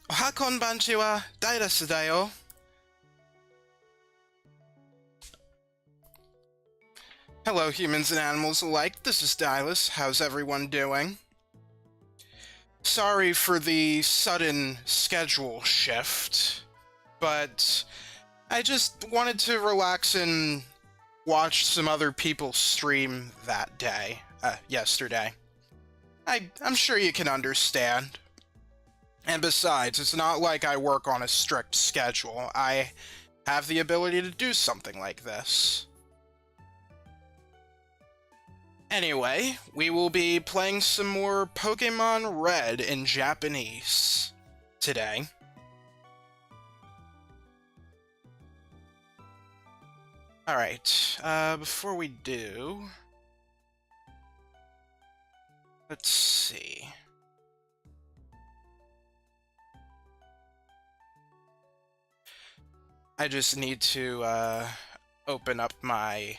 はこんばんちは、ダイラスだよ。Hello, humans and animals alike. This is Dylus. How's everyone doing? Sorry for the sudden schedule shift, but I just wanted to relax and watch some other people stream that day, yesterday. I'm sure you can understand. And besides, it's not like I work on a strict schedule. I have the ability to do something like this. Anyway, we will be playing some more Pokémon Red in Japanese today. Alright, before we do... Let's see... I just need to, open up my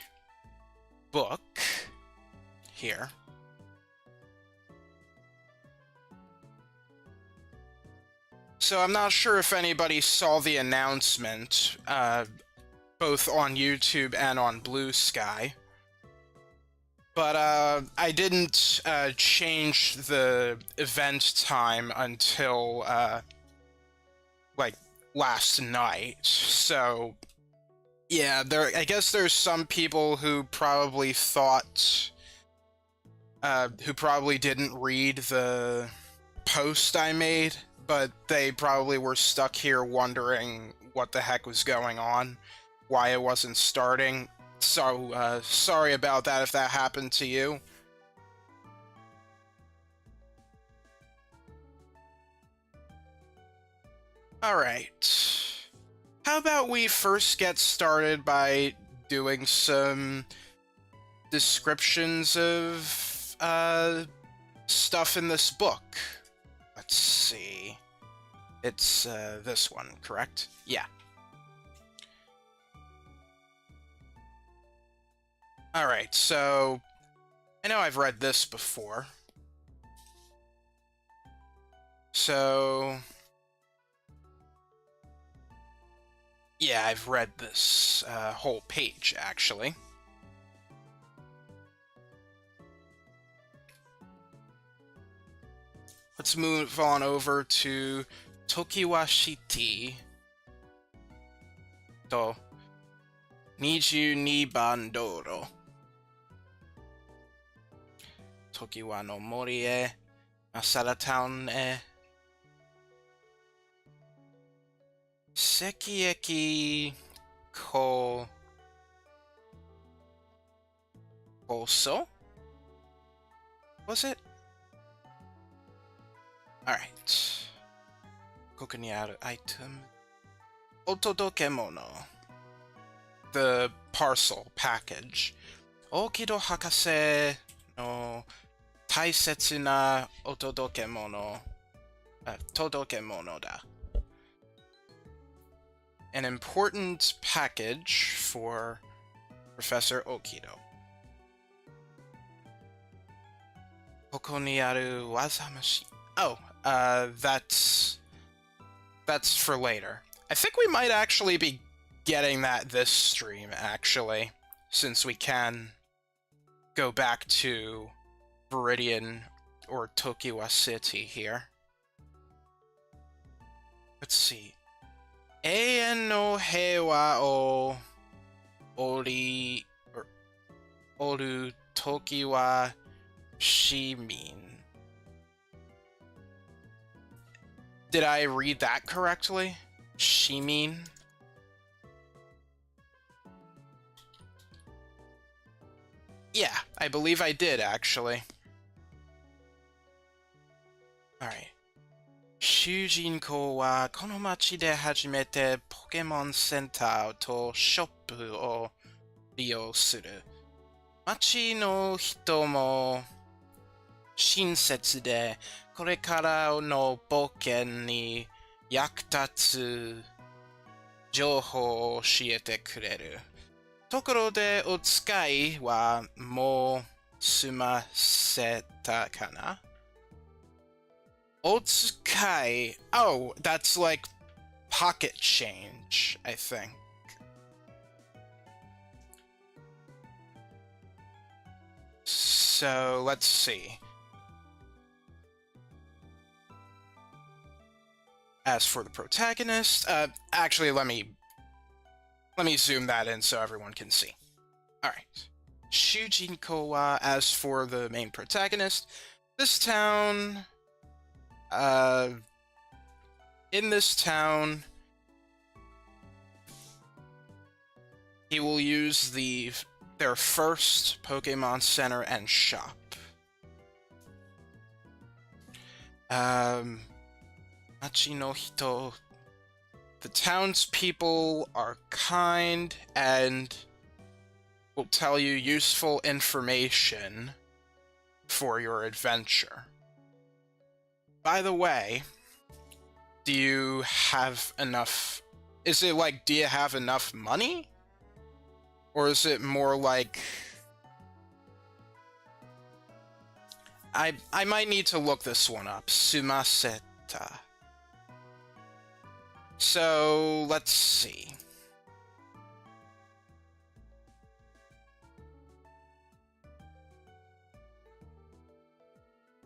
book here. So I'm not sure if anybody saw the announcement, both on YouTube and on Blue Sky. But I didn't change the event time until like last night. So yeah, I guess there's some people who probably thought who probably didn't read the post I made, but they probably were stuck here wondering what the heck was going on, why it wasn't starting. So, sorry about that if that happened to you. Alright. How about we first get started by doing some descriptions of, stuff in this book. Let's see. It's, this one, correct? Yeah. Alright, so... I know I've read this before. So... yeah, I've read this, whole page, actually. Let's move on over to Tokiwa City. と、22番道路。Tokiwa no moriへ、Masada Townへ。関駅also? Was it? Alright. ここにある item. Otodokemono. The parcel package. Okido Hakase no taisetsu na otodokemono. Todokemono da. An important package for Professor Okido. Koko ni aru wazamashi. Oh, that's for later. I think we might actually be getting that this stream, actually, since we can go back to Viridian or Tokiwa City here. Let's see. Eien no heiwa o oru Tokiwa Shimin. Did I read that correctly? Shimin? Yeah, I believe I did, actually. Alright. 主人公はこの町で初めてポケモンセンターとショップを利用する。町の人も親切で、これからの冒険に役立つ情報を教えてくれる。ところでお使いはもう済ませたかな Otsukai. Oh, that's like pocket change, I think. So, let's see. As for the protagonist, actually, let me zoom that in so everyone can see. All right. Shujinko wa, as for the main protagonist, this town, in this town, he will use their first Pokemon Center and shop. Machi no hito. The townspeople are kind and will tell you useful information for your adventure. By the way, do you have enough... Is it like, do you have enough money? Or is it more like... I might need to look this one up. Sumaseta. So, let's see.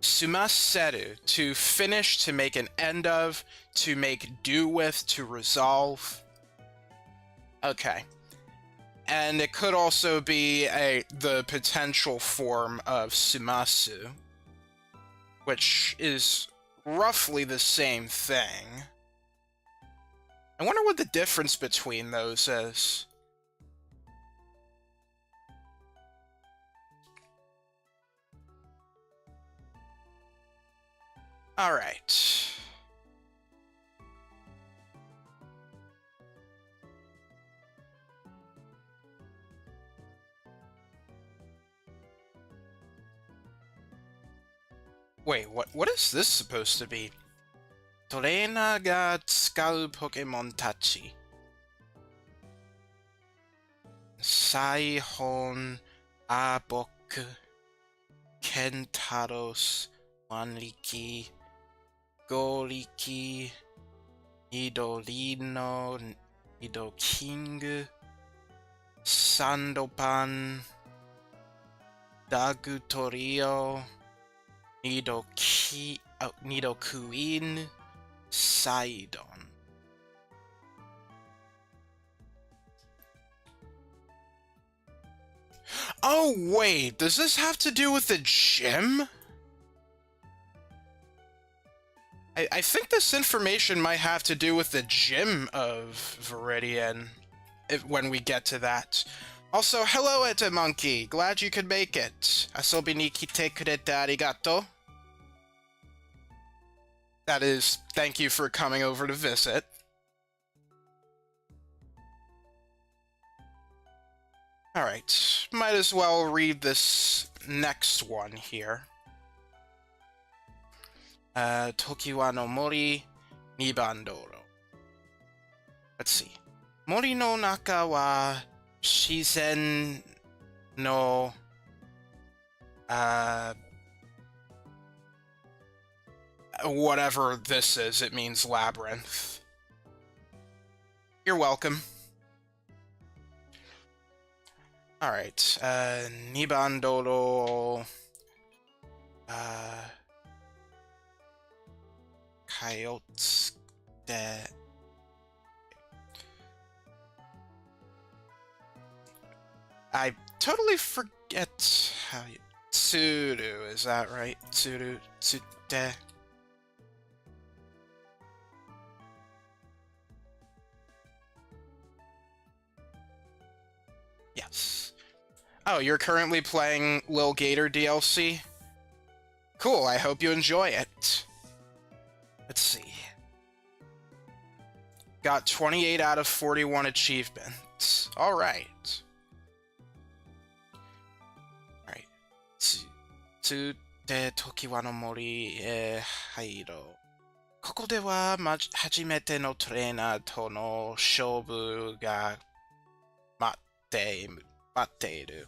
Sumaseru, to finish, to make an end of, to make do with, to resolve. Okay. And it could also be the potential form of sumasu, which is roughly the same thing. I wonder what the difference between those is. All right. Wait, what is this supposed to be? Toreina ga tsukau Pokémon tachi. Saihon, Abok, Kentaros, Wanriki, Goriki, Nidorino, Nidoking, Sandopan, Dagutorio, Nidokuin, Saidon. Oh, wait, does this have to do with the gym? I think this information might have to do with the gym of Viridian, when we get to that. Also, hello, Eta Monkey. Glad you could make it. Asobi ni kite kurete arigato. That is, thank you for coming over to visit. Alright, might as well read this next one here. Tokiwa no Mori, Nibandoro. Let's see. Mori no naka wa shizen no... whatever this is, it means labyrinth. You're welcome. Alright, Nibandoro... Kayotsude... I totally forget how you... Tsuru, is that right? Tsuru, tsude... Yes. Oh, you're currently playing Lil Gator DLC? Cool, I hope you enjoy it. Let's see. Got 28 out of 41 achievements. Alright. Alright. Tsude Tokiwa no Mori e Hairo. ここでは初めてのトレーナーとの勝負が待っている.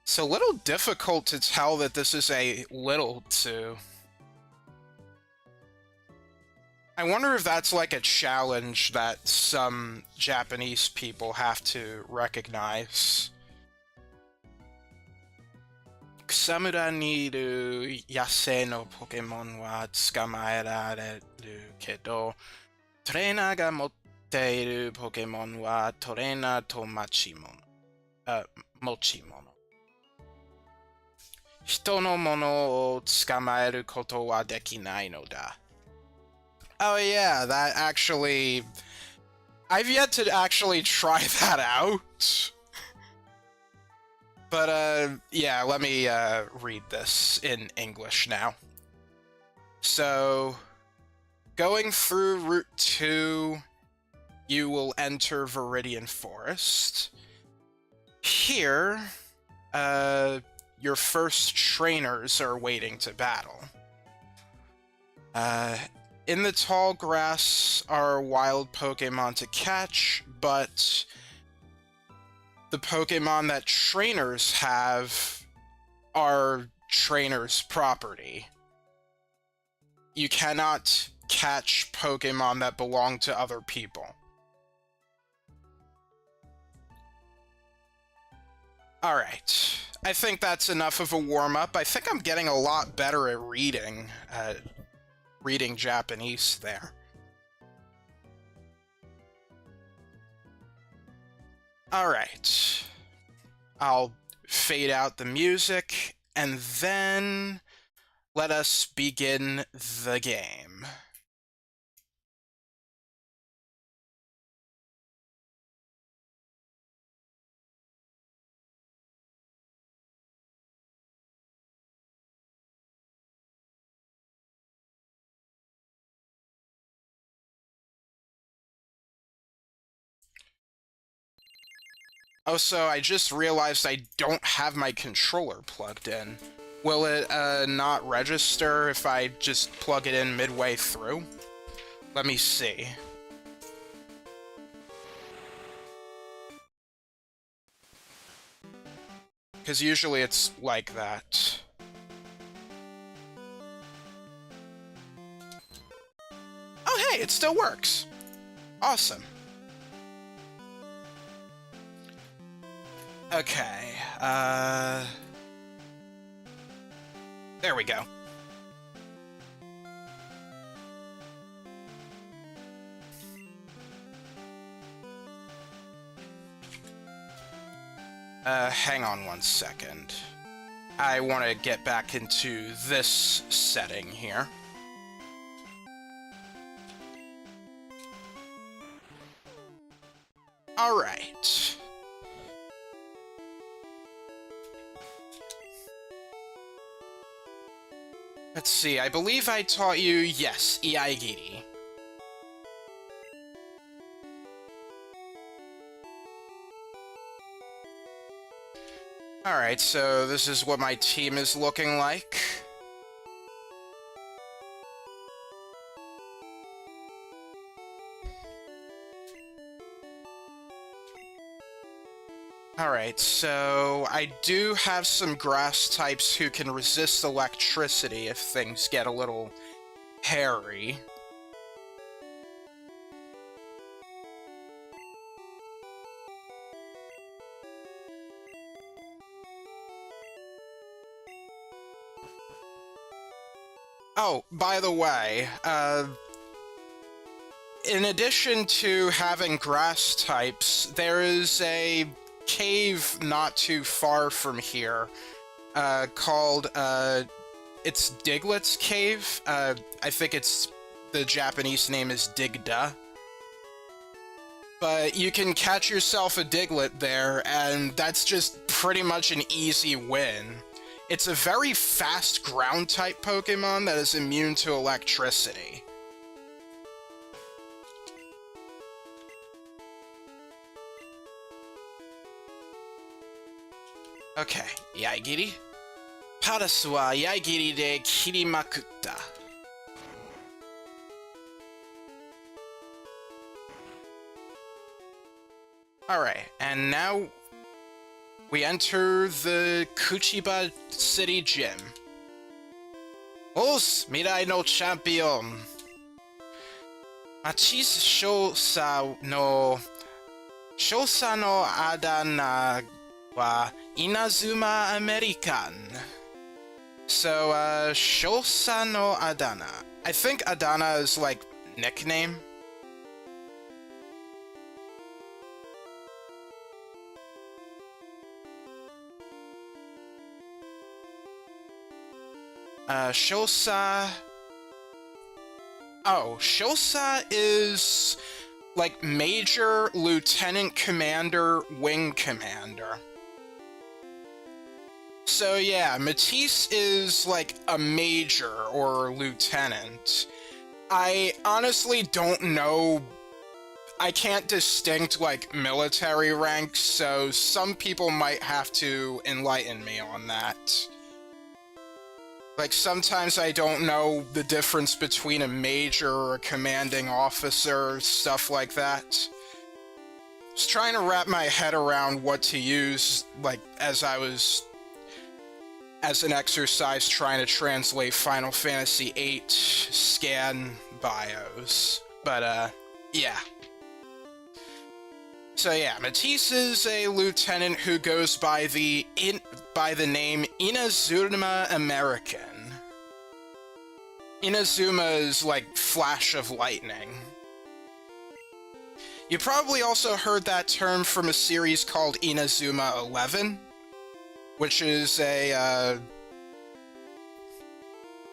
It's a little difficult to tell that this is a little too. I wonder if that's like a challenge that some Japanese people have to recognize. 草むらにいる野生のポケモンは捕まえられるけど、トレーナーが持っているポケモンはトレーナーと持ち物。人のものを捕まえることはできないのだ。Oh yeah, that actually... I've yet to actually try that out. But, yeah, let me, read this in English now. So, going through Route 2, you will enter Viridian Forest. Here, your first trainers are waiting to battle. In the tall grass are wild Pokémon to catch, but the Pokémon that trainers have are trainers' property. You cannot catch Pokémon that belong to other people. Alright, I think that's enough of a warm-up. I think I'm getting a lot better at reading Japanese there. Alright, I'll fade out the music, and then let us begin the game. Oh, so I just realized I don't have my controller plugged in. Will it not register if I just plug it in midway through? Let me see. Because usually it's like that. Oh hey, it still works! Awesome. Okay, there we go. Hang on one second. I want to get back into this setting here. Alright. Let's see, I believe I taught you, yes, Iwayama. Alright, so this is what my team is looking like. Alright, so I do have some grass types who can resist electricity if things get a little hairy. Oh, by the way, in addition to having grass types, there is a cave not too far from here, called, it's Diglett's Cave. I think the Japanese name is Digda. But you can catch yourself a Diglett there, and that's just pretty much an easy win. It's a very fast ground-type Pokémon that is immune to electricity. Okay, Yaigiri. Palace wa Yaigiri de kirimakutta. Alright, and now we enter the Kuchiba City Gym. Os, Mirai no Champion! Machis Shosa no Adana wa Inazuma American. So, Shosa no Adana. I think Adana is like nickname. Shosa. Oh, Shosa is like Major, Lieutenant Commander, Wing Commander. So yeah, Matisse is like a Major or Lieutenant. I honestly don't know. I can't distinct like military ranks, so some people might have to enlighten me on that. Like, sometimes I don't know the difference between a major or a commanding officer, stuff like that. Just trying to wrap my head around what to use, like, as an exercise trying to translate Final Fantasy VIII scan bios. But, yeah. So yeah, Matisse is a lieutenant who goes by the name Inazuma American. Inazuma is like flash of lightning. You probably also heard that term from a series called Inazuma 11, which is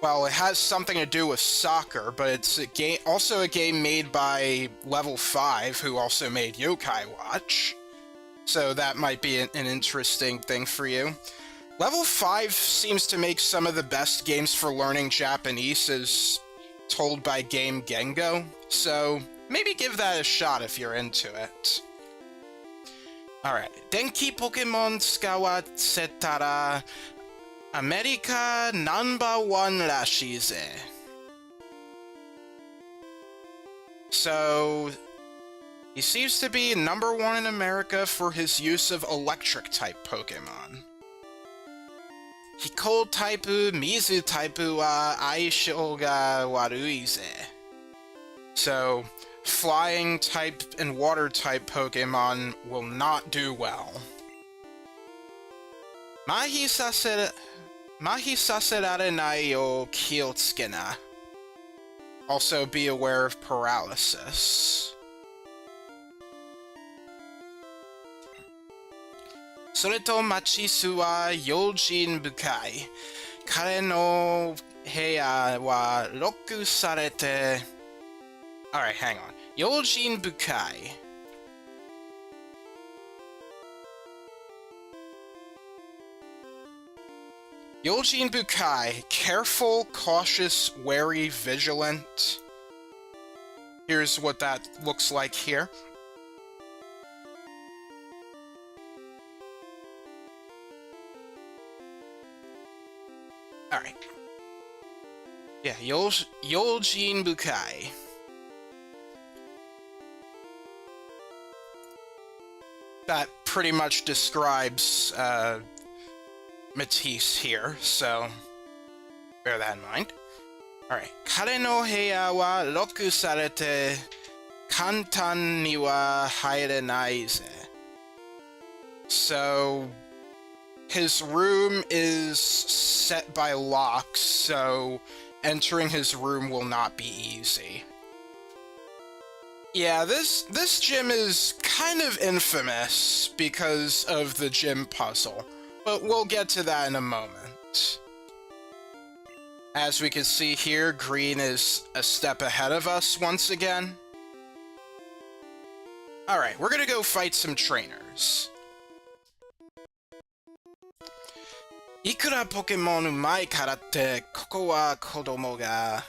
well, it has something to do with soccer, but it's also a game made by Level 5, who also made Yokai Watch. So that might be an interesting thing for you. Level 5 seems to make some of the best games for learning Japanese, as told by Game Gengo, so maybe give that a shot if you're into it. Alright, Denki Pokémon tsukawasetara America #1 rashize. So, he seems to be #1 in America for his use of electric-type Pokémon. Hiko type, Mizu type wa aishou ga warui ze. So, flying type and water type Pokémon will not do well. Mahi saserarenai yo kiotsukena. Also be aware of paralysis. Soreto Machisu wa youjin bukai. Kare no heya wa roku sarete... Alright, hang on. Youjin bukai. Youjin bukai. Careful, cautious, wary, vigilant. Here's what that looks like here. Alright. Yeah, Youjin bukai. That pretty much describes Matisse here, so bear that in mind. Alright. Kare no heya wa roku sarete kantan ni wa hairenai ze. So, his room is set by locks, so entering his room will not be easy. Yeah, this gym is kind of infamous because of the gym puzzle, but we'll get to that in a moment. As we can see here, green is a step ahead of us once again. Alright, we're gonna go fight some trainers. Ikura Pokémon umai kara tte, koko wa kodomo ga...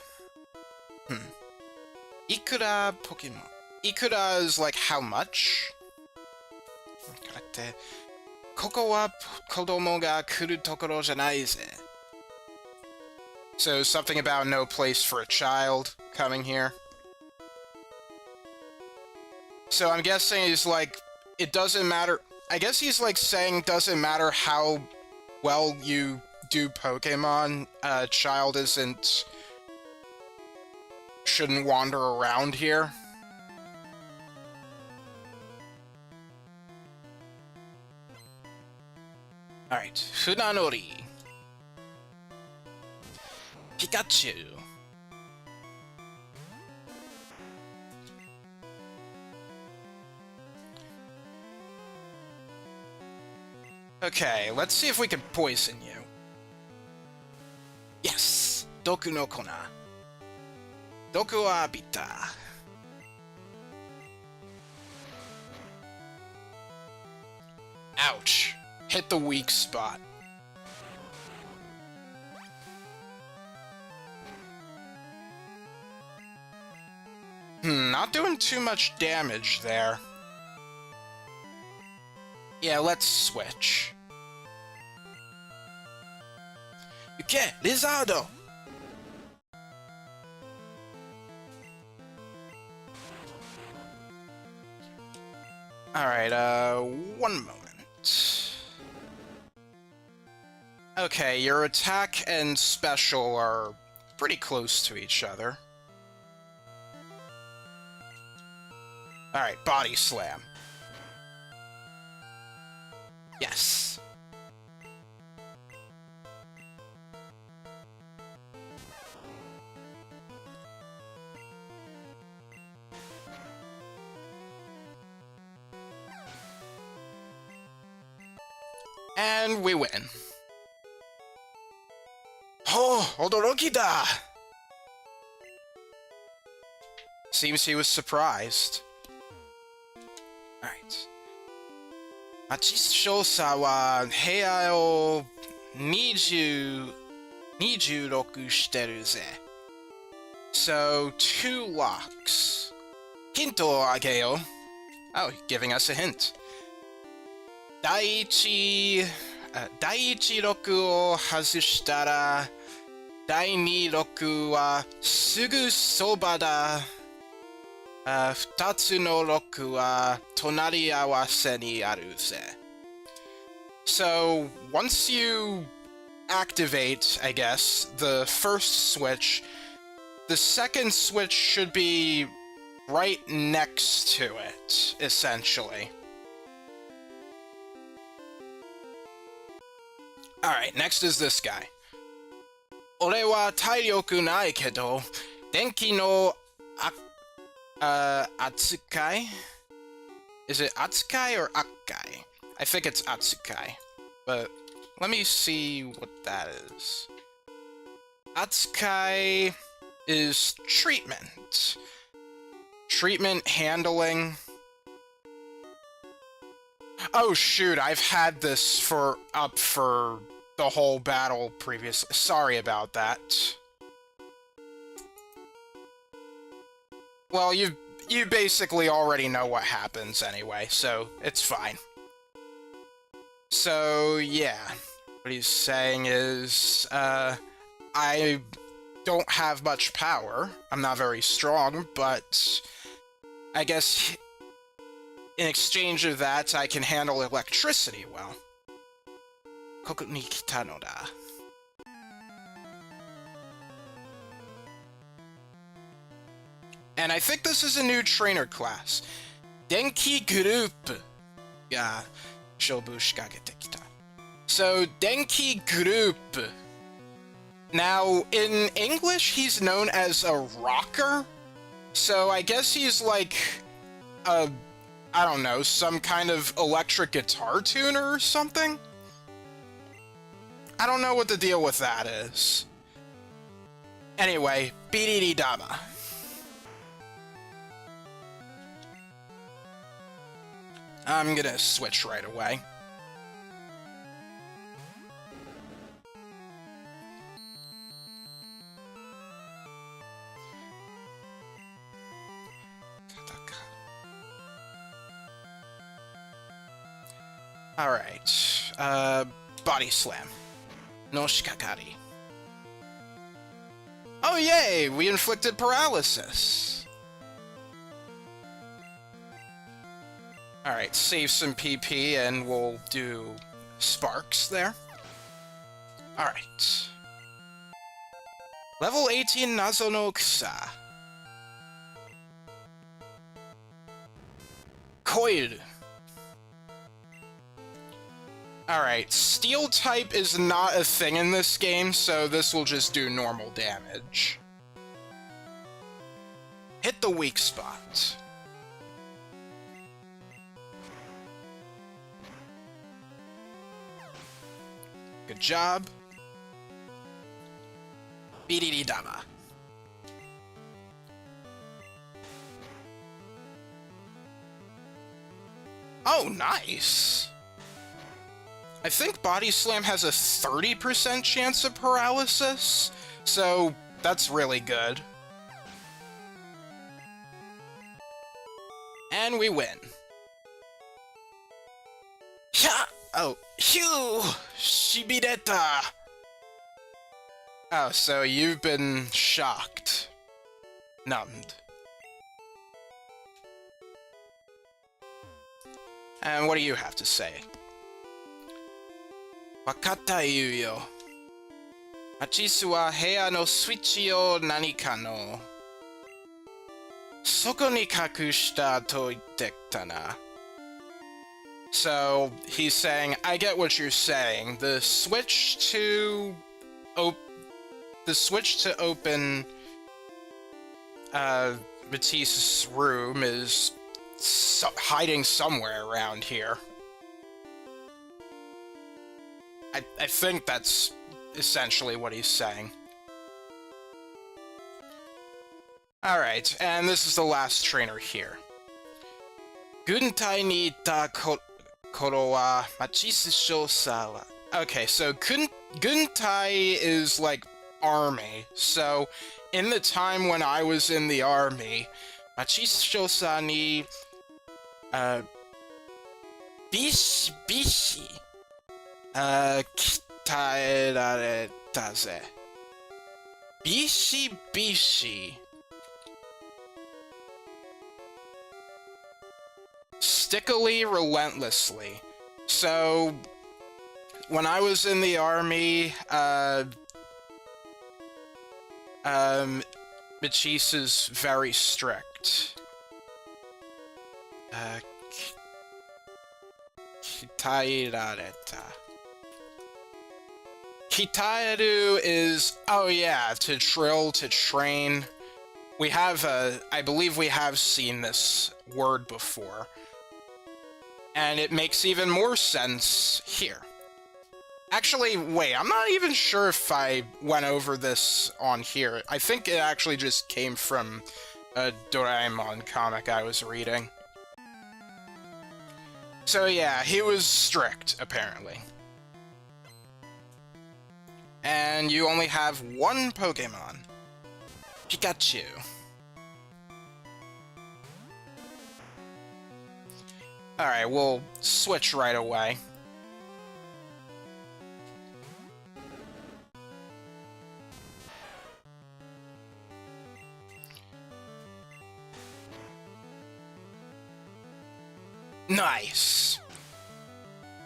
Ikura Pokémon. Ikura is like how much? Karate. Koko wa kodomo ga kuru tokoro janai ze. So something about no place for a child coming here. So I'm guessing he's like, it doesn't matter. I guess he's like saying doesn't matter how well you do Pokemon, child isn't shouldn't wander around here. Alright, Funanori. Pikachu. Okay, let's see if we can poison you. Yes! Doku no Kona. Doku wa Bita. Ouch. Hit the weak spot. Not doing too much damage there. Yeah, let's switch. Okay, Lizardo! Alright, one moment. Okay, your attack and special are pretty close to each other. Alright, Body Slam. Yes. And we win. Oh, Odoroki da! Seems he was surprised. Alright. Machisosa wa heia o 26 shiteru ze. So, 2 locks. Hint o ageo. Oh, giving us a hint. Daiichi roku o hazushitara, Daini roku wa sugu soba da. Futatsu no roku wa tonari awase ni aru ze. So, once you activate, I guess, the first switch, the second switch should be right next to it, essentially. Alright, next is this guy. Ore wa tairyoku nai kedo, denki no Atsukai? Is it Atsukai or Akkai? I think it's Atsukai. But let me see what that is. Atsukai is treatment. Treatment, handling. Oh shoot, I've had this up for the whole battle previously. Sorry about that. Well, you basically already know what happens anyway, so it's fine. So, yeah. What he's saying is, I don't have much power. I'm not very strong, but I guess in exchange of that, I can handle electricity well. Koku ni kita no da. And I think this is a new trainer class. Denki Group ga shobu shikagete kita. So, Denki Group. Now, in English, he's known as a rocker. So, I guess he's like a, I don't know, some kind of electric guitar tuner or something? I don't know what the deal with that is. Anyway, Bididi Dama. I'm gonna switch right away. Alright, Body Slam. No Shikakari. Oh yay, we inflicted paralysis. Alright, save some PP and we'll do sparks there. Alright. Level 18 Nazo no Kusa. Coil. Alright, Steel type is not a thing in this game, so this will just do normal damage. Hit the weak spot. Good job. Bidididama. Oh, nice! I think Body Slam has a 30% chance of paralysis, so that's really good. And we win. Yeah! Oh, phew! Shibireta! Oh, so you've been shocked. Numbed. And what do you have to say? Wakata yo. Machisu wa heya no suichi o nanika no soko ni kakushita to itte na. So he's saying, I get what you're saying. The switch to open Matisse's room is hiding somewhere around here. I think that's essentially what he's saying. Alright, and this is the last trainer here. Guntai ni ita koro wa Machise shosa wa... Okay, so Guntai is like army. So in the time when I was in the army, Machise shosa ni bishi 鍛えられたぜ。ビシビシ。Stickily, relentlessly. So, when I was in the army, Machise is very strict. Kitaerareta. Kitaeru is, oh yeah, to drill, to train. We have I believe we have seen this word before. And it makes even more sense here. Actually, wait, I'm not even sure if I went over this on here. I think it actually just came from a Doraemon comic I was reading. So yeah, he was strict, apparently. And you only have one Pokémon. Pikachu. Alright, we'll switch right away. Nice!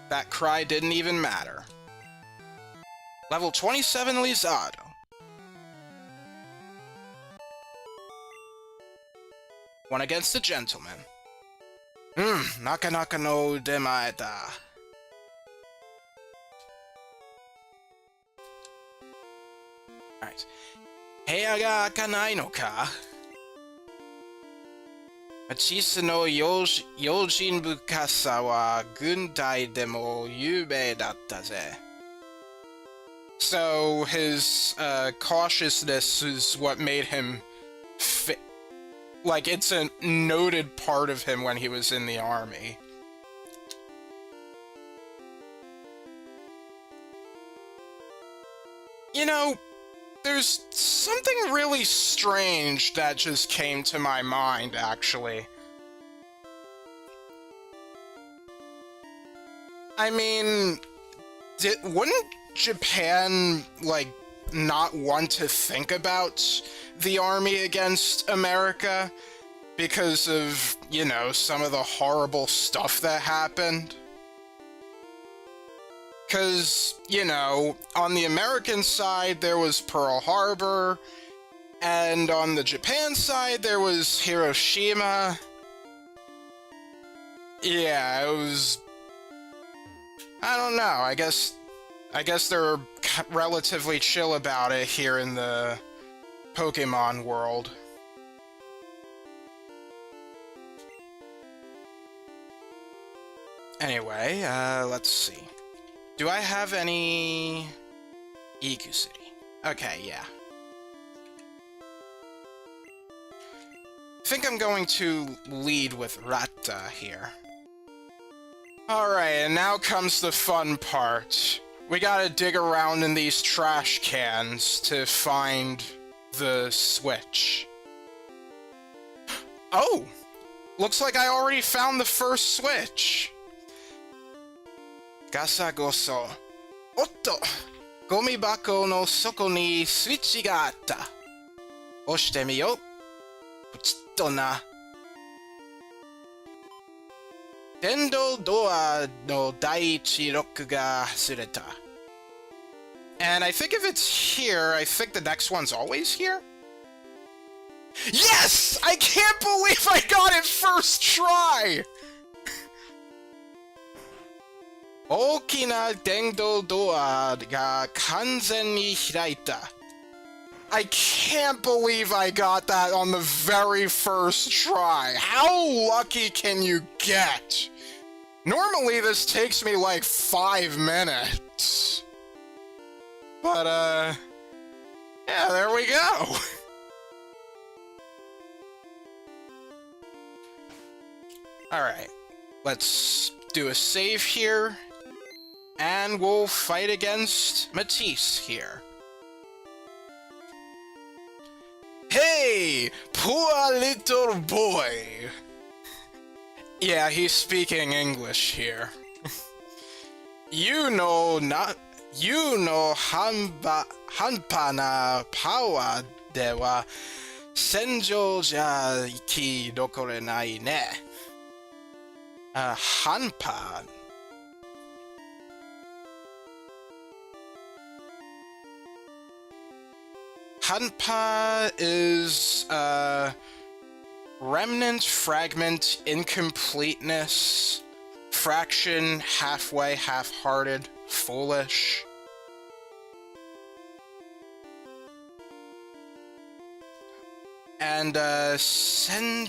That cry didn't even matter. Level 27 Lizardo. One against the gentleman. Nakanaka no demaeta. Alright. Heya ga akanai no ka? Machise no youjin bukasa wa guntai demo yubei datta ze. So his cautiousness is what made him like, it's a noted part of him when he was in the army. You know, there's something really strange that just came to my mind, actually. I mean, wouldn't Japan, like, not want to think about the army against America because of, you know, some of the horrible stuff that happened? Because, you know, on the American side, there was Pearl Harbor, and on the Japan side, there was Hiroshima. Yeah, it was... I don't know, I guess they're relatively chill about it here in the Pokémon world. Anyway, let's see. Do I have any... Iku City? Okay, yeah. I think I'm going to lead with Ratta here. Alright, and now comes the fun part. We gotta dig around in these trash cans to find the switch. Oh! Looks like I already found the first switch! Gasa goso. Otto! Gomi bako no soko ni switch ga atta. Oshite miyo. Puchitto na. Tendo doa no daiichi roku ga hasureta. And I think if it's here, I think the next one's always here? Yes! I can't believe I got it first try! Okina dendo doa ga kanzen ni hiraita. I can't believe I got that on the very first try. How lucky can you get? Normally this takes me like 5 minutes. But, yeah, there we go. Alright, let's do a save here. And we'll fight against Matisse here. Hey, poor little boy. Yeah, he's speaking English here. You know hanpa na power de wa senjou ja iki dokorenai ne. Hanpa. Hanpa is, remnant, fragment, incompleteness, fraction, halfway, half-hearted, foolish. And, Senjoja.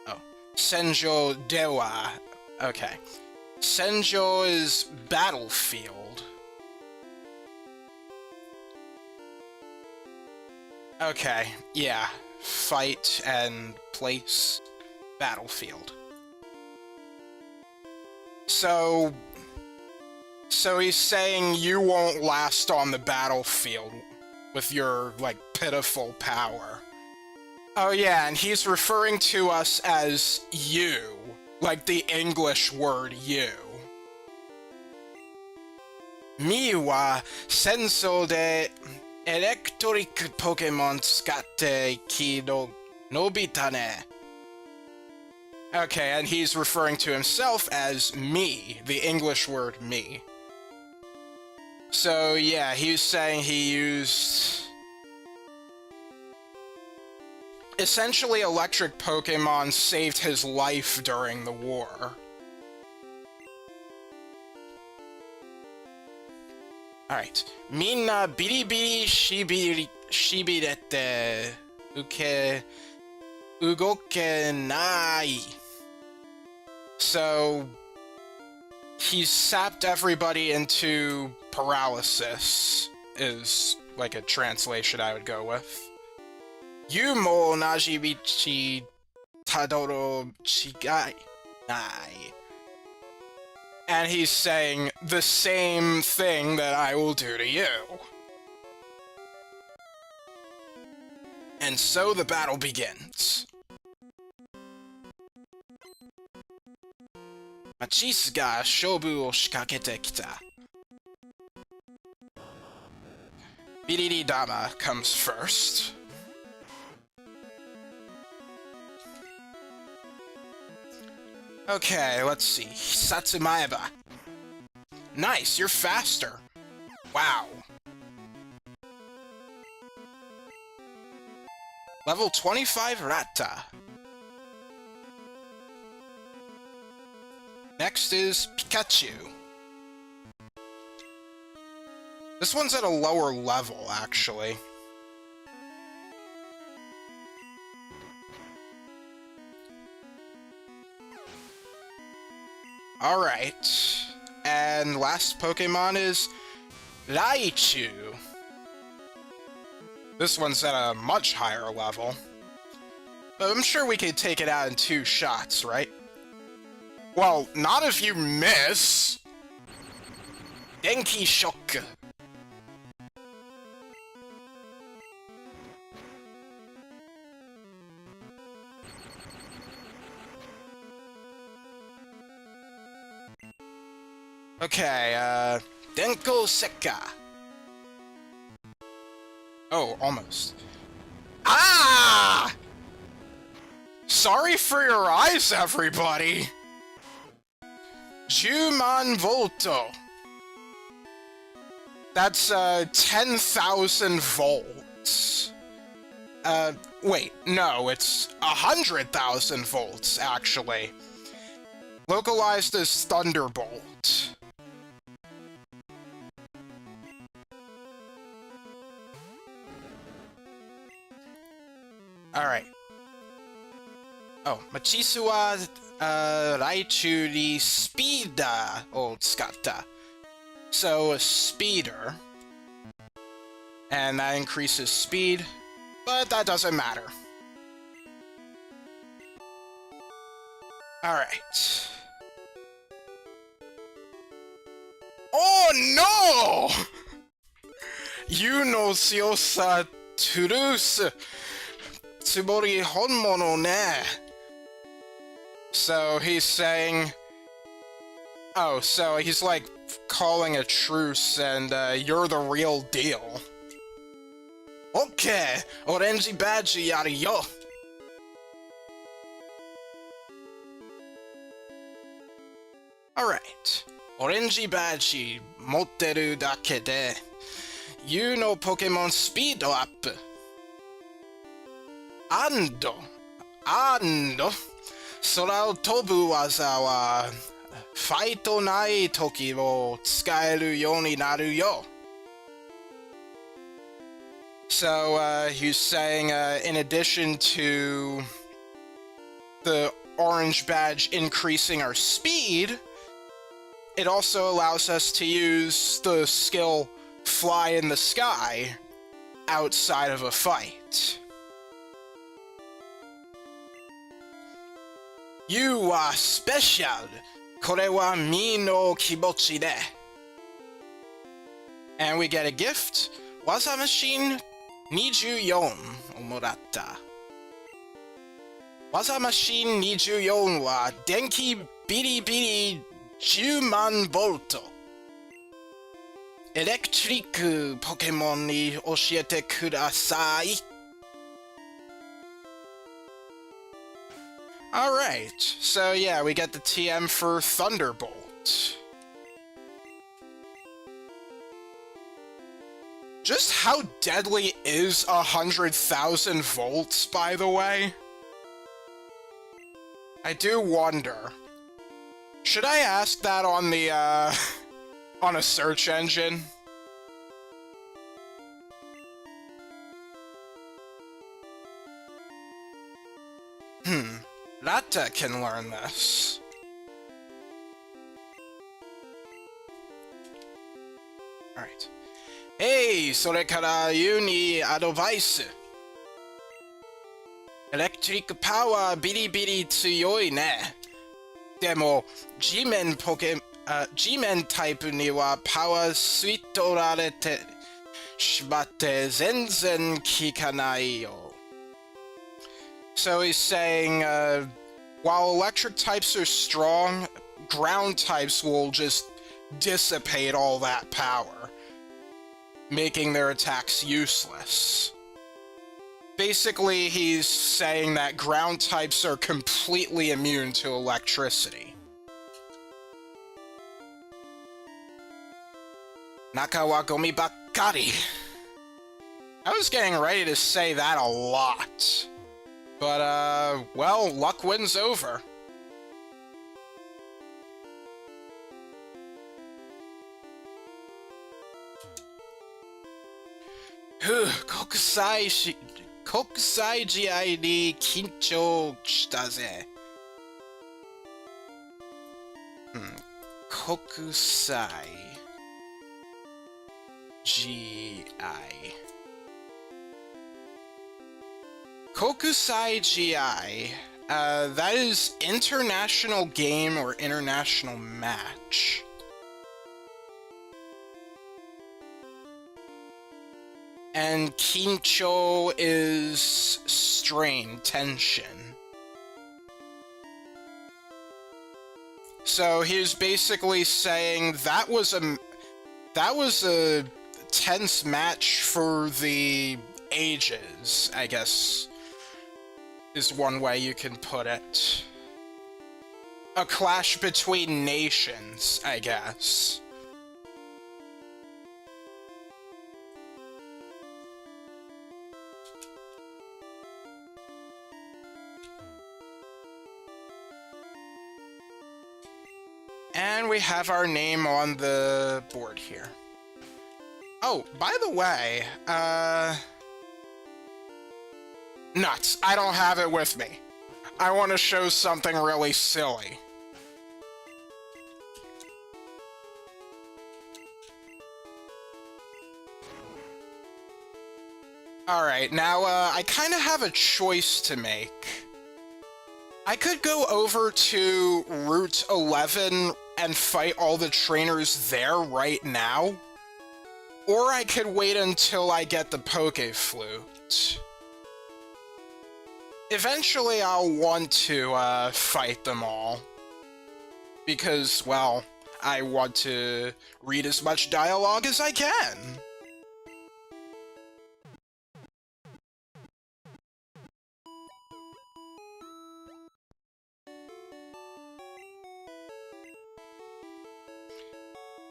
Oh. Senjo Dewa. Okay. Senjo is battlefield. Okay, yeah. Fight and place. Battlefield. So he's saying you won't last on the battlefield with your, like, pitiful power. Oh yeah, and he's referring to us as you. Like the English word you. Mi wa senso de electric Pokémon tsukatte ki no nobita ne. Okay, and he's referring to himself as me, the English word me. So yeah, he's saying he used... Essentially, electric Pokémon saved his life during the war. Alright. Minna biribiri shibirete ugoke nai. So, he's sapped everybody into paralysis, is like a translation I would go with. You mo naji bichi tadoro chigai nai. And he's saying the same thing that I will do to you. And so the battle begins. Matisse ga shobu o shikakete kita. Biriri Dama comes first. Okay, let's see. Satsumaeba. Nice, you're faster. Wow. Level 25 Ratta. Next is Pikachu. This one's at a lower level, actually. Alright. And last Pokemon is Raichu. This one's at a much higher level. But I'm sure we could take it out in 2 shots, right? Well, not if you miss! Denki Shock. Okay, Denko Sekka. Oh, almost. Ah! Sorry for your eyes, everybody! Juman Volto. That's, 10,000 volts. Wait, no, it's 100,000 volts, actually. Localized as Thunderbolt. Alright. Oh, Machisu wa, Raichu ni Speeda o tsukatta. So, a speeder. And that increases speed, but that doesn't matter. Alright. Oh no! You no tsuyosa Toulouse Tsubori honmono ne. So he's saying... Oh, so he's like calling a truce and you're the real deal. Okay, orange badge yaru yo. Alright. Orange badge motteru dake de you no Pokemon speed up. Ando, Sora o tobu waza wa fight nai toki wo tsukaeru you ni naru yo. So, he's saying, in addition to the orange badge increasing our speed, it also allows us to use the skill Fly in the Sky outside of a fight. You are special. Kore wa mi no kibochi de. And we get a gift. Waza Machine 24 をもらった。Waza Machine 24は電気ビリビリ10万ボルト。エレクトリックポケモンに教えてください。Alright, so yeah, we get the TM for Thunderbolt. Just how deadly is 100,000 volts, by the way? I do wonder. Should I ask that on the, on a search engine? Ratta can learn this. Alright. Hey, それからユにアドバイス。エレクトリックパワービリビリ強いね。でも、G メンタイプにはパワー吸い取られてしまって全然効かないよ。So he's saying, while electric types are strong, ground types will just dissipate all that power, making their attacks useless. Basically, he's saying that ground types are completely immune to electricity. Naka wa gomi bakkari. I was getting ready to say that a lot. But, well, luck wins over. Kokusai GI に緊張したぜ。国際 GI. Kokusai GI. That is international game or international match. And Kincho is strain, tension. So he was basically saying that was a tense match for the ages, I guess, is one way you can put it. A clash between nations, I guess. And we have our name on the board here. Oh, by the way, nuts. I don't have it with me. I want to show something really silly. Alright, now, I kind of have a choice to make. I could go over to Route 11 and fight all the trainers there right now, or I could wait until I get the Poké-Flute. Eventually I'll want to fight them all, because, well, I want to read as much dialogue as I can.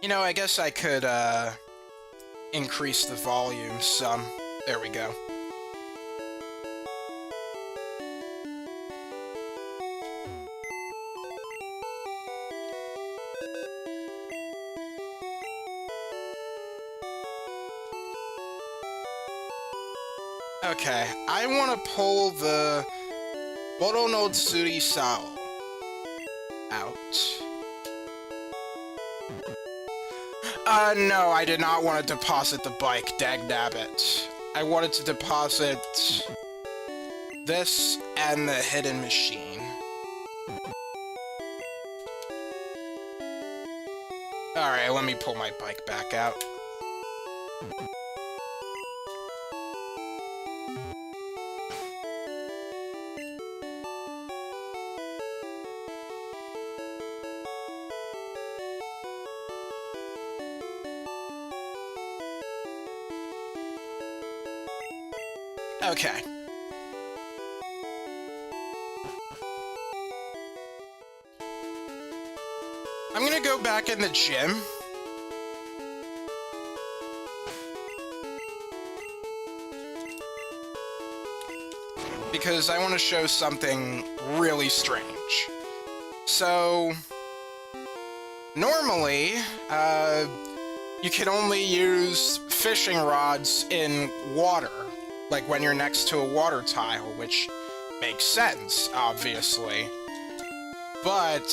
You know, I guess I could, increase the volume some. There we go. Okay, I want to pull the Boro no Tsuri Sao out. No, I did not want to deposit the bike, dagnabbit. I wanted to deposit this and the hidden machine. Alright, let me pull my bike back out. Okay. I'm gonna go back in the gym. Because I want to show something really strange. So, normally, you can only use fishing rods in water. Like when you're next to a water tile, which makes sense, obviously. But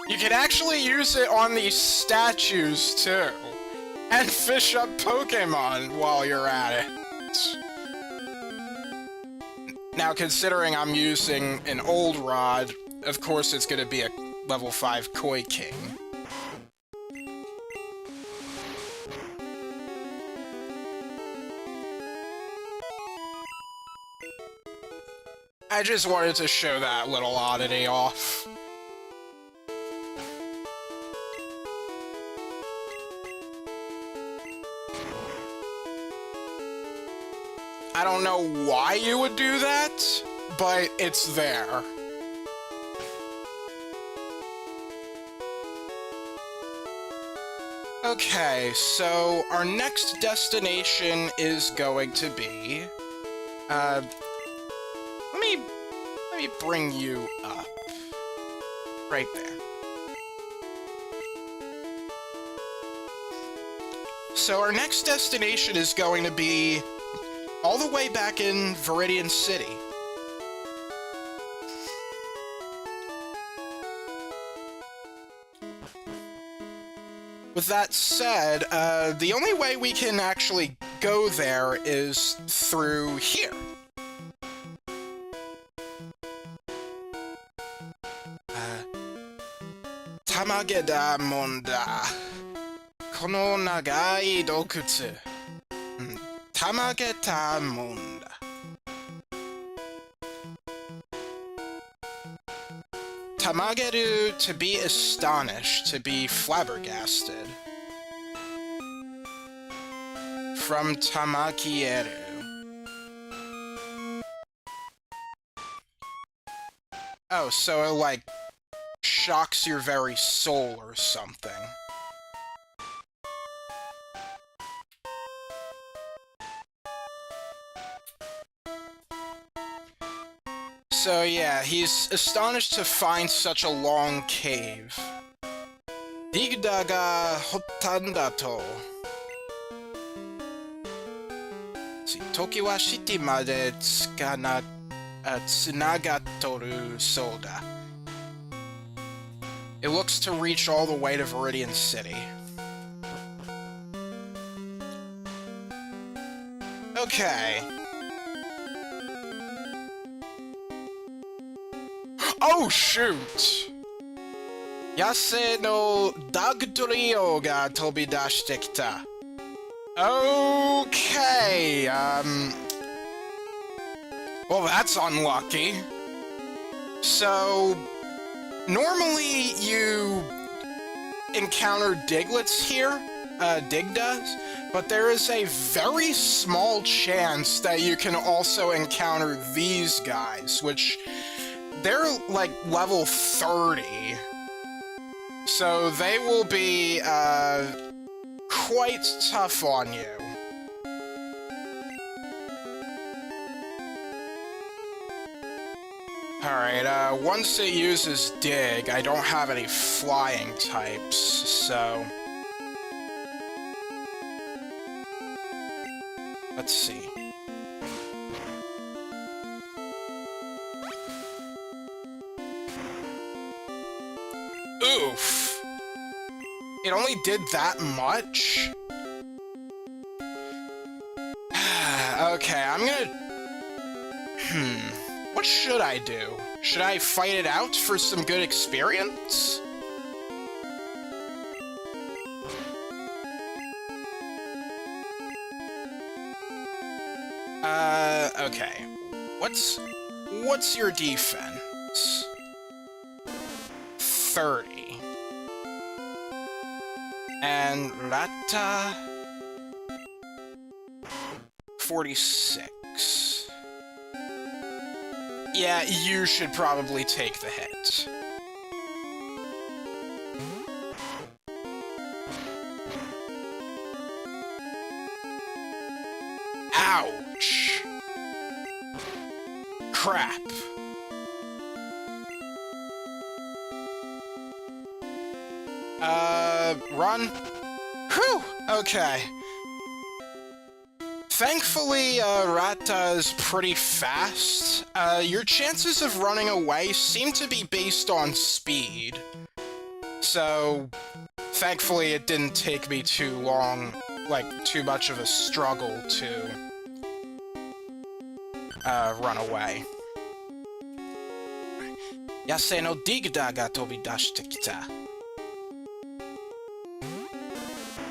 you can actually use it on these statues, too. And fish up Pokémon while you're at it. Now, considering I'm using an old rod, of course it's gonna be a level 5 Koi King. I just wanted to show that little oddity off. I don't know why you would do that, but it's there. Okay, so our next destination is going to be... let me bring you up. Right there. So our next destination is going to be all the way back in Viridian City. With that said, the only way we can actually go there is through here. Tamageda Monda. Kono nagai dokutsu. Tamageta Monda. Tamageru, to be astonished, to be flabbergasted. From Tamakieru. Oh, so it, like, shocks your very soul or something. So yeah, he's astonished to find such a long cave. Digda ga hotanda to. Toki wa shiti made tsunagatoru soda. It looks to reach all the way to Viridian City. Okay. Oh, shoot! Yase no Dagtorio ga tobidashite kita. Okay, well, that's unlucky. So, normally you encounter Diglets here, Digdas, but there is a very small chance that you can also encounter these guys, which... they're, like, level 30. So they will be, quite tough on you. Alright, once it uses Dig, I don't have any flying types, so... let's see. Oof. It only did that much? Okay, I'm gonna... what should I do? Should I fight it out for some good experience? Okay. What's your defense? 30. And Rata... 46. Yeah, you should probably take the hit. Ouch! Crap. Run? Whew! Okay. Thankfully, Rata is pretty fast. Your chances of running away seem to be based on speed. So, thankfully it didn't take me too long, like, too much of a struggle to, run away. Yase no Digda ga tobidashite kita.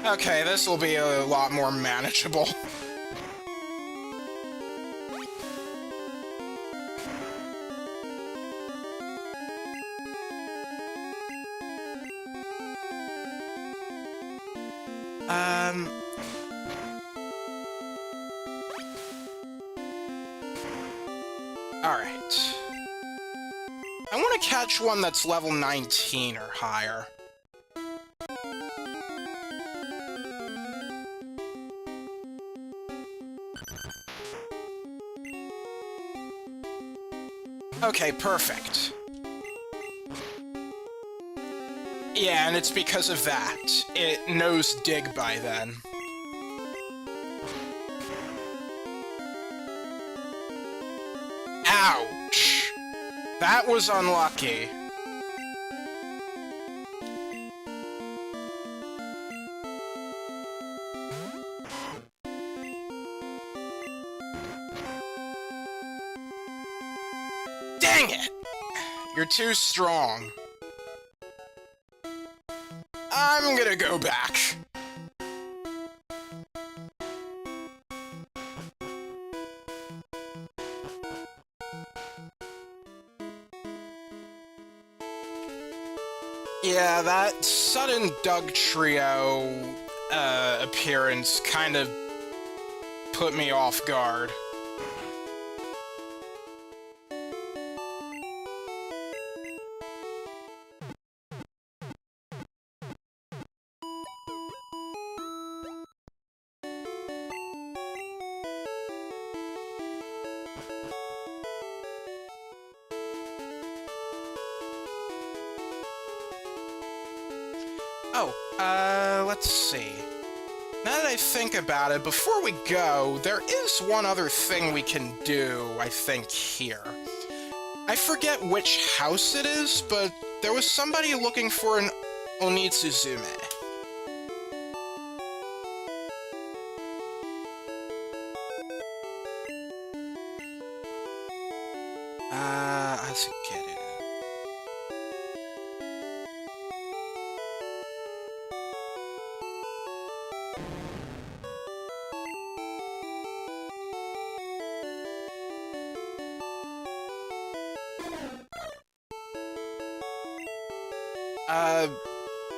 Okay, this will be a lot more manageable. Alright. I want to catch one that's level 19 or higher. Okay, perfect. Yeah, and it's because of that. It knows dig by then. Ouch! That was unlucky. Dang it! You're too strong. I'm gonna go back. Yeah, that sudden Doug Trio appearance kind of put me off guard. Oh, let's see. Now that I think about it, before we go, there is one other thing we can do, I think, here. I forget which house it is, but there was somebody looking for an Onitsuzume. Let's get it.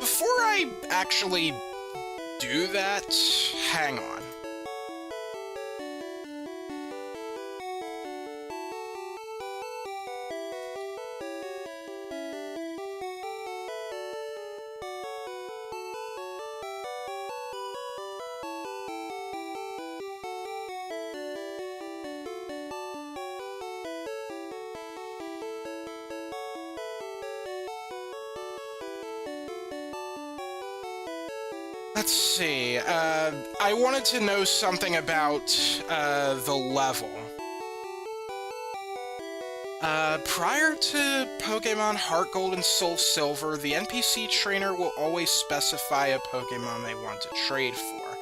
Before I actually do that, hang on. Let's see, I wanted to know something about, the level. Prior to Pokémon Heart Gold and Soul Silver, the NPC trainer will always specify a Pokémon they want to trade for.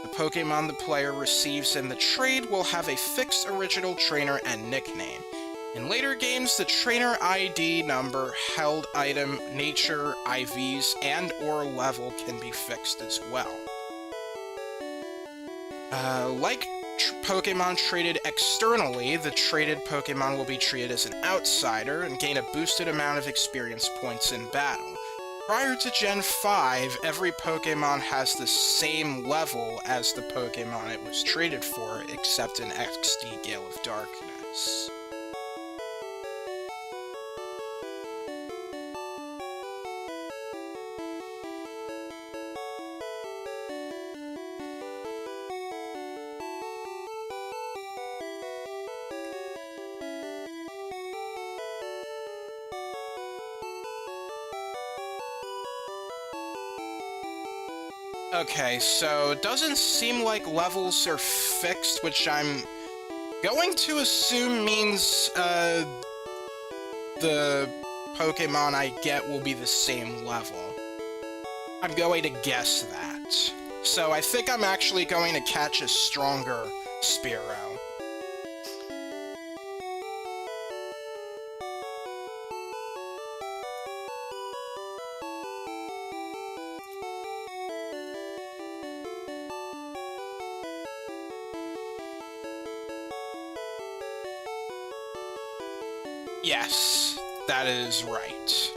The Pokémon the player receives in the trade will have a fixed original trainer and nickname. In later games, the trainer ID number, held item, nature, IVs, and/or level can be fixed as well. Like Pokémon traded externally, the traded Pokémon will be treated as an outsider and gain a boosted amount of experience points in battle. Prior to Gen 5, every Pokémon has the same level as the Pokémon it was traded for, except in XD Gale of Darkness. Okay, so it doesn't seem like levels are fixed, which I'm going to assume means, the Pokémon I get will be the same level. I'm going to guess that. So I think I'm actually going to catch a stronger Spearow. Yes, that is right.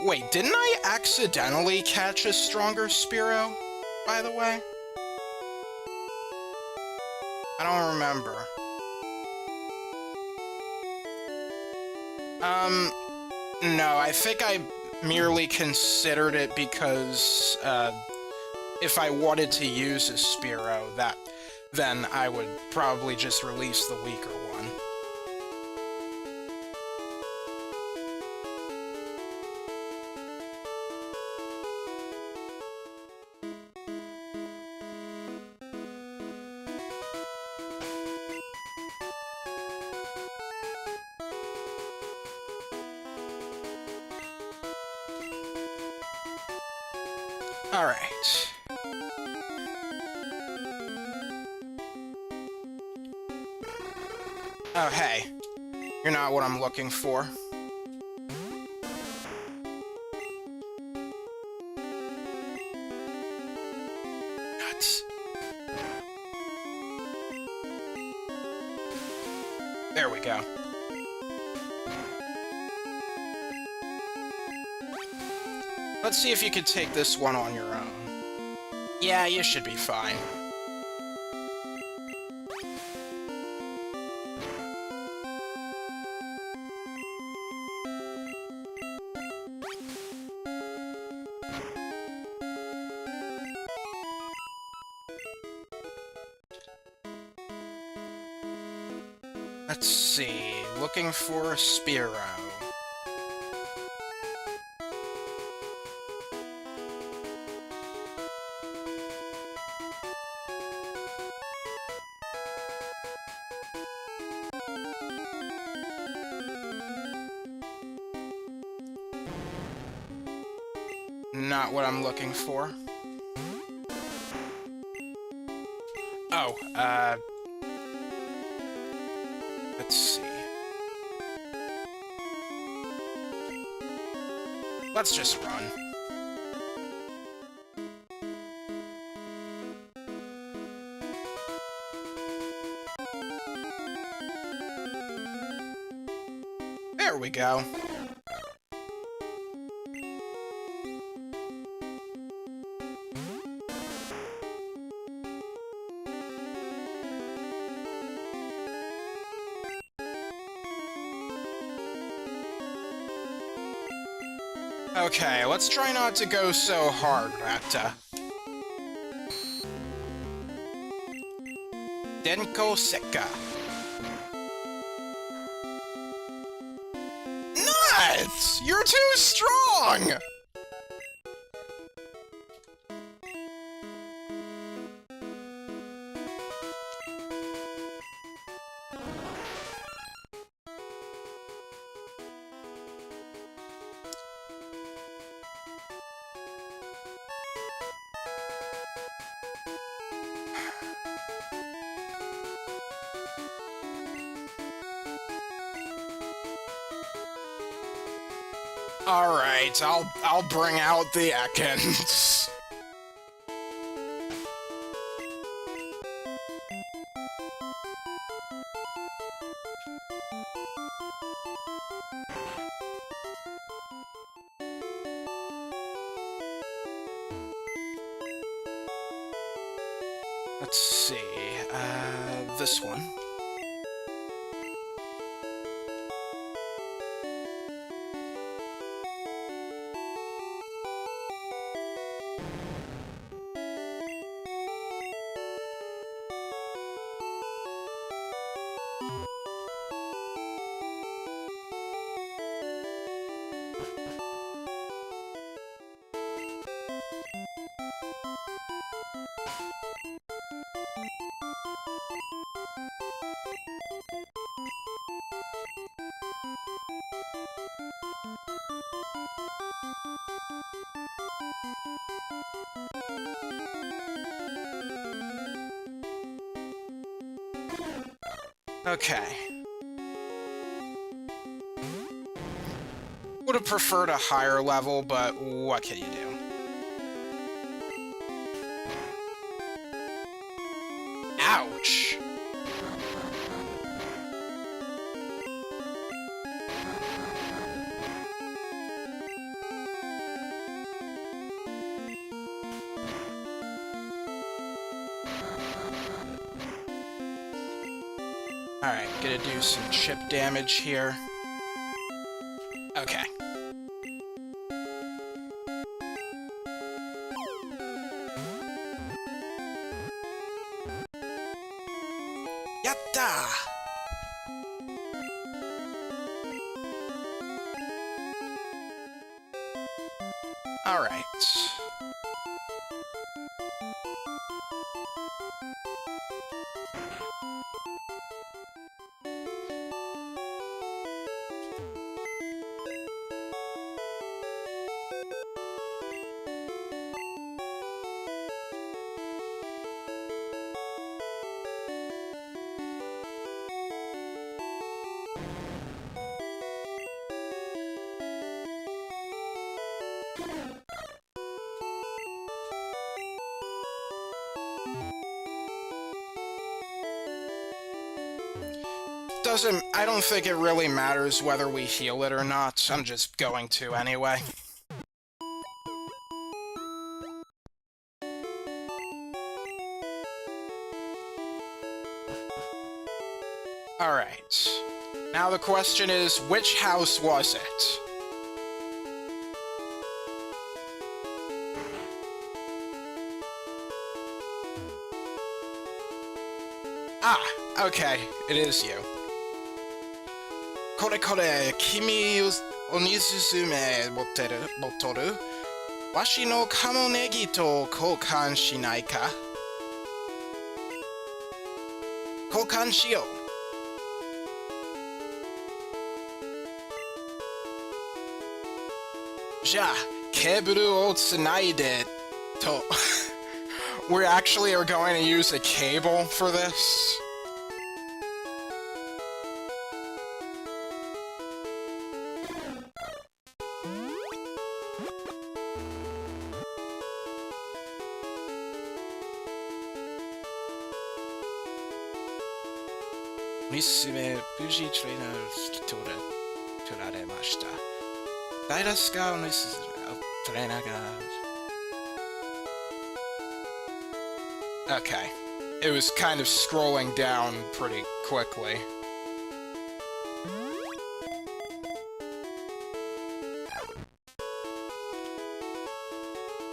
Wait, didn't I accidentally catch a stronger Spearow, by the way? I don't remember. No, I think I merely considered it because if I wanted to use a Spearow, then I would probably just release the weaker one. Alright. Oh, hey. You're not what I'm looking for. Nuts. There we go. Let's see if you can take this one on your own. Yeah, you should be fine. Let's see. Looking for a Spearow. Not what I'm looking for. Oh, let's see. Let's just run. There we go. Okay, let's try not to go so hard, Rapta. Denko Sekka. Nuts! You're too strong! Alright, I'll bring out the Ekans. Let's see, this one. Okay. Would have preferred a higher level, but what can you do? Ouch! Alright, gonna do some chip damage here. Okay. Alright. I don't think it really matters whether we heal it or not. I'm just going to anyway. Alright. Now the question is, which house was it? Ah, okay, it is you. Kore kore, kimi o nizuzume motoru? Washi no kamo negi to koukan shinai ka? Koukan shiyou. Ja, keburu o tsunaide to. We actually are going to use a cable for this. Nisume Fuji trainer turaremashita. Daidesu ka nisume trainer ga. Okay. It was kind of scrolling down pretty quickly.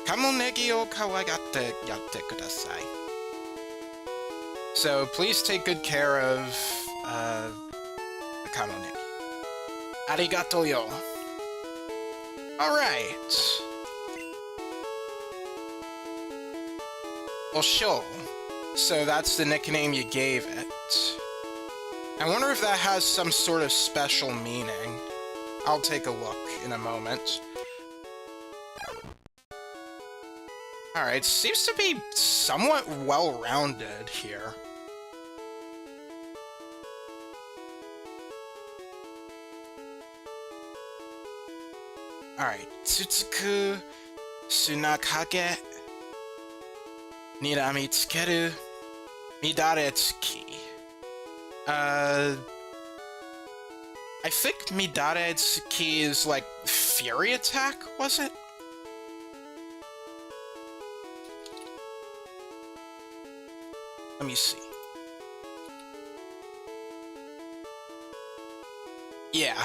Kamo negi o kawagatte yatte kudasai. So please take good care of the kamo negi. Arigato yo. Alright. Osho. So that's the nickname you gave it. I wonder if that has some sort of special meaning. I'll take a look in a moment. Alright, seems to be somewhat well-rounded here. Alright, Tsutsuku Sunakage Niramitsukeru Midaretsuki. I think Midaretsuki is like Fury Attack, was it? Let me see. Yeah.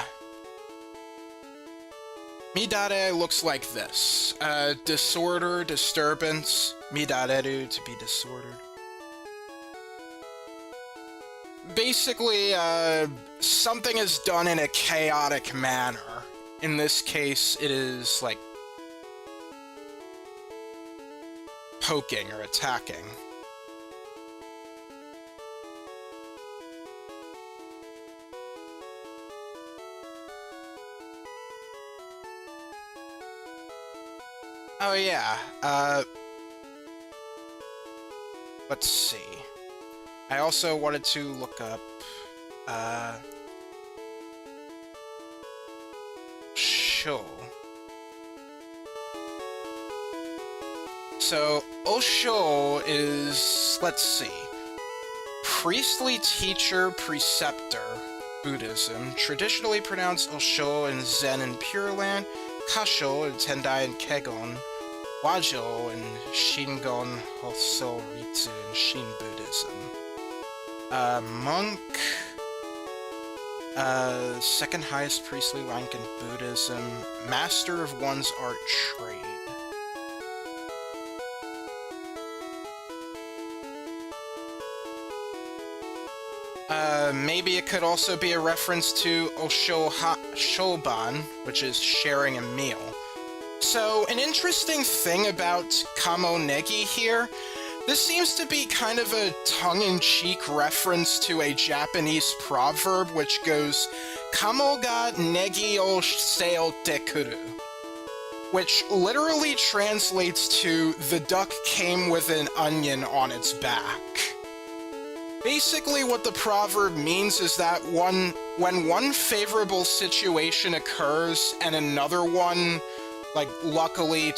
Midare looks like this. Disorder, disturbance, midareru, to be disordered. Basically, something is done in a chaotic manner. In this case, it is, like, poking or attacking. Oh yeah, let's see. I also wanted to look up, Sho. So, Osho is, let's see, priestly teacher, preceptor, Buddhism, traditionally pronounced Osho in Zen and Pure Land, Kasho in Tendai and Kegon, Wajo in Shingon Hoso Ritsu in Shin Buddhism. Monk, second highest priestly rank in Buddhism, master of one's art trade. Maybe it could also be a reference to Osho Shoban, which is sharing a meal. So, an interesting thing about Kamo Negi here, this seems to be kind of a tongue-in-cheek reference to a Japanese proverb which goes, Kamo ga negi o seote kuru, which literally translates to, the duck came with an onion on its back. Basically what the proverb means is that when one favorable situation occurs and another one, luckily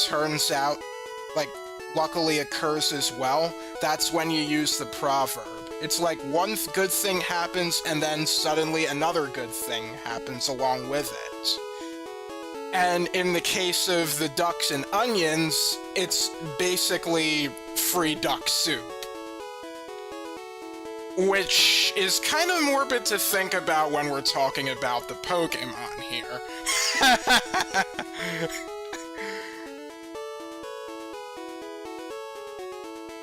occurs as well, that's when you use the proverb. It's like one good thing happens and then suddenly another good thing happens along with it. And in the case of the ducks and onions, it's basically free duck soup. Which is kind of morbid to think about when we're talking about the Pokémon here.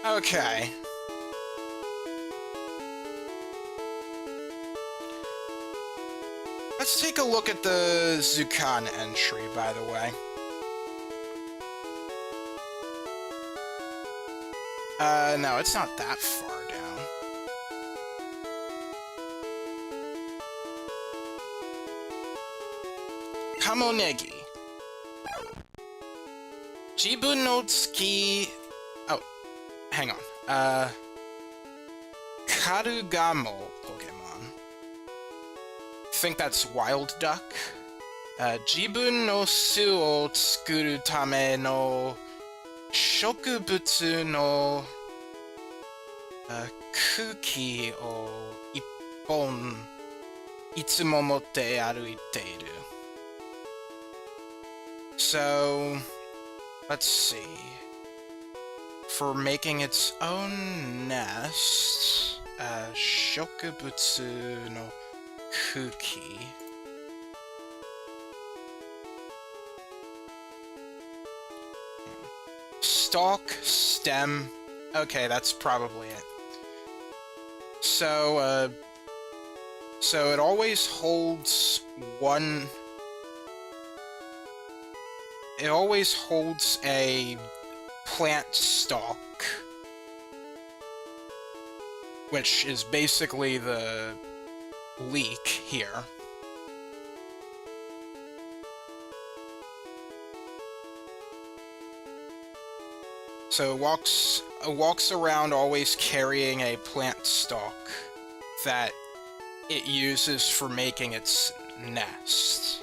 Okay. Let's take a look at the Zukan entry, by the way. No, it's not that far down. Kamo Negi. Jibun no tsuki... Oh, hang on. Karugamo Pokemon. I think that's Wild Duck. Jibun no su o tsukuru tame no shokubutsu no kuki o ippon itsumo motte aruiteiru. So, let's see. For making its own nest, shokubutsu no kuki. Stalk, stem. Okay, that's probably it. So, so it always holds one... It always holds a plant stalk, which is basically the leek here. So it walks around always carrying a plant stalk that it uses for making its nest.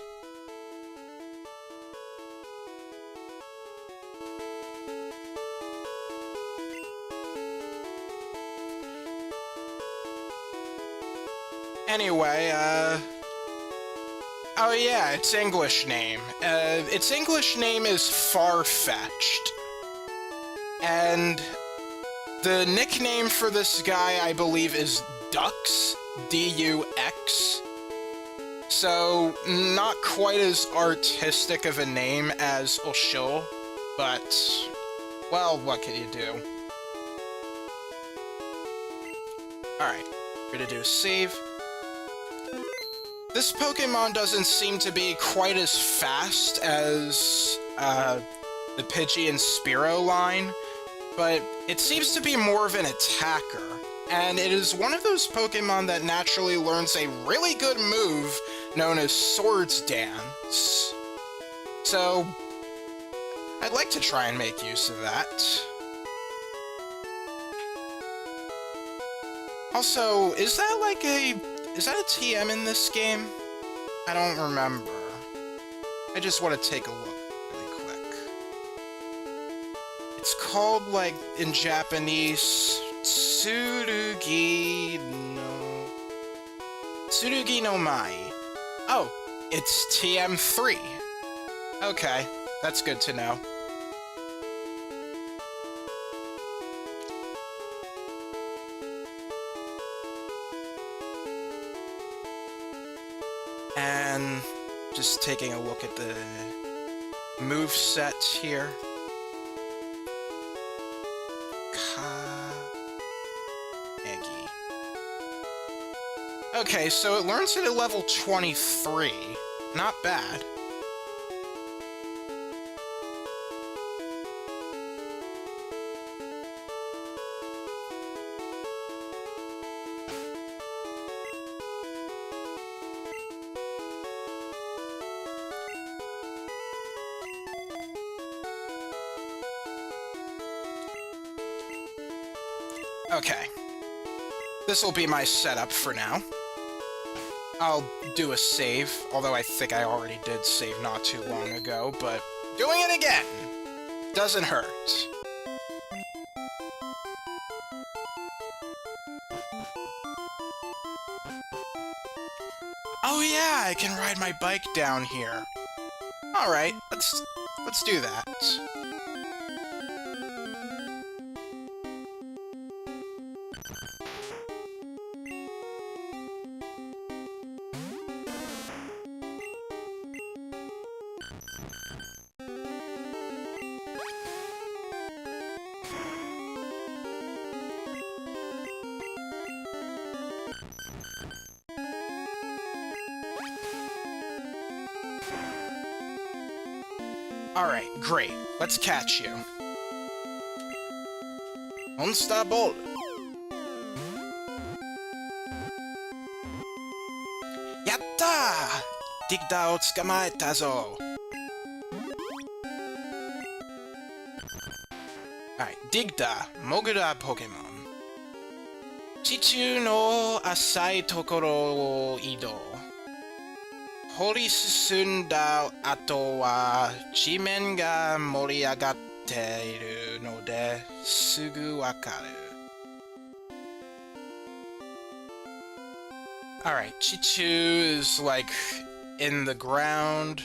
Anyway, oh yeah, its English name. Its English name is Farfetch'd. And the nickname for this guy, I believe, is Dux, D-U-X. So, not quite as artistic of a name as Osho, but, well, what can you do? Alright, we're gonna do a save. This Pokemon doesn't seem to be quite as fast as the Pidgey and Spearow line, but it seems to be more of an attacker, and it is one of those Pokemon that naturally learns a really good move known as Swords Dance. So, I'd like to try and make use of that. Also, is that a TM in this game? I don't remember. I just want to take a look really quick. It's called, in Japanese, Tsurugi no Mai. Oh, it's TM3. Okay, that's good to know. And just taking a look at the moveset here. Eggy. Okay, so it learns it at level 23. Not bad. Okay. This will be my setup for now. I'll do a save, although I think I already did save not too long ago, but doing it again doesn't hurt. Oh yeah, I can ride my bike down here. Alright, let's do that. Alright, great. Let's catch you. Monster Ball. Yatta! Digda o tsukamaeta zo. Alright, Digda, Mogura Pokémon. Chichu no asai tokoro o ido. 掘り進んだ後は地面が盛り上がっているのですぐわかる。Alright, Chichu is like in the ground.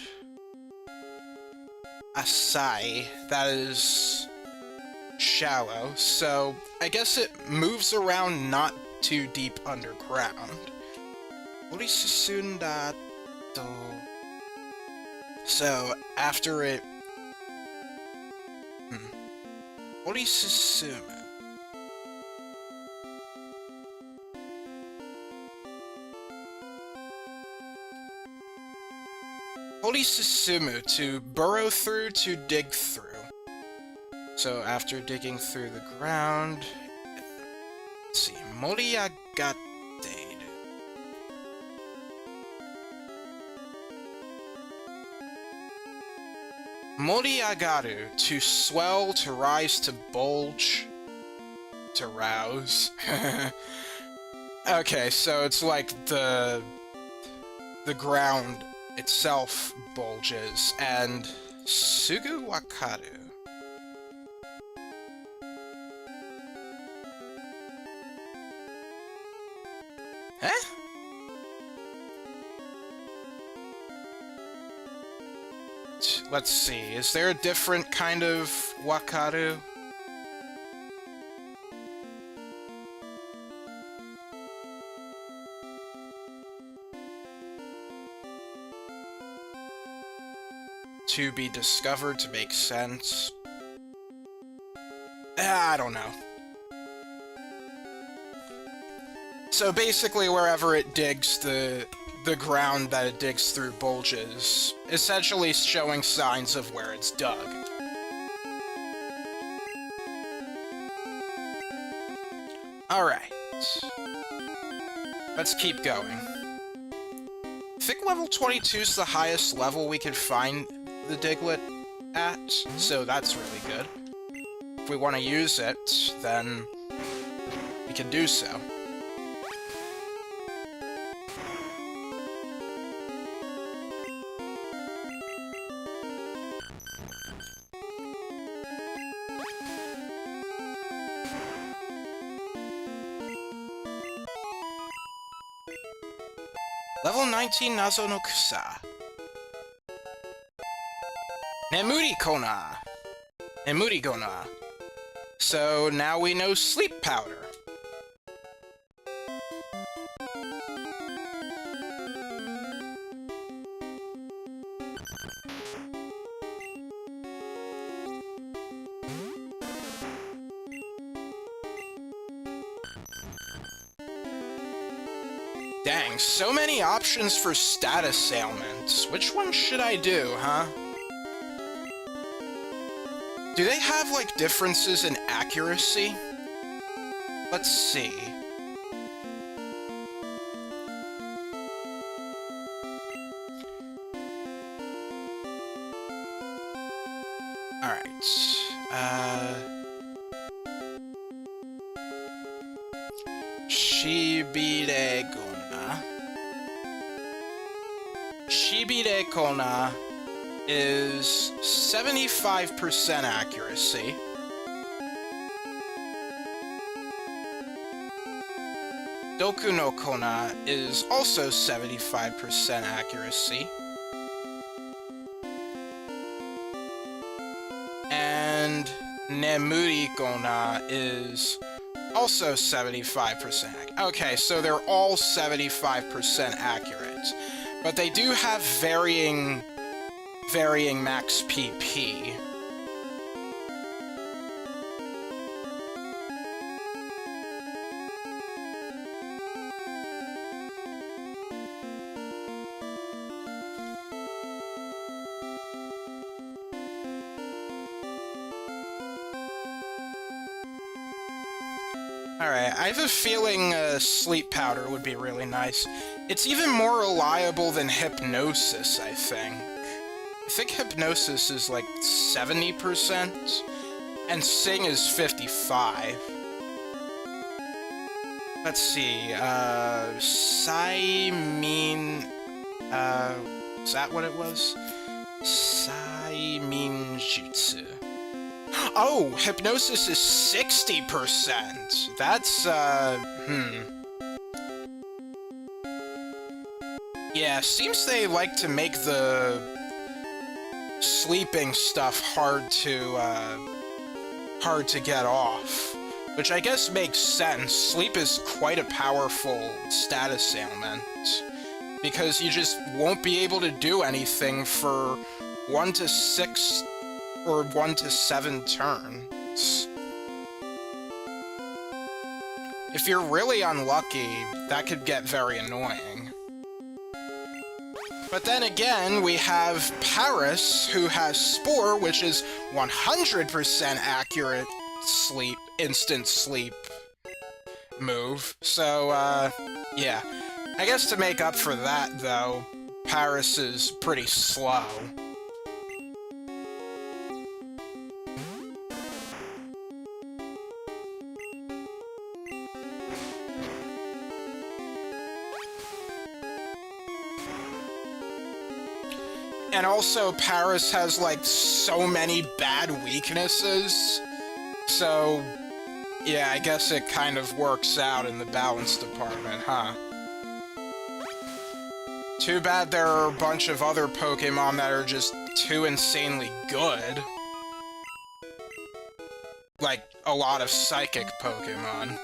Asai, that is shallow, so I guess it moves around not too deep underground. 掘り進んだ So, after it... Orisusumu. Orisusumu, to burrow through, to dig through. So, after digging through the ground... Let's see, Moriagate. Moriagaru, to swell, to rise, to bulge, to rouse. Okay, so it's like the ground itself bulges, and sugu wakaru. Huh? Let's see, is there a different kind of wakaru? To be discovered to make sense? I don't know. So basically wherever it digs the ground that it digs through bulges, essentially showing signs of where it's dug. Alright. Let's keep going. I think level 22 is the highest level we could find the Diglett at, so that's really good. If we want to use it, then we can do so. Level 19 Nazo no Kusa. Nemurikona. Nemurigona. So now we know sleep powder. Dang, so many options for status ailments. Which one should I do, huh? Do they have, like, differences in accuracy? Let's see. Alright. Shibiregona. Shibiregona is 75% accuracy. Doku no Kona is also 75% accuracy. And Nemuri Kona is also 75% accurate. Okay, so they're all 75% accurate. But they do have varying max PP. Alright, I have a feeling sleep powder would be really nice. It's even more reliable than hypnosis, I think. I think hypnosis is like 70%, and sing is 55%. Let's see, Saimin... is that what it was? Saimin Jutsu. Oh, hypnosis is 60%! That's, Yeah, seems they like to make the sleeping stuff hard to get off. Which I guess makes sense. Sleep is quite a powerful status ailment. Because you just won't be able to do anything for 1 to 6 or 1 to 7 turns. If you're really unlucky, that could get very annoying. But then again, we have Paris, who has Spore, which is 100% accurate sleep, instant sleep move. So, yeah. I guess to make up for that, though, Paris is pretty slow. And also, Paris has, like, so many bad weaknesses. So, yeah, I guess it kind of works out in the balance department, huh? Too bad there are a bunch of other Pokémon that are just too insanely good. Like, a lot of Psychic Pokémon.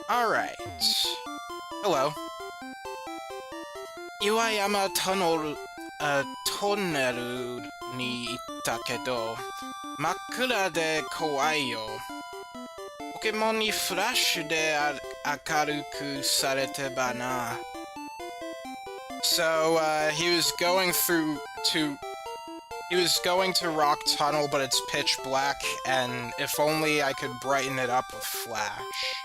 Alright. Hello. Iwayama Tunnel, Tunnel ni itta kedo, makkura de kowai yo. Pokémon ni flash de akaruku sarete ba na. So, he was going to Rock Tunnel, but it's pitch black, and if only I could brighten it up with Flash.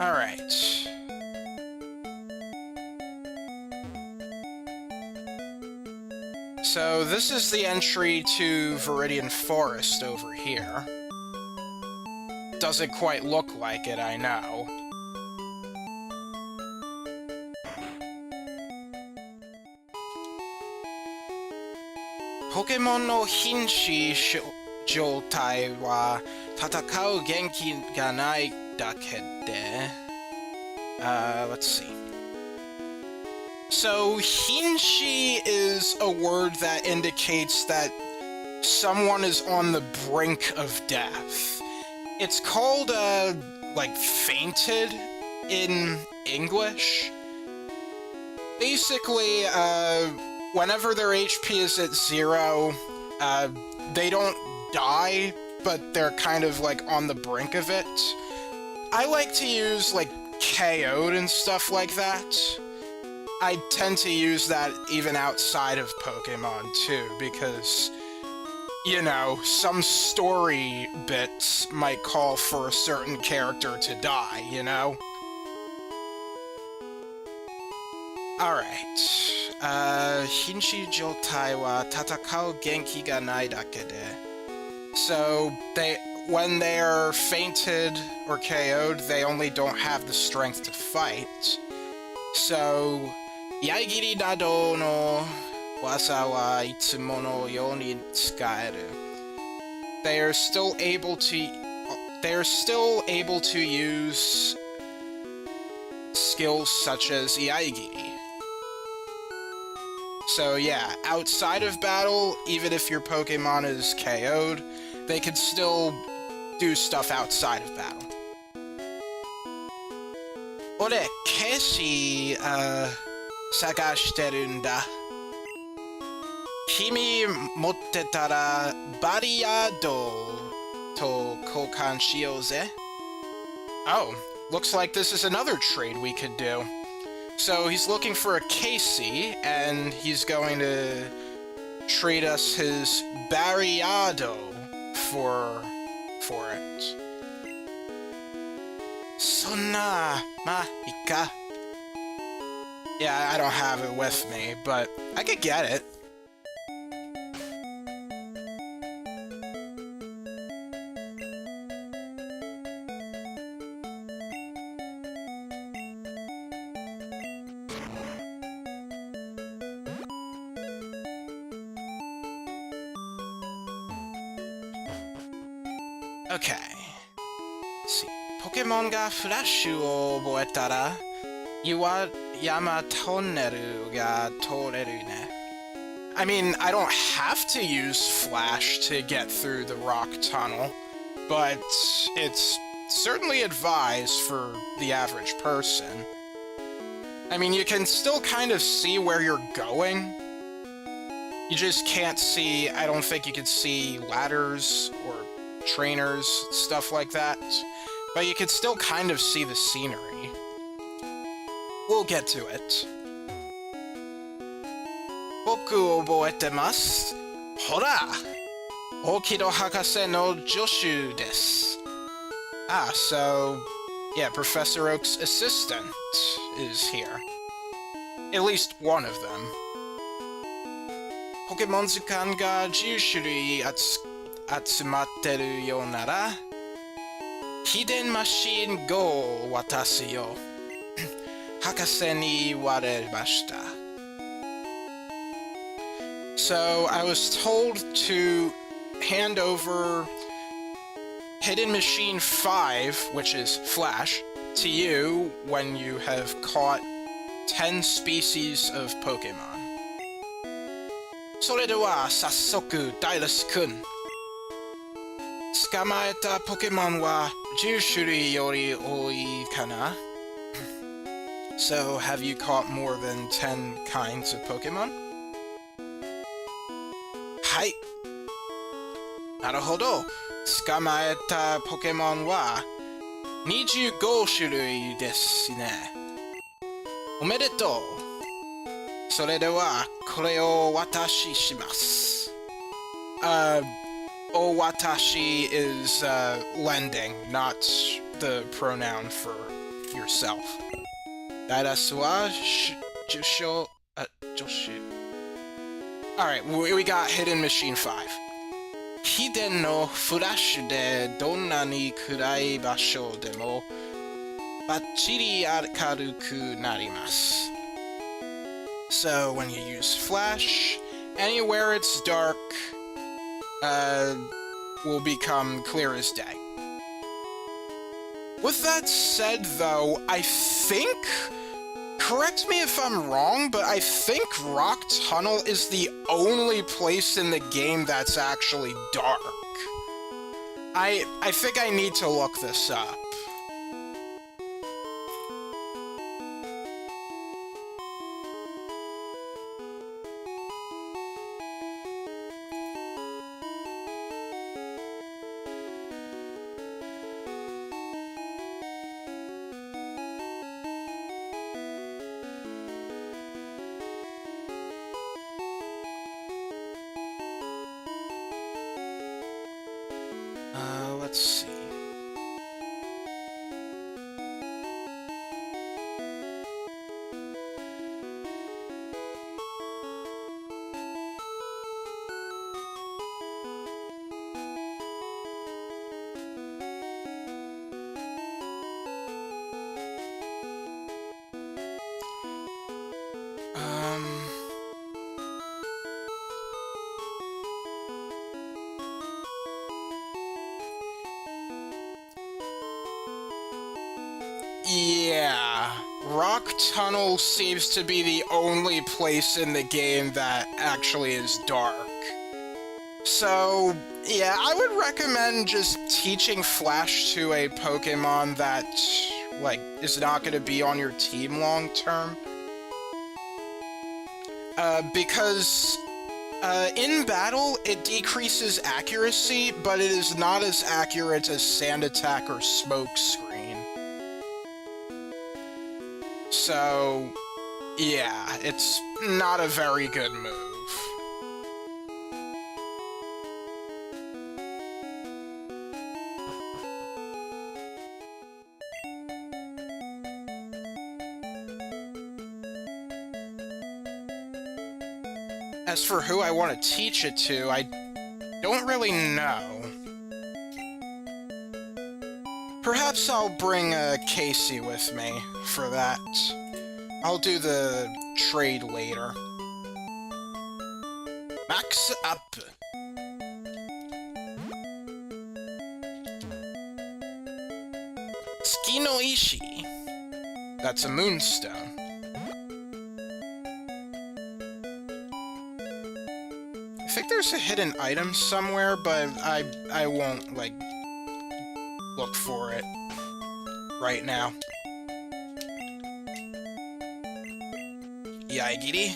Alright. So, this is the entry to Viridian Forest over here. Doesn't quite look like it, I know. Pokémon no Hinshi Joutai wa tatakau genki ga nai dake de. Let's see. So, Hinshi is a word that indicates that someone is on the brink of death. It's called, like, fainted in English. Basically, whenever their HP is at 0, they don't die, but they're kind of, like, on the brink of it. I like to use, like, KO'd and stuff like that. I tend to use that even outside of Pokemon, too, because, you know, some story bits might call for a certain character to die, you know? Alright. Hinshi Jotai wa tatakau genki ga nai dake de. So, when they're fainted or KO'd, they only don't have the strength to fight. So, yaigiri nado no waza wa itsumo no you ni tsukaeru. They are still able to use skills such as yaigiri. So yeah, outside of battle, even if your Pokemon is KO'd, they can still do stuff outside of battle. Ore, keshi, sagashiteru n da. Kimi motte tara bariyado to koukan shiyou ze. Oh, looks like this is another trade we could do. So he's looking for a Casey, and he's going to trade us his Barriado for it. Sonna, ma, ika. Yeah, I don't have it with me, but I could get it. Okay. Let's see. Pokémon ga Flashを覚えたら、Iwayama Tunnel ga toreru ne. I mean, I don't have to use Flash to get through the rock tunnel, but it's certainly advised for the average person. I mean, you can still kind of see where you're going. You just can't see, I don't think you can see ladders or trainers, stuff like that. But you can still kind of see the scenery. We'll get to it. Boku oboete masu. Hora! Okido Hakase no Joshu desu. Ah, so... yeah, Professor Oak's assistant is here. At least one of them. Pokemon Zukan ga 10 種類集まってるようなら、秘伝マシン GO を渡すよ。博士に言われました。So, I was told to hand over Hidden Machine 5, which is Flash, to you when you have caught 10 species of Pokemon. それでは早速、ダイラス君。捕まえたポケモンは10種類より多いかな? So, have you caught more than 10 kinds of Pokemon? はい。なるほど。捕まえたポケモンは25種類ですね。おめでとう。それではこれをお渡しします。Owatashi is lending, not the pronoun for yourself. Dairasu wa jusho, joshu. Alright, we got Hidden Machine 5. Hiden no flash de donna ni kurai basho demo bachiri akaruku narimasu. So when you use Flash, anywhere it's dark, will become clear as day. With that said, though, I think... correct me if I'm wrong, but I think Rock Tunnel is the only place in the game that's actually dark. I think I need to look this up. Let's see. Yeah, Rock Tunnel seems to be the only place in the game that actually is dark. So, yeah, I would recommend just teaching Flash to a Pokemon that, like, is not going to be on your team long term. Because in battle, it decreases accuracy, but it is not as accurate as Sand Attack or Smokescreen. So, yeah, it's not a very good move. As for who I want to teach it to, I don't really know. Perhaps I'll bring Casey with me for that. I'll do the trade later. Max up! Tsukino Ishi. That's a moonstone. I think there's a hidden item somewhere, but I won't, like, look for it right now. Yaigiri.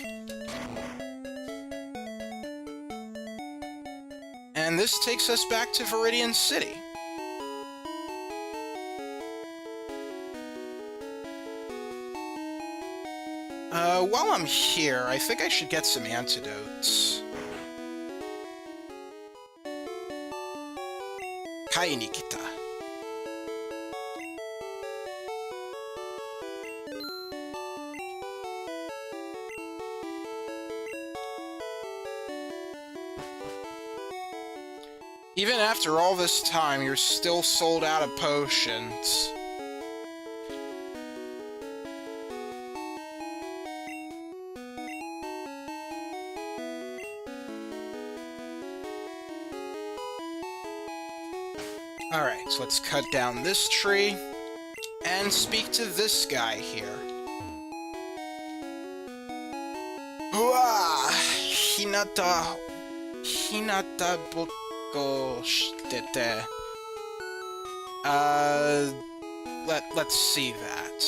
And this takes us back to Viridian City. While I'm here, I think I should get some antidotes. Kai ni kita. Even after all this time, you're still sold out of potions. Alright, so let's cut down this tree and speak to this guy here. Hua! Hinata boko shitete. Let's see that.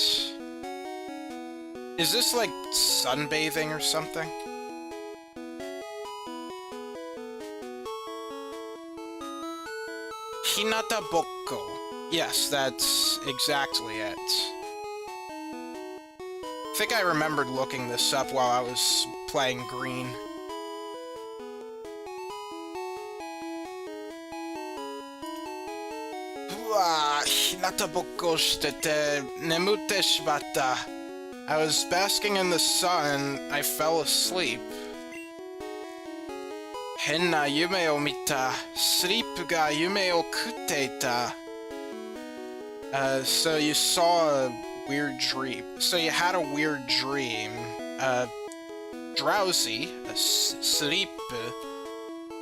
Is this like sunbathing or something? Hinata boko. Yes, that's exactly it. I think I remembered looking this up while I was playing green. Hinata boko shitete nemute shimatta. I was basking in the sun, I fell asleep. Henna yume o mita. Sleep ga yume o kutte ita. So you saw a weird dream. So you had a weird dream. Drowsy, sleep,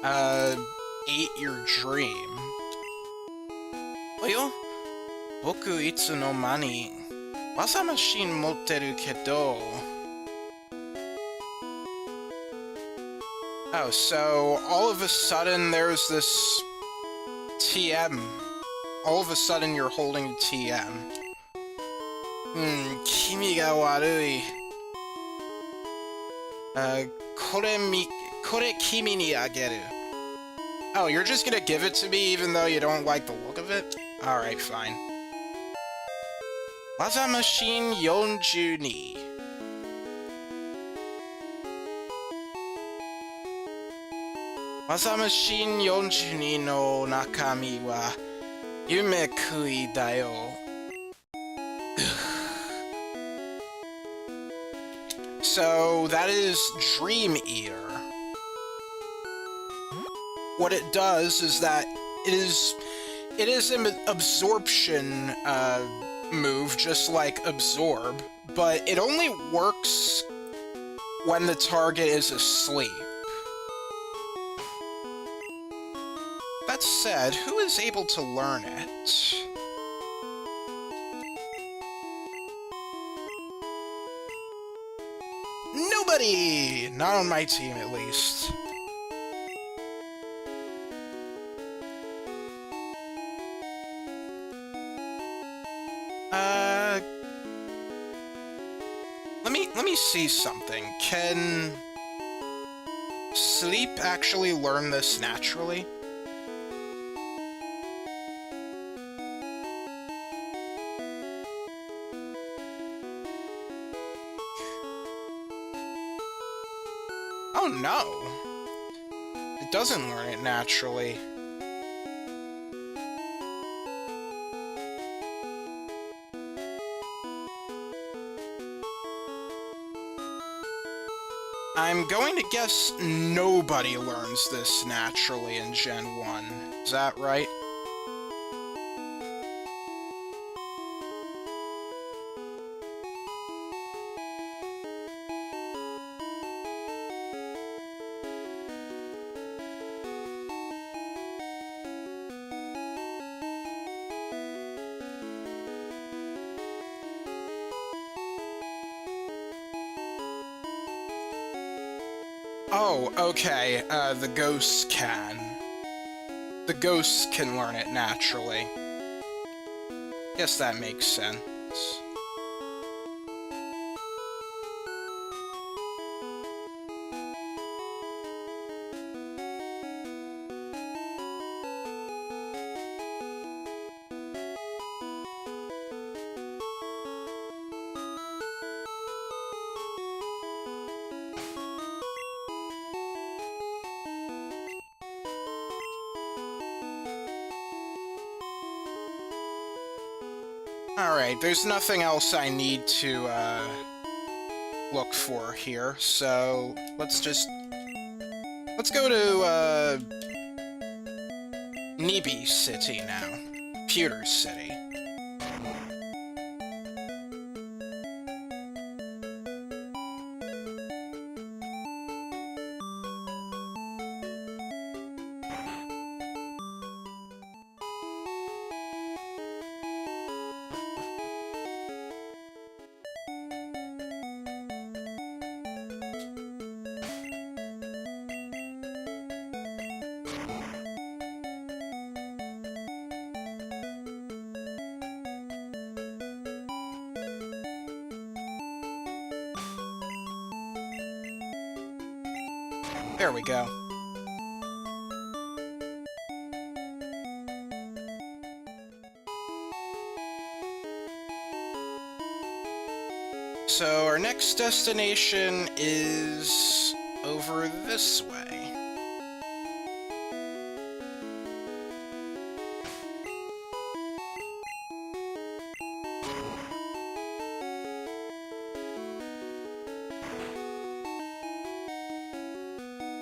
ate your dream. Oyo? Boku itsu no mani. Waza machine motteru kedo. Oh, so all of a sudden there's this TM. All of a sudden you're holding a TM. Kimi ga warui. Kore kimi ni ageru. Oh, you're just gonna give it to me even though you don't like the look of it? Alright, fine. Waza machine 42. 技マシン42の中身は夢食いだよ。So that is Dream Eater. What it does is that it is an absorption move, just like Absorb, but it only works when the target is asleep. That said, who is able to learn it? Nobody! Not on my team, at least. Let me see something. Can Sleep actually learn this naturally? Oh no! It doesn't learn it naturally. I'm going to guess nobody learns this naturally in Gen 1. Is that right? Oh, okay, the ghosts can. The ghosts can learn it naturally. Guess that makes sense. Alright, there's nothing else I need to, look for here, so let's go to, Nibi City now. Pewter City. There we go. So our next destination is over this way.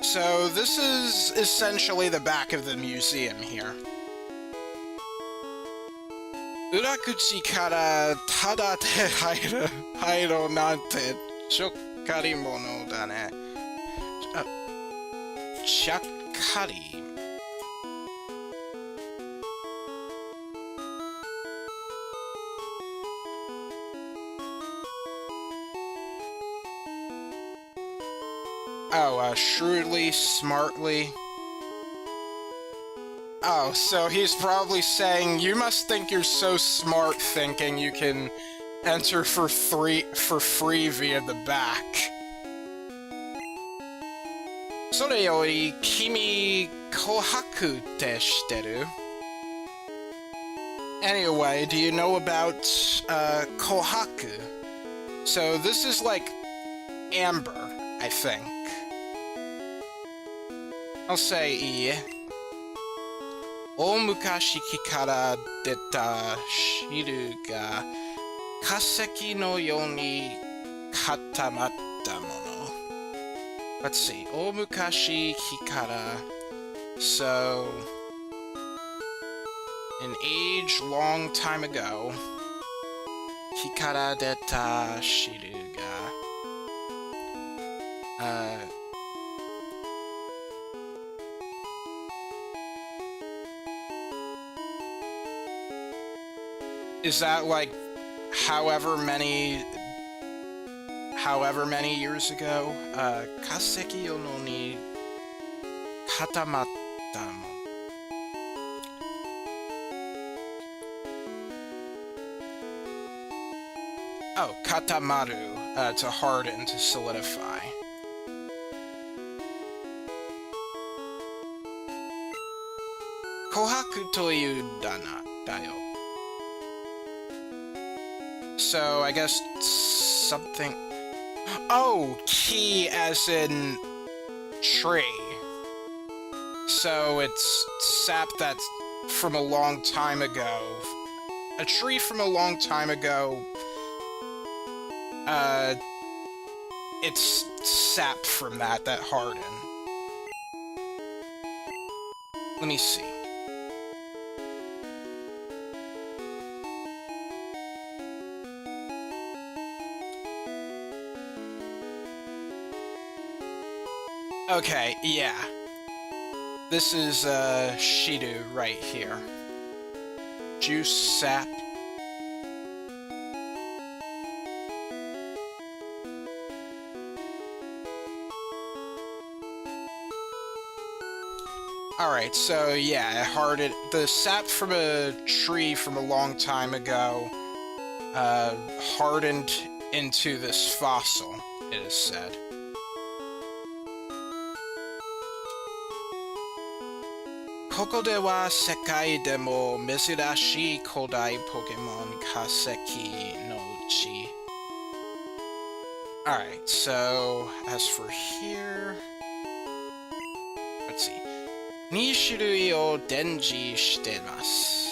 So this is essentially the back of the museum here. Urakuchi kara tada te hairu nante chokkarimono da ne. Chakkari. Oh, shrewdly, smartly. Oh, so he's probably saying, you must think you're so smart thinking you can enter for free via the back. それより、君、琥珀って知ってる? Anyway, do you know about, kohaku? So this is like amber, I think. I'll say E. 大昔から出た汁が化石のように固まったもの。Let's see. 大昔から so an age long time ago 火から出た汁がIs that like however many years ago? 化石のに固まったもの。Oh, 固まる to harden, to solidify. 琥珀というだよ。So I guess something. Oh, key as in tree. So it's sap that's from a long time ago. A tree from a long time ago. It's sap from that harden. Let me see. Okay, yeah. This is Shidu right here. Juice sap. Alright, so yeah, it hardened. The sap from a tree from a long time ago hardened into this fossil, it is said. ここでは世界でも珍しい古代ポケモン化石のうち。Alright, so as for here, let's see. 2種類を展示しています。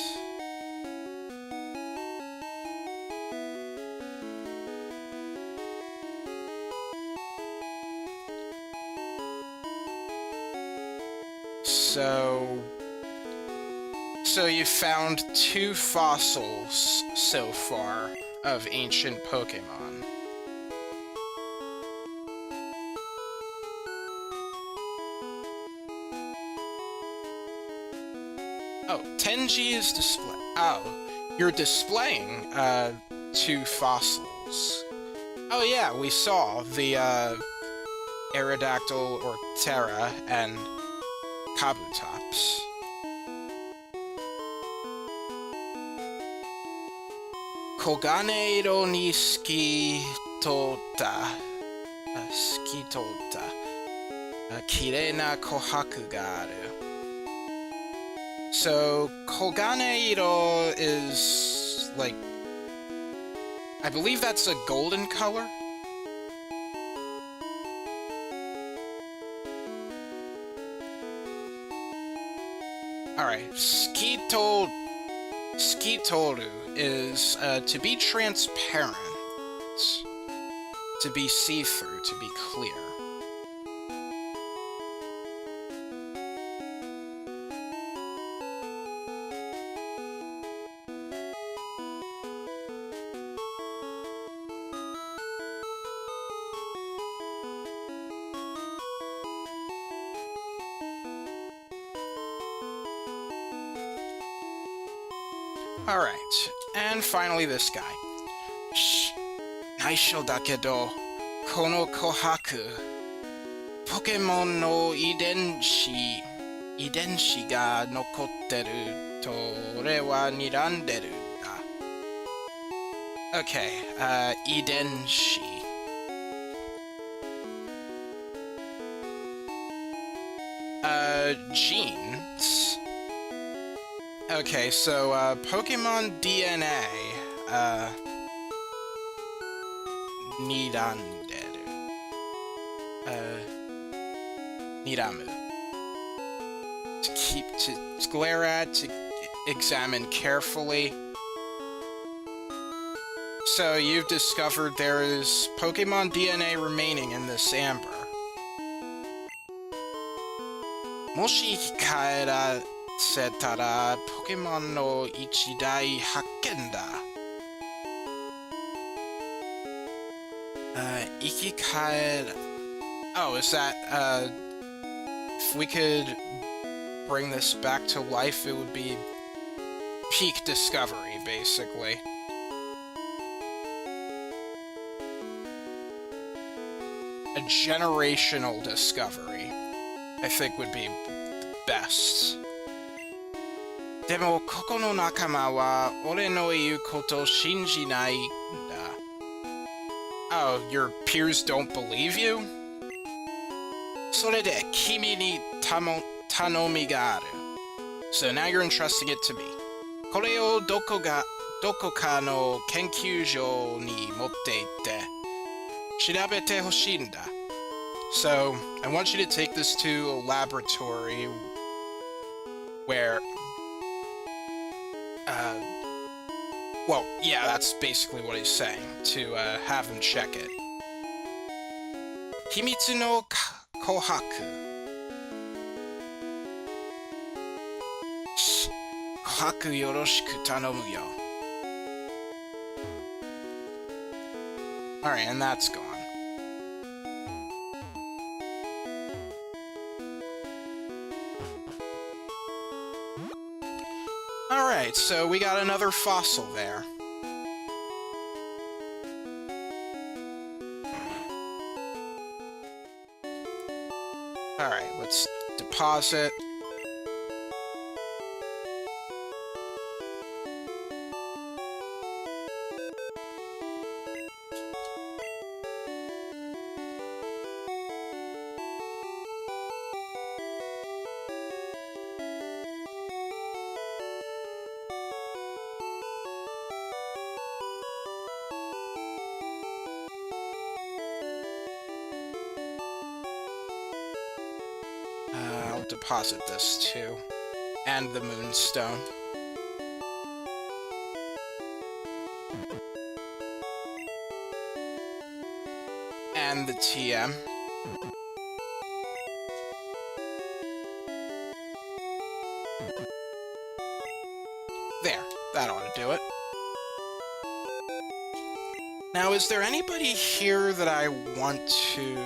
So you found 2 fossils so far of ancient Pokémon. Oh, Tenji is display. Oh, you're displaying 2 fossils. Oh yeah, we saw the Aerodactyl or Terra and Kabutops. 黄金色に透き通った綺麗な琥珀がある。So 黄金色 is like, I believe that's a golden color. Alright, Skitoru is to be transparent, to be see-through, to be clear. Alright, and finally this guy. Shh, 内緒だけど、この琥珀、ポケモンの遺伝子が残ってると俺は睨んでるんだ。Okay, 遺伝子。Genes. Okay, so Pokemon DNA, Niranderu, Niramu. to glare at, to examine carefully. So you've discovered there is Pokemon DNA remaining in this amber. もし生き返らせたらポケモンの一大発見だ。生き返ら... Oh, is that, if we could bring this back to life, it would be peak discovery, basically. A generational discovery, I think, would be best. でも、ここの仲間は俺の言うことを信じないんだ。Oh, your peers don't believe you? それで君に頼みがある。So now you're entrusting it to me. これをどこかの研究所に持って行って調べてほしいんだ。So, I want you to take this to a laboratory where... well, yeah, that's basically what he's saying, to have him check it. Himitsu no Kohaku. Kohaku yoroshiku tanomu yo. Alright, and that's gone. Alright, so we got another fossil there. Alright, let's deposit. I'll deposit this too. And the moonstone. And the TM. There, that ought to do it. Now, is there anybody here that I want to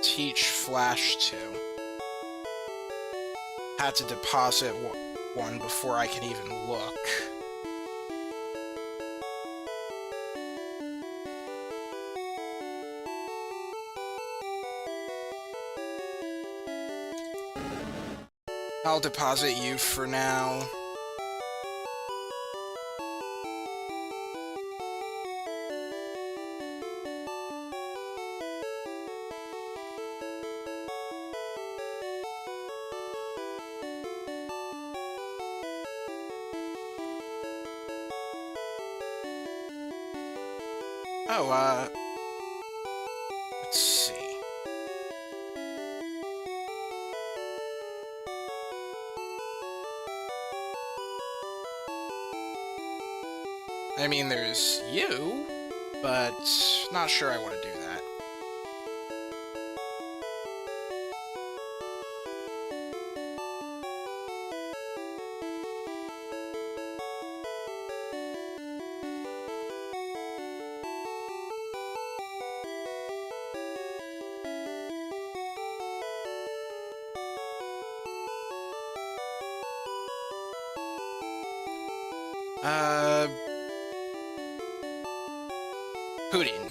teach Flash to? Had to deposit one before I could even look. I'll deposit you for now. Oh, let's see. I mean, there's you, but not sure I want to do that. Pudding.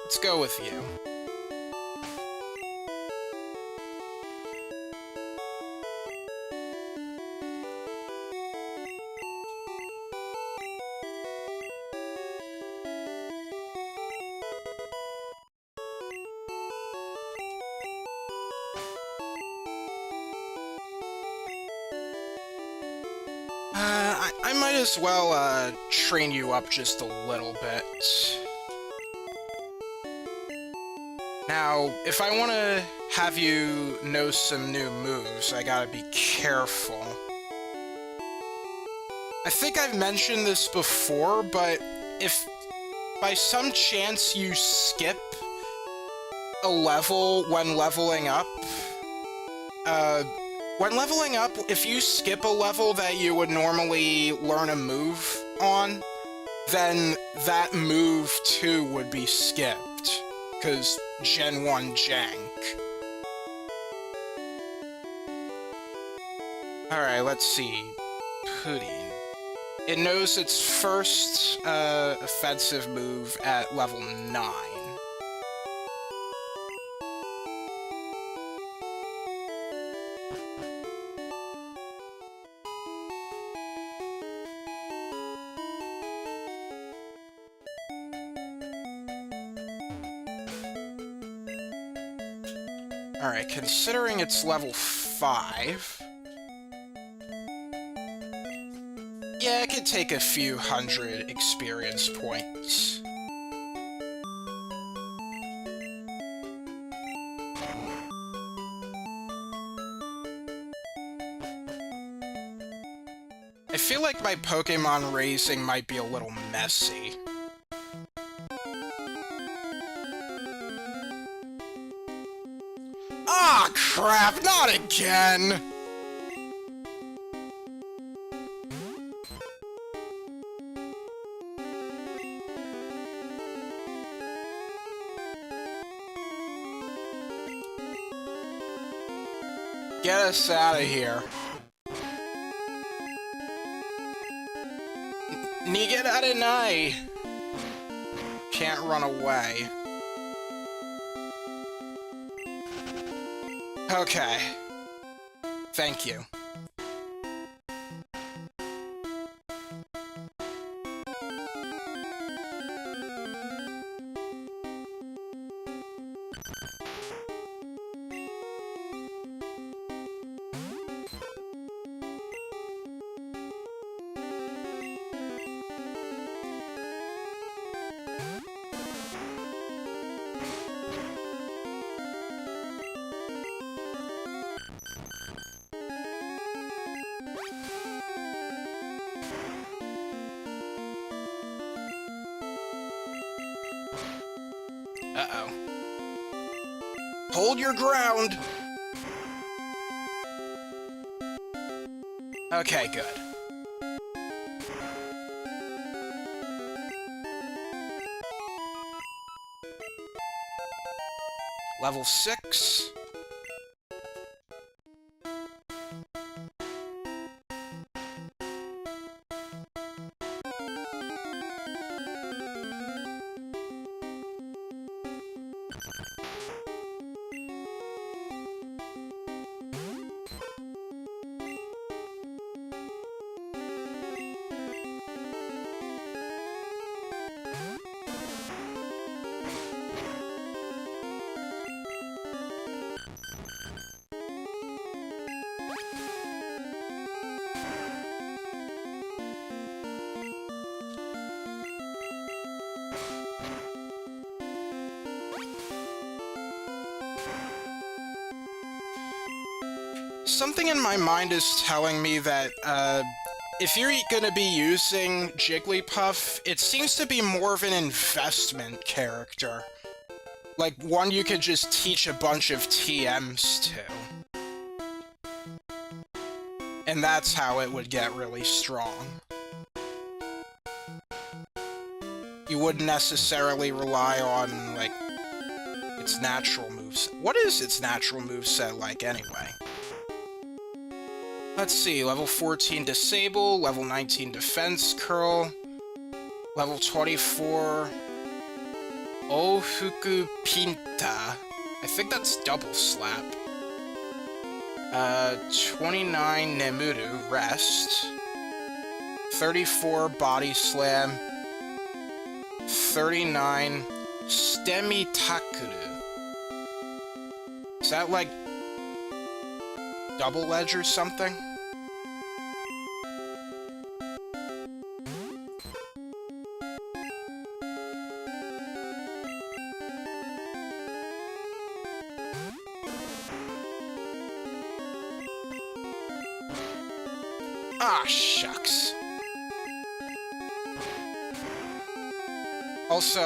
Let's go with you. I might as well, train you up just a little bit. Now, if I want to have you know some new moves. I gotta be careful. I think I've mentioned this before, but if by some chance you skip a level when leveling up, if you skip a level that you would normally learn a move on, then that move too would be skipped, because Gen 1 jank. Alright, let's see. Pudding. It knows its first offensive move at level 9. Alright, considering it's level 5... yeah, it could take a few hundred experience points. I feel like my Pokémon raising might be a little messy. Ah, crap! Not again! Get us out of here. Nigeranai! Can't run away. Okay. Thank you. Uh-oh. Hold your ground! Okay, good. Level 6. Something in my mind is telling me that, if you're gonna be using Jigglypuff, it seems to be more of an investment character. Like, one you could just teach a bunch of TMs to. And that's how it would get really strong. You wouldn't necessarily rely on, like, its natural moves. What is its natural moveset like, anyway? Let's see, level 14 Disable, level 19 Defense Curl, level 24 Ofuku Pinta. I think that's Double Slap. 29 Nemuru, Rest. 34 Body Slam. 39 Stemitakuru. Is that like Double Edge or something? Ah, shucks. Also,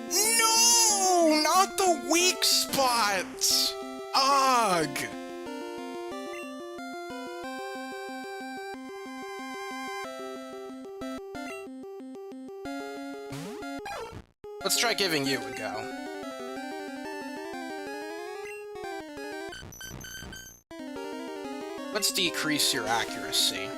no! Not the weak spot! Ugh! Let's try giving you a go. Let's decrease your accuracy.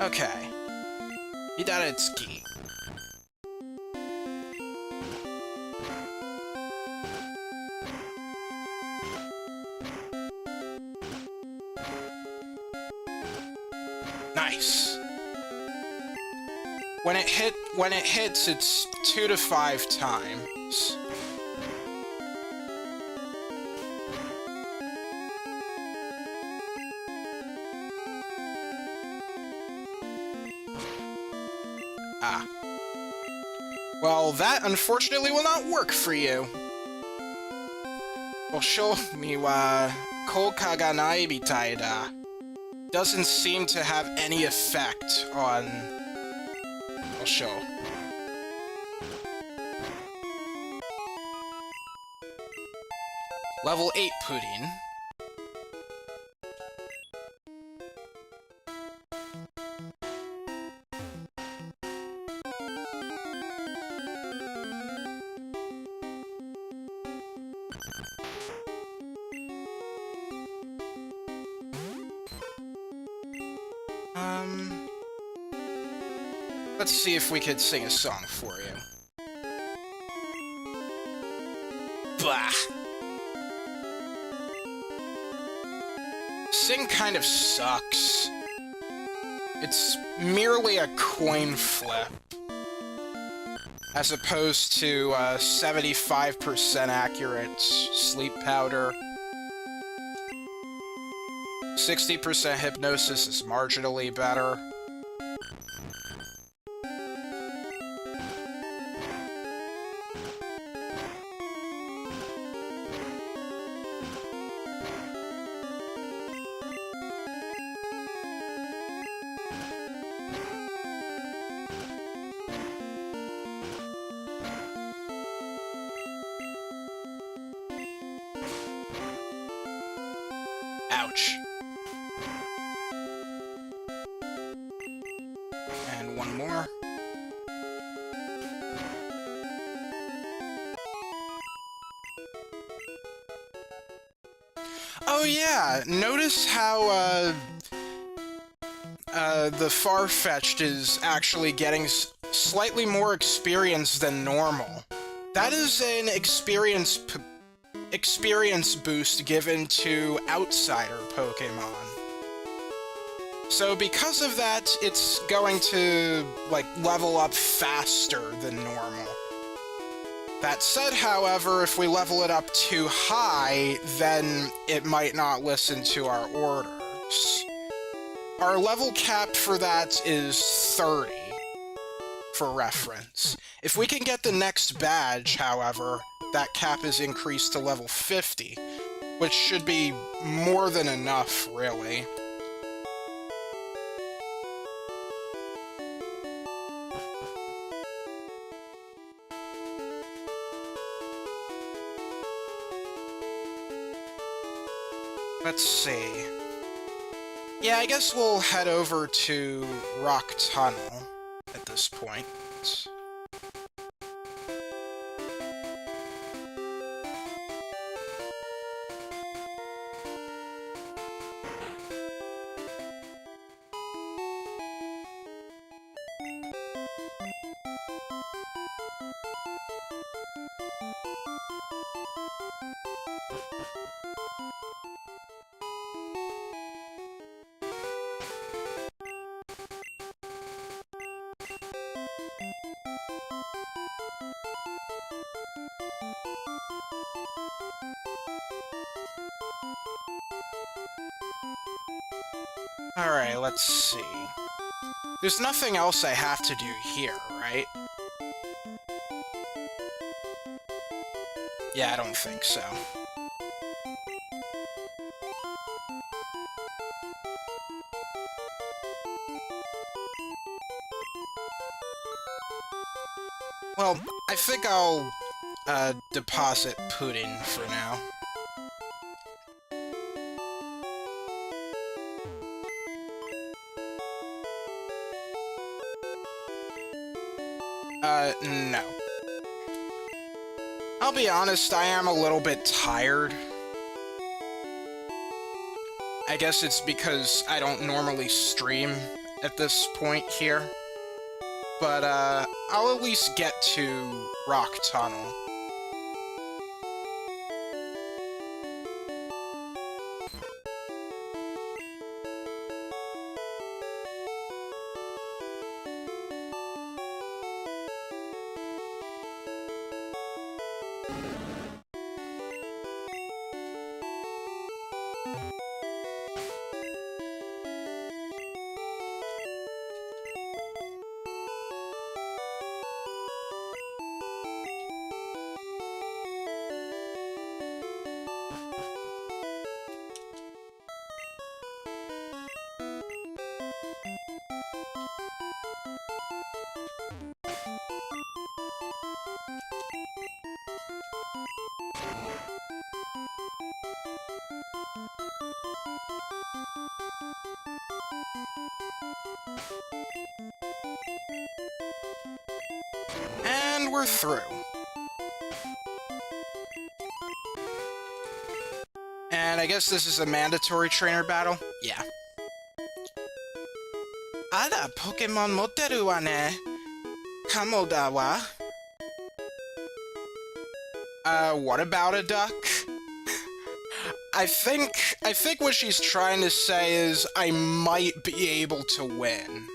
Okay. Hidaretsuki. Nice. When it hits, it's 2 to 5 times. Ah. Well, that unfortunately will not work for you. Osho-mi wa kouka ga nai mitai da. Doesn't seem to have any effect on Osho. Level 8 pudding. Let's see if we could sing a song for you. Bah! Sing kind of sucks. It's merely a coin flip. As opposed to 75% accurate sleep powder. 60% hypnosis is marginally better. Ouch. And one more. Oh yeah, notice how the Farfetch'd is actually getting slightly more experience than normal. That is an experience boost given to outsider Pokémon. So because of that, it's going to, like, level up faster than normal. That said, however, if we level it up too high, then it might not listen to our orders. Our level cap for that is 30, for reference. If we can get the next badge, however, that cap is increased to level 50, which should be more than enough, really. Let's see. Yeah, I guess we'll head over to Rock Tunnel at this point. Alright, let's see. There's nothing else I have to do here, right? Yeah, I don't think so. Well, I think I'll deposit pudding for now. No. I'll be honest, I am a little bit tired. I guess it's because I don't normally stream at this point here. But, I'll at least get to Rock Tunnel. And we're through. And I guess this is a mandatory trainer battle? Yeah. Ada, Pokémon moteru wa ne. Kamo da wa. What about a duck? I think what she's trying to say is I might be able to win.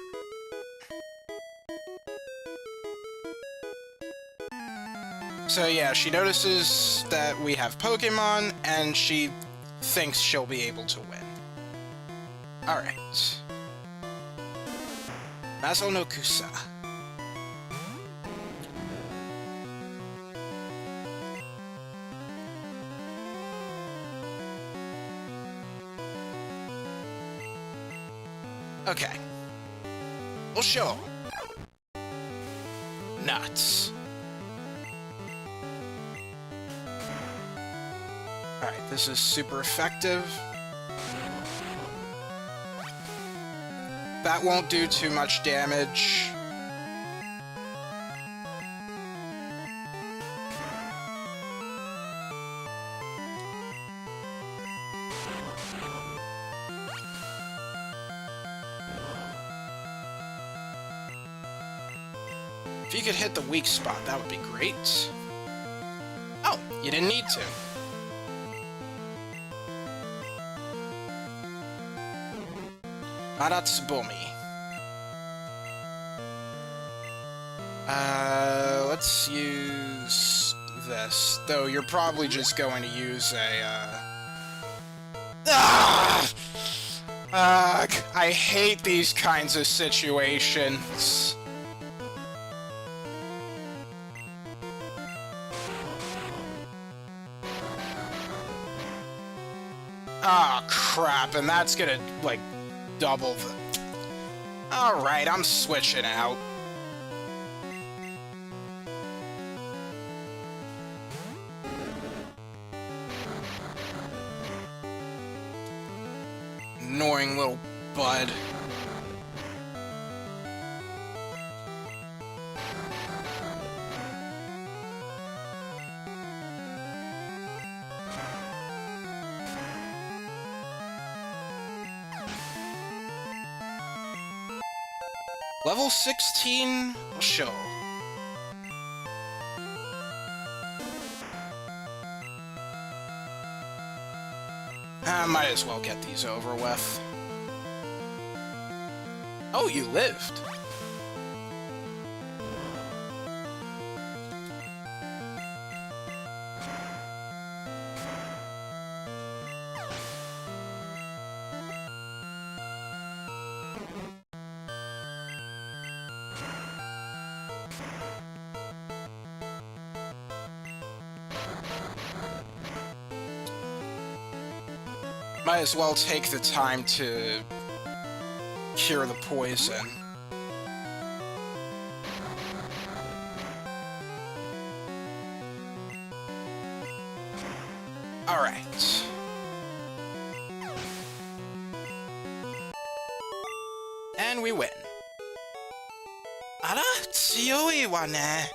So yeah, she notices that we have Pokemon, and she thinks she'll be able to win. Alright. Nazo no Kusa. Okay. We'll show 'em. Nuts. Alright, this is super effective. That won't do too much damage. If you could hit the weak spot, that would be great. Oh, you didn't need to. Maratsubomi. Let's use this. Though you're probably just going to use a, I hate these kinds of situations. Ah, crap, and that's gonna, like, double the... Alright, I'm switching out. Annoying little bud. Level 16, I'll show. I might as well get these over with. Oh, you lived. Might as well take the time to cure the poison. Alright. And we win. Ara, tsuyoi wa ne.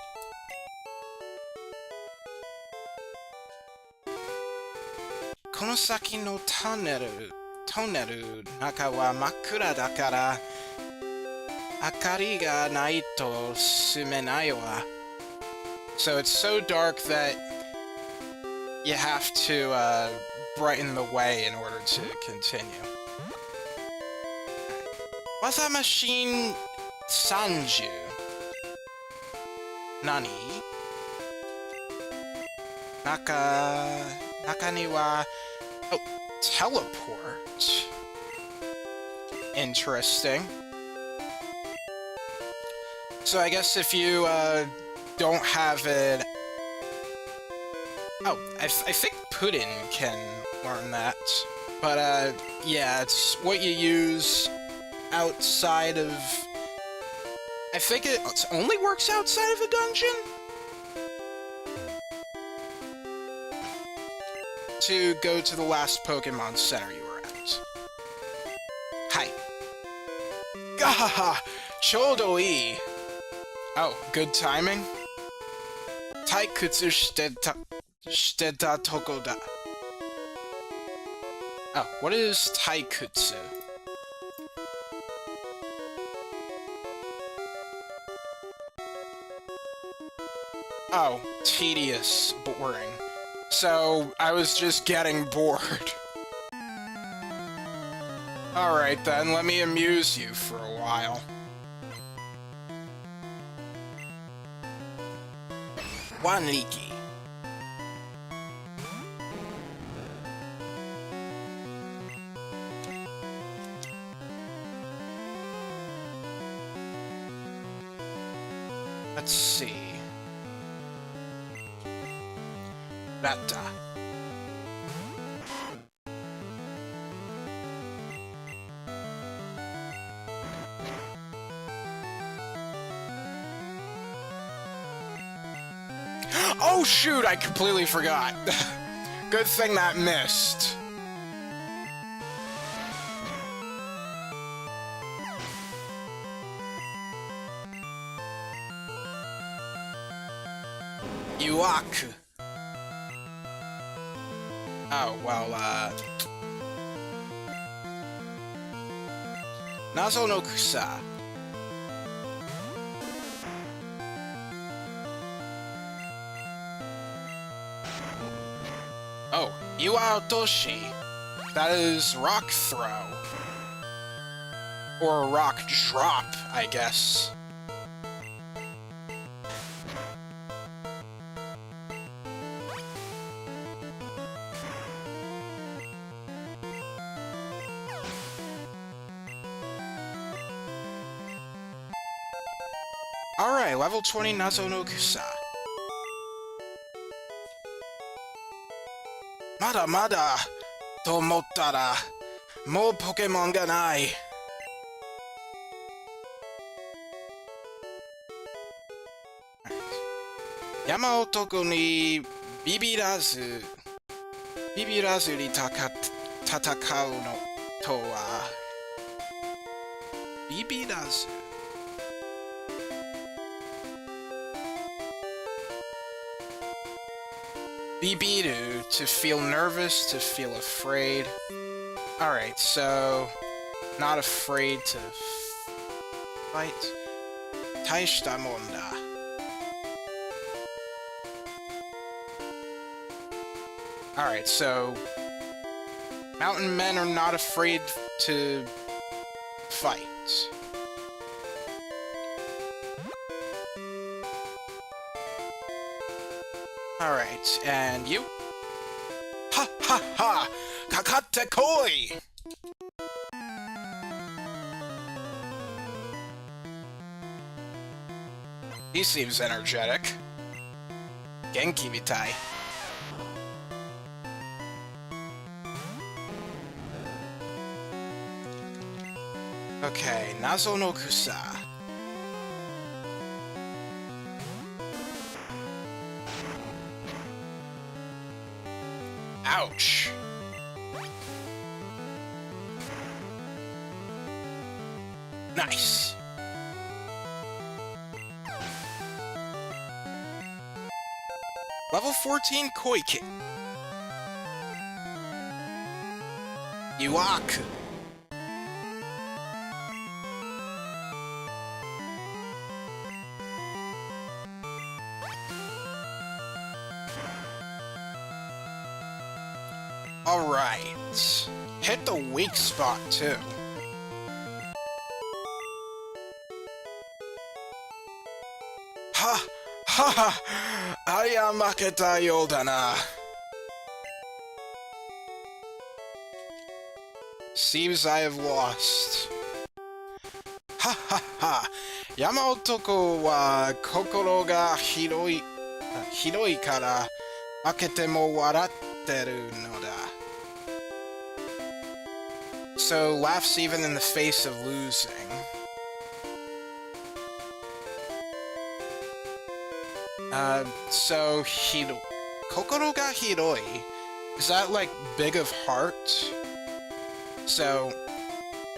Konosaki no tunnel naka wa makkura dakara akari ga nai to sumenai wa. So it's so dark that you have to brighten the way in order to continue. Waza machine Sanju. Nani? Naka ni wa... Oh, teleport. Interesting. So I guess if you don't have it... Oh, I think Puddin can learn that. But yeah, it's what you use outside of... I think it only works outside of a dungeon? To go to the last Pokémon Center you were at. Hi. Gahaha! Choudo ii! Oh, good timing? Taikutsu shiteta toko da. Oh, what is taikutsu? Oh, tedious, boring. So, I was just getting bored. Alright then, let me amuse you for a while. Wanriki. Let's see. Rata. Oh shoot, I completely forgot. Good thing that missed. Iwaku. Oh, well, Nazo no Kusa. Oh, Iwa Otoshi. That is rock throw. Or rock drop, I guess. Alright, level 20 Nazo no Kusa. Mada mada to omottara, mou Pokémon ga nai. Yama otoko ni bibirazu ni tatakau no to wa. Bibirazu. Bibiru, to feel nervous, to feel afraid. Alright, so... not afraid to... fight. Taishita monda. Alright, so... mountain men are not afraid to... fight. Alright, and you? Ha ha ha! Kakatte koi! He seems energetic. Genki mitai. Okay, Nazo no Kusa. Ouch. Nice. Level 14 Koike. Iwaku. Alright. Hit the weak spot, too. Ha! Ha ha! Ayamaketa Yoldana. Seems I have lost. Ha ha ha! Yamaotoko wa kokoro ga hiroi kara makete mo waratteru no da. So, laughs even in the face of losing. So, kokoro ga hiroi? Is that, like, big of heart? So,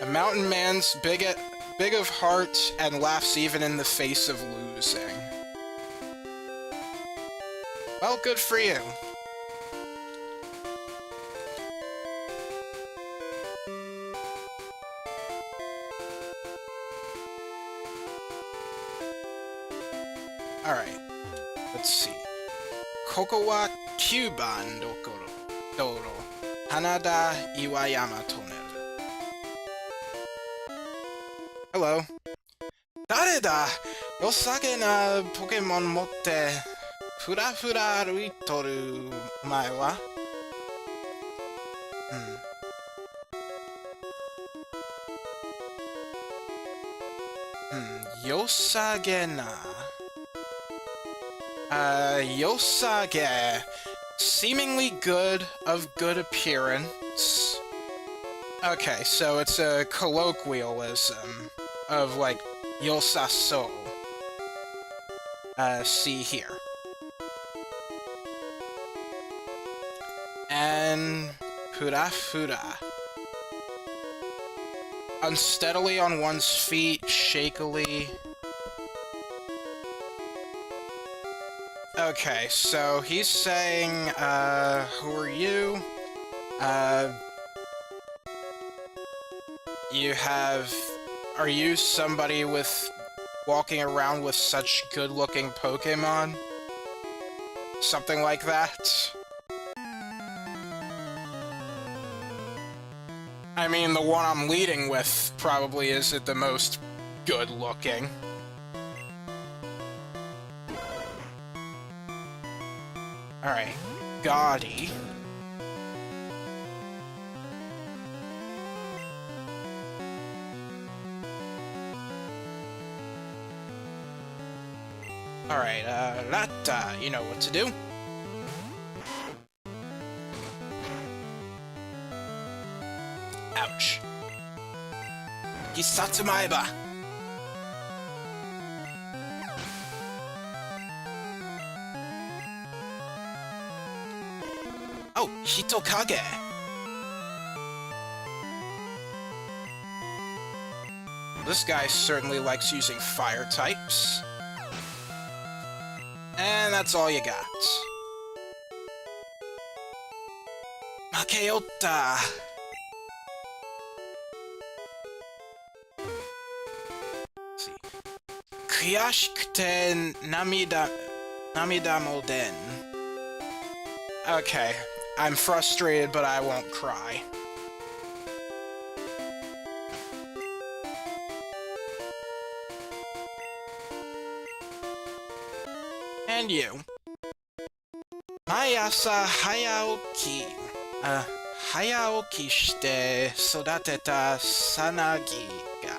a mountain man's big of heart and laughs even in the face of losing. Well, good for you. Alright, let's see. Koko wa Kyuban Doro. Hanada Iwayama Tunnel. Hello. Dare da? Yosage na Pokémon motte fura aruitoru mae wa? Yosage na. Yosage. Seemingly good, of good appearance. Okay, so it's a colloquialism of, like, yosaso. See here. And fura. Unsteadily on one's feet, shakily. Okay, so he's saying, who are you? Are you somebody walking around with such good-looking Pokémon? Something like that? I mean, the one I'm leading with probably isn't the most good-looking. Alright, gaudy. Alright, you know what to do. Ouch. Hisatsumaeba. Oh, Hitokage. This guy certainly likes using fire types. And that's all you got. Makeyotta. Let's see. Kuyashikute namida mo den. Okay, I'm frustrated, but I won't cry. And you. Mayasa hayaoki shite sodateta sanagi ga.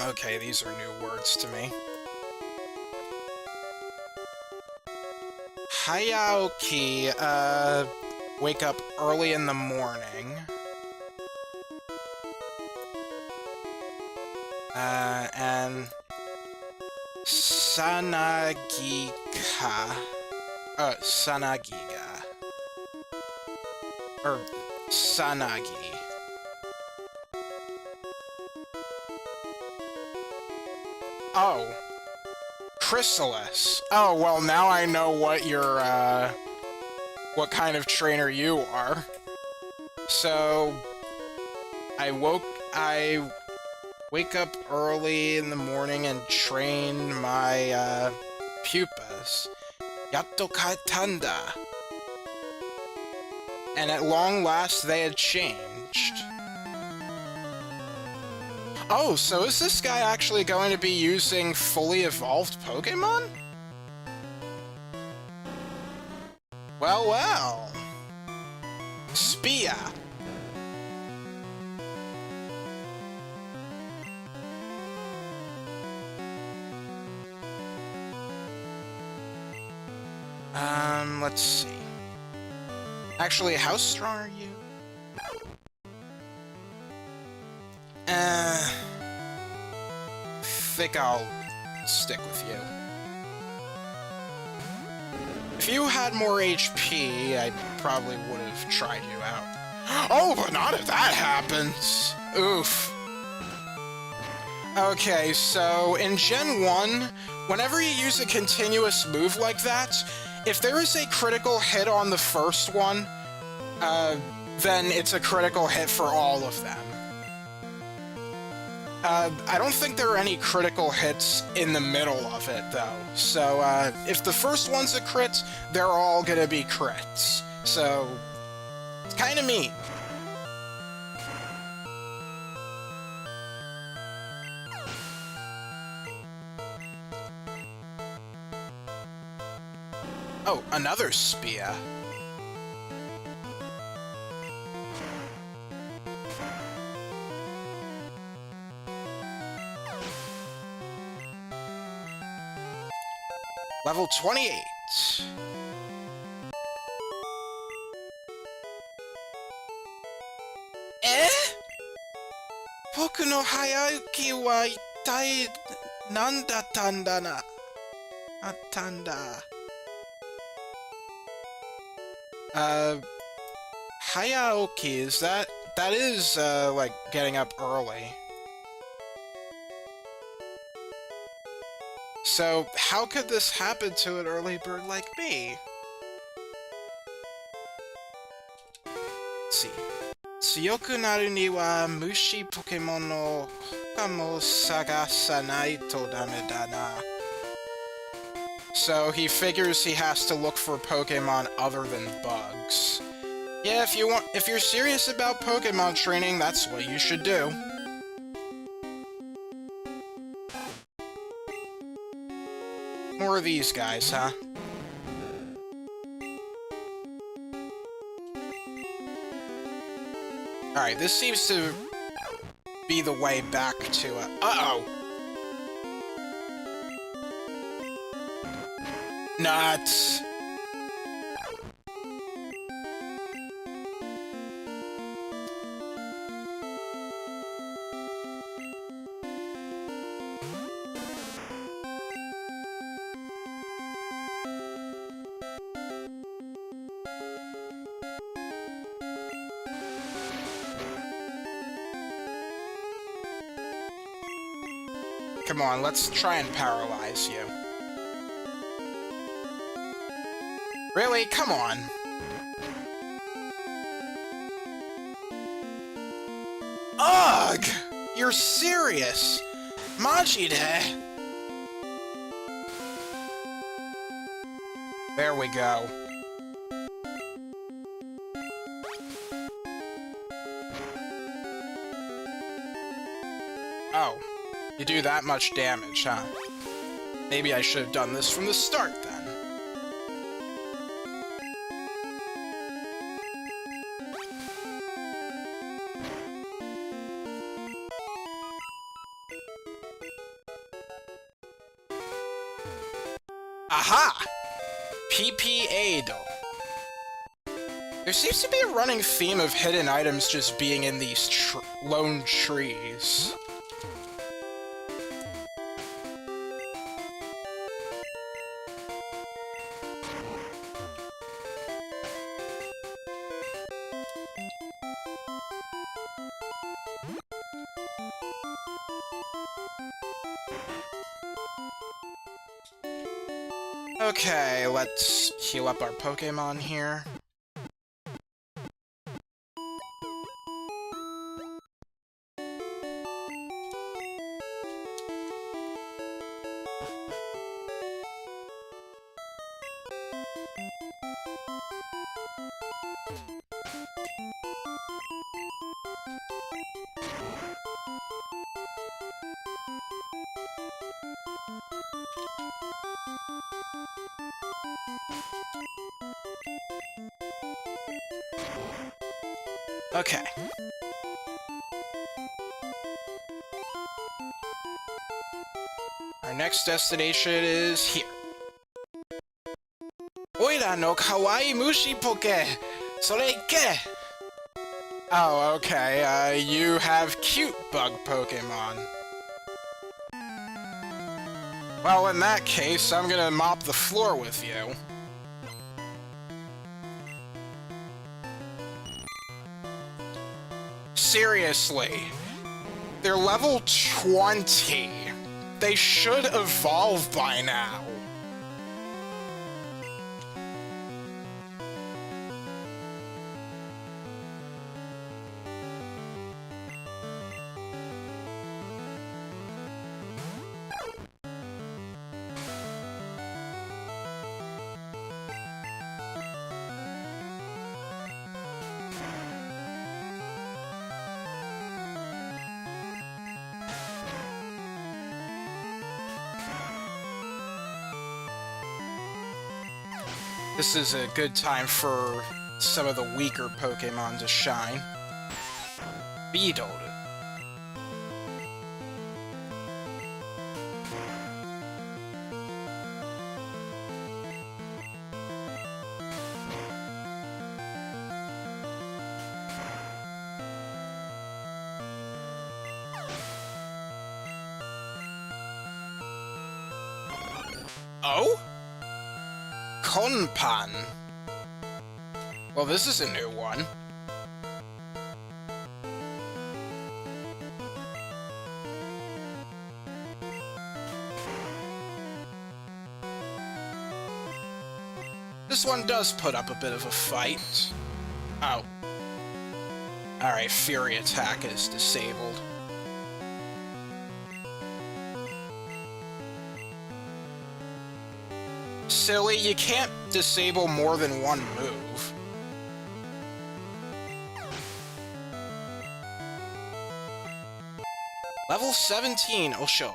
Okay, these are new words to me. Hayaoki, wake up early in the morning. And Sanagika. Sanagiga. Or Sanagi. Oh. Chrysalis. Oh, well, now I know what your, what kind of trainer you are. So, I wake up early in the morning and train my, pupas. Yatto kaetanda. And at long last, they had changed. Oh, so is this guy actually going to be using fully evolved Pokémon? Well, well. Spia. Let's see. Actually, how strong are you? Think I'll stick with you. If you had more HP, I probably would have tried you out. Oh, but not if that happens! Oof. Okay, so in Gen 1, whenever you use a continuous move like that, if there is a critical hit on the first one, then it's a critical hit for all of them. I don't think there are any critical hits in the middle of it, though. So, if the first one's a crit, they're all gonna be crits. So, it's kinda mean. Oh, another Spia. Level 28. Eh? Boku no hayauki wa itai nandatta na? Atanda. Hayauki, is that is, like, getting up early. So, how could this happen to an early bird like me? Let's see. Tsuyoku naru ni wa mushi Pokémon no hoka mo sagasanai to dame da na. So, he figures he has to look for Pokémon other than bugs. Yeah, if you're serious about Pokémon training, that's what you should do. More of these guys, huh? Alright, this seems to be the way back to it. Uh-oh! Nuts! Come on, let's try and paralyze you. Really? Come on. Ugh! You're serious? Majide? There we go. Oh. You do that much damage, huh? Maybe I should have done this from the start, then. Aha! PP-Ado. There seems to be a running theme of hidden items just being in these lone trees. Okay, let's heal up our Pokémon here. Okay. Our next destination is here. Oira no kawaii mushi poke! Sore ike! Oh, okay, you have cute bug Pokemon. Well, in that case, I'm gonna mop the floor with you. Seriously. They're level 20. They should evolve by now. This is a good time for some of the weaker Pokemon to shine. Beedle. Oh? Konpan. Well, this is a new one. This one does put up a bit of a fight. Oh. Alright, Fury Attack is disabled. Silly, you can't disable more than one move. Level 17, Osho.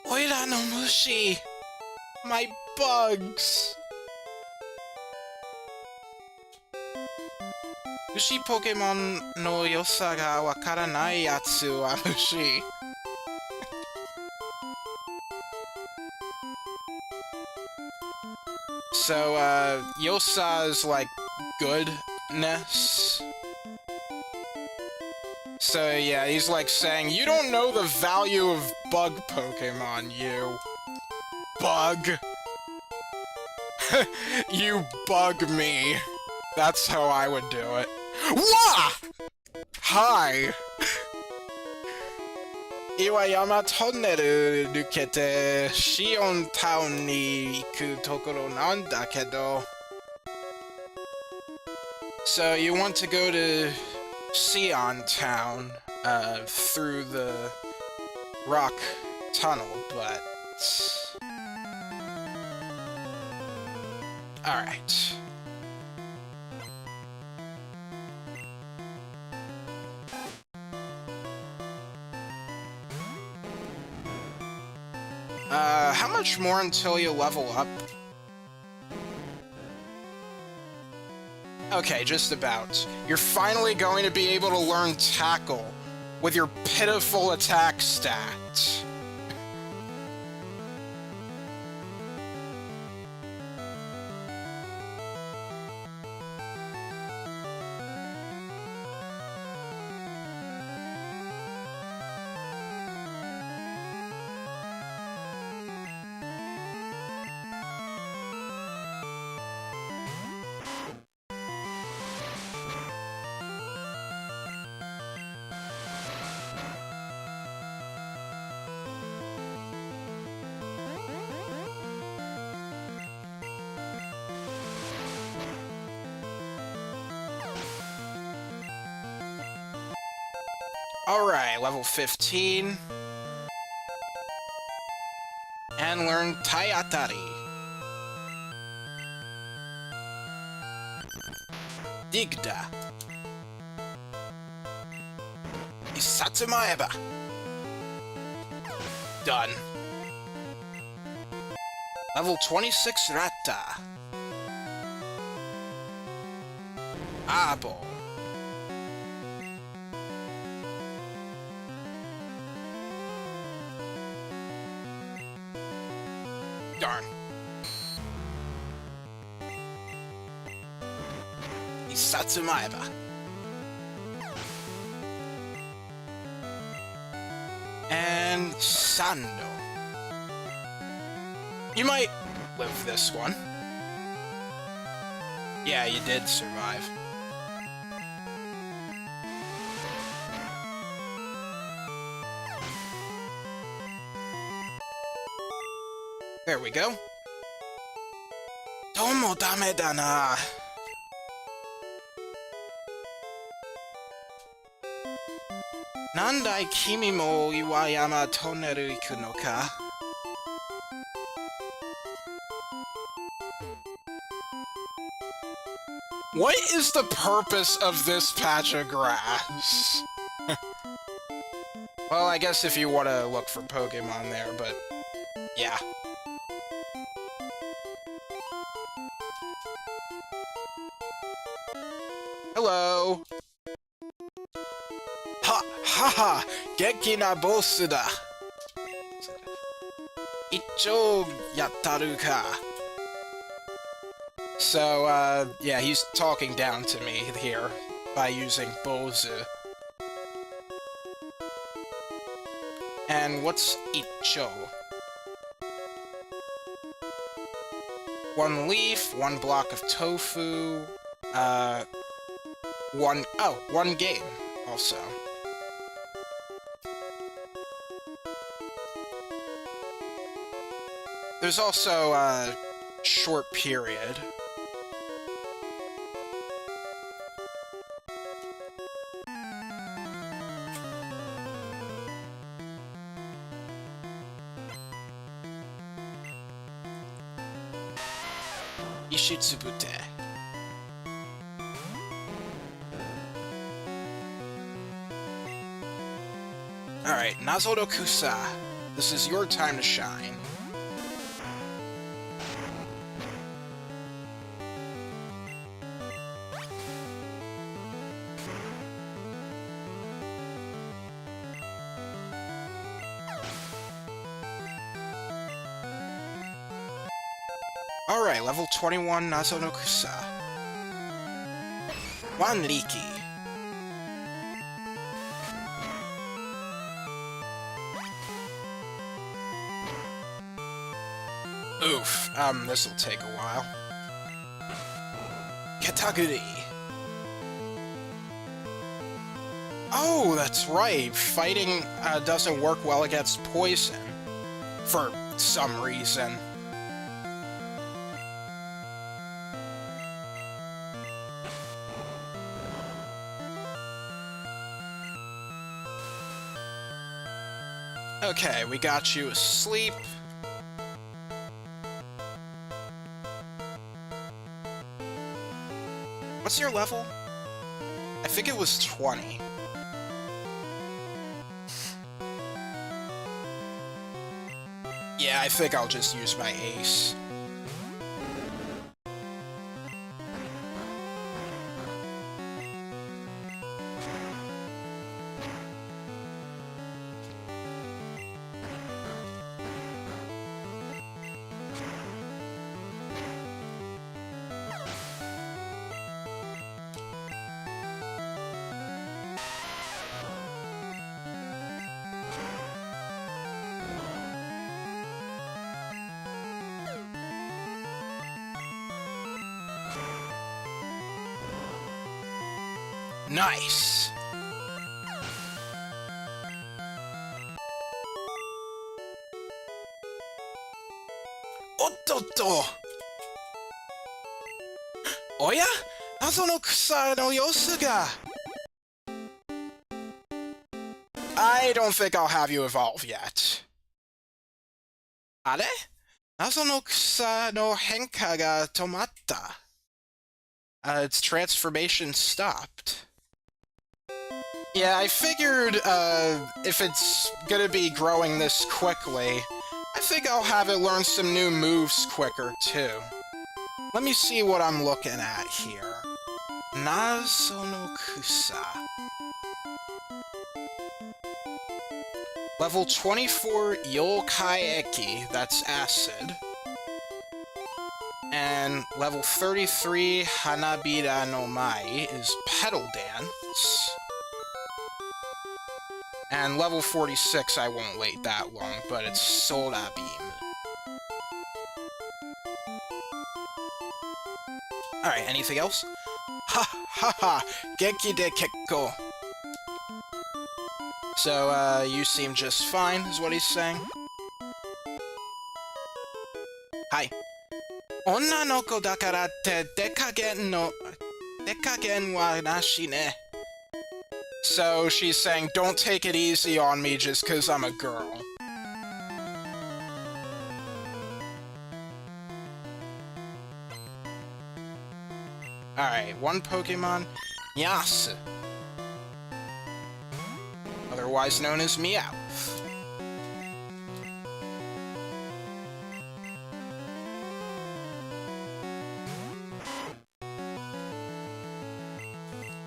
Oira no mushi! My bugs! Mushi Pokémon no yosa ga wakaranai yatsu wa mushi. So, yosa is like goodness. So yeah, he's like saying, you don't know the value of bug Pokémon, you. Bug. You bug me. That's how I would do it. Wah! Hi! Iwayama Tunnel nukete Shion Town ni iku tokoro nanda kedo. So you want to go to Sion Town through the rock tunnel, but... Alright. How much more until you level up? Okay, just about. You're finally going to be able to learn Tackle with your pitiful attack stat. Alright, level 15. And learn Taiatari. Digda. Isatsumaeba. Done. Level 26 Ratta. Abo. Darn. Isatsumaeba. And Sando. You might live this one. Yeah, you did survive. There we go. Domo dame da na. Nandai kimi mo Iwayama Tunnel iku no ka? What is the purpose of this patch of grass? Well, I guess if you want to look for Pokémon there, but yeah. Hello! Ha! Genki na boss da! Ichou yattaru ka? So, yeah, he's talking down to me here by using Bozu. And what's Ichou? One leaf, one block of tofu, one game, also. There's also a short period. Ishitsubute. Alright, Nazodo Kusa. This is your time to shine. Alright, level 21 Nazo no Kusa. One Riki. Oof, this'll take a while. Kataguri. Oh, that's right. Fighting doesn't work well against poison. For some reason. Okay, we got you asleep. What's your level? I think it was 20. Yeah, I think I'll just use my ace. Nice! Ottoto! Oya? Nazo no kusa no yosu ga! I don't think I'll have you evolve yet. Are? Nazo no kusa no henka ga tomatta. Its transformation stopped. Yeah, I figured, if it's gonna be growing this quickly, I think I'll have it learn some new moves quicker, too. Let me see what I'm looking at here. Nazo no kusa. Level 24, Yokai Eki, that's Acid. And level 33, Hanabira no Mai, is Petal Dance. And level 46, I won't wait that long, but it's Solar Beam. Alright, anything else? Ha ha ha! Geki de Kekko! So, you seem just fine, is what he's saying. Hi. Onna no ko dakara te dekagen wa nashi ne. So she's saying, don't take it easy on me just cause I'm a girl. Alright, one Pokemon, Yas. Otherwise known as Meowth.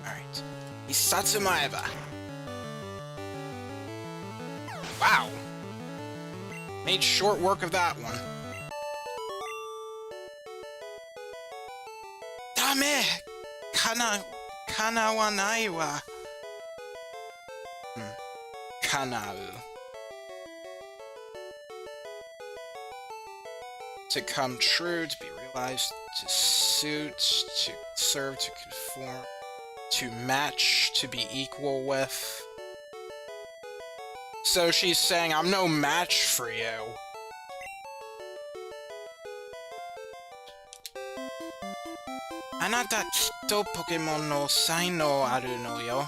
Alright. Isatsumaeba. Wow! Made short work of that one. Dame! Kana wa nai wa. Kanau. To come true, to be realized, to suit, to serve, to conform, to match, to be equal with. So she's saying, I'm no match for you. Anata kitto Pokémon no sai no aru no yo.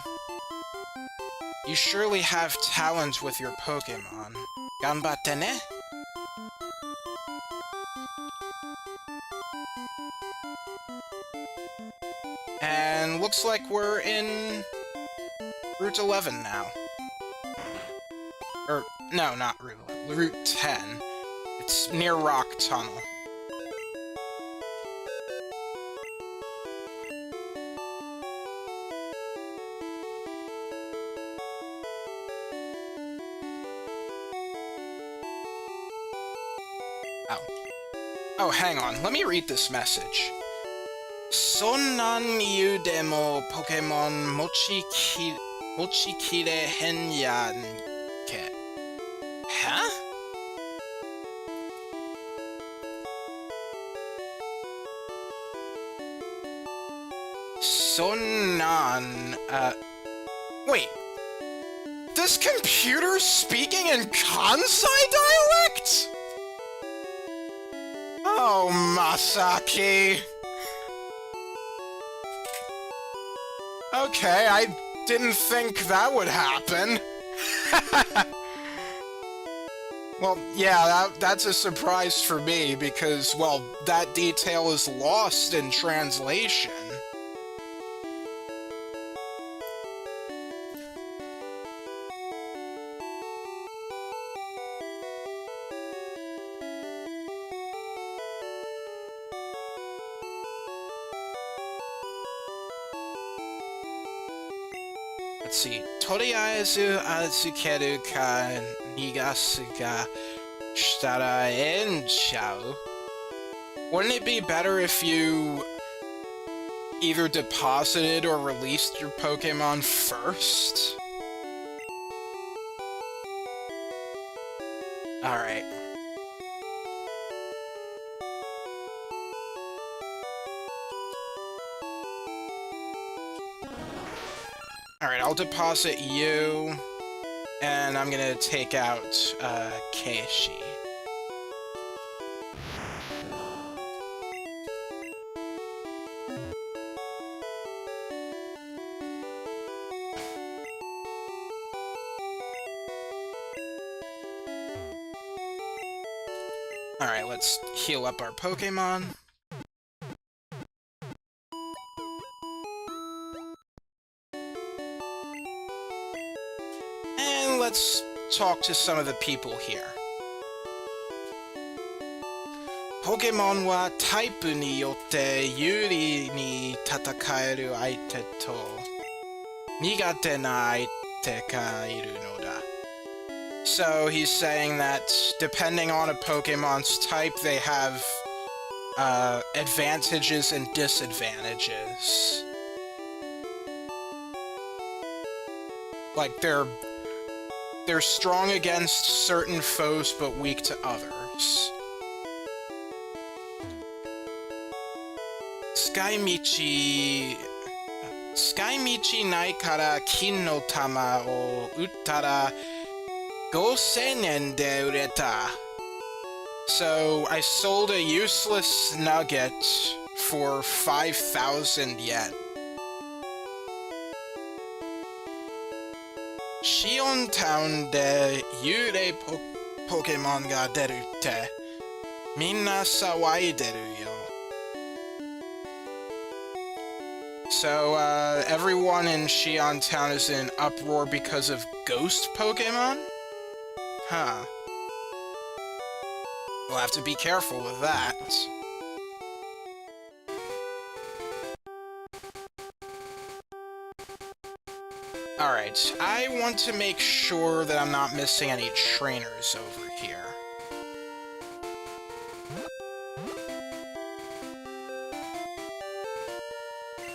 You surely have talent with your Pokémon. Ganbatte ne? And looks like we're in Route 11 now. Or, no, not Route 11. Route 10. It's near Rock Tunnel. Oh, hang on. Let me read this message. Sonnan iu demo Pokémon mochikire henyanke. Huh? Sonnan, wait. This computer's speaking in Kansai dialect? Oh, Masaki. Okay, I didn't think that would happen. Well, yeah, that's a surprise for me because, well, that detail is lost in translation. Let's see. Toriaezu azukeru ka nigasu ga shitara enchau. Wouldn't it be better if you either deposited or released your Pokémon first? Alright. Alright, I'll deposit you, and I'm gonna take out, Keishi. Alright, let's heal up our Pokémon. And let's talk to some of the people here. Pokémon wa type ni yotte yuri ni tatakaeru aite to nigate na aite ka iru no da. So he's saying that depending on a Pokemon's type, they have advantages and disadvantages. Like they're strong against certain foes but weak to others. Skymichi nai kara kin no tama o uttara 5000 yen de ureta. So I sold a useless nugget for 5,000 yen. Shion Town de yurei Pokémon ga deru te minna sawaideru yo. So, everyone in Shion Town is in uproar because of ghost Pokémon? Huh. We'll have to be careful with that. Alright, I want to make sure that I'm not missing any trainers over here.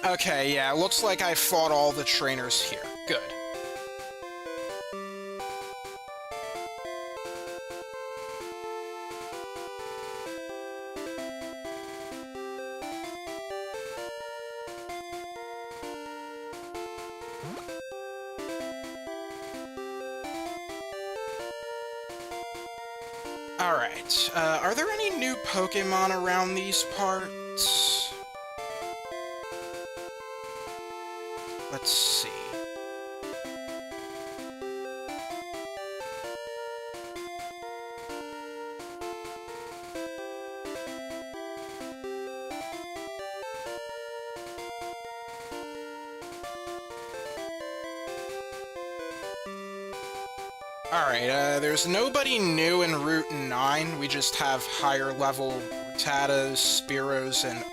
Okay, yeah, looks like I fought all the trainers here. Good. Alright, are there any new Pokémon around these parts? Let's see. Alright, there's nobody new in Route 9. We just have higher level Rattatas, Spearows, and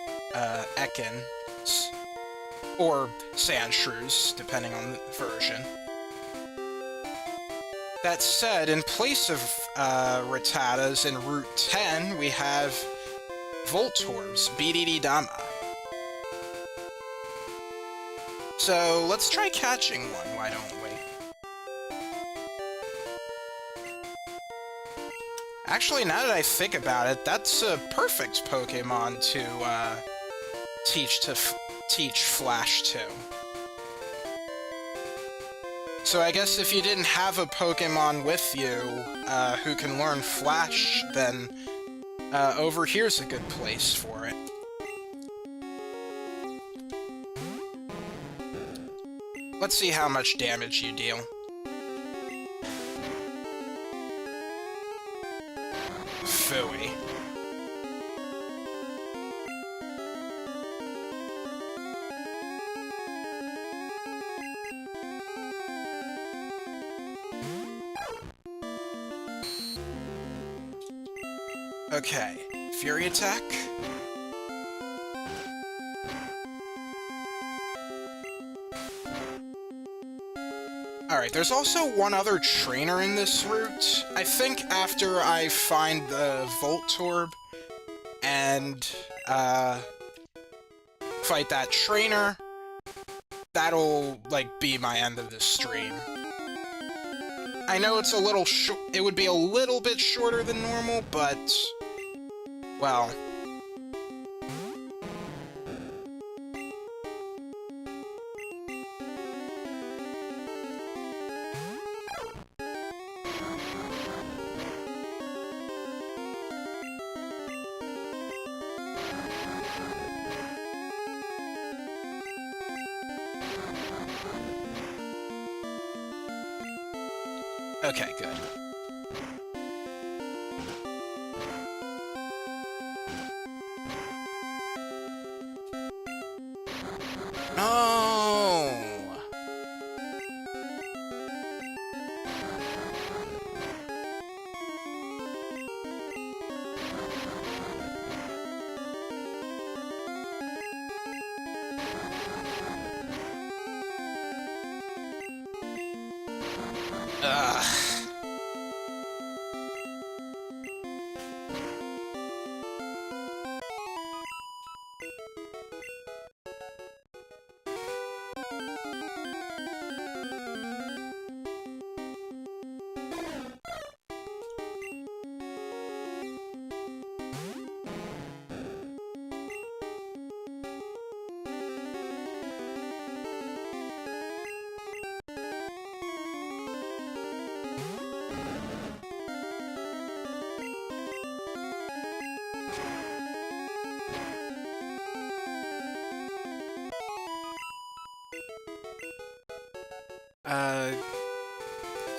Ekans. Or Sandshrews, depending on the version. That said, in place of Rattatas in Route 10, we have Voltorbs, Bidididama. So let's try catching one, why don't we? Actually, now that I think about it, that's a perfect Pokémon to teach Flash to. So I guess if you didn't have a Pokémon with you who can learn Flash, then over here's a good place for it. Let's see how much damage you deal. Phooey. Okay, Fury Attack. Alright, there's also one other trainer in this route. I think after I find the Voltorb and fight that trainer, that'll, like, be my end of this stream. I know it's a little it would be a little bit shorter than normal, but, well... Okay, good. Ugh.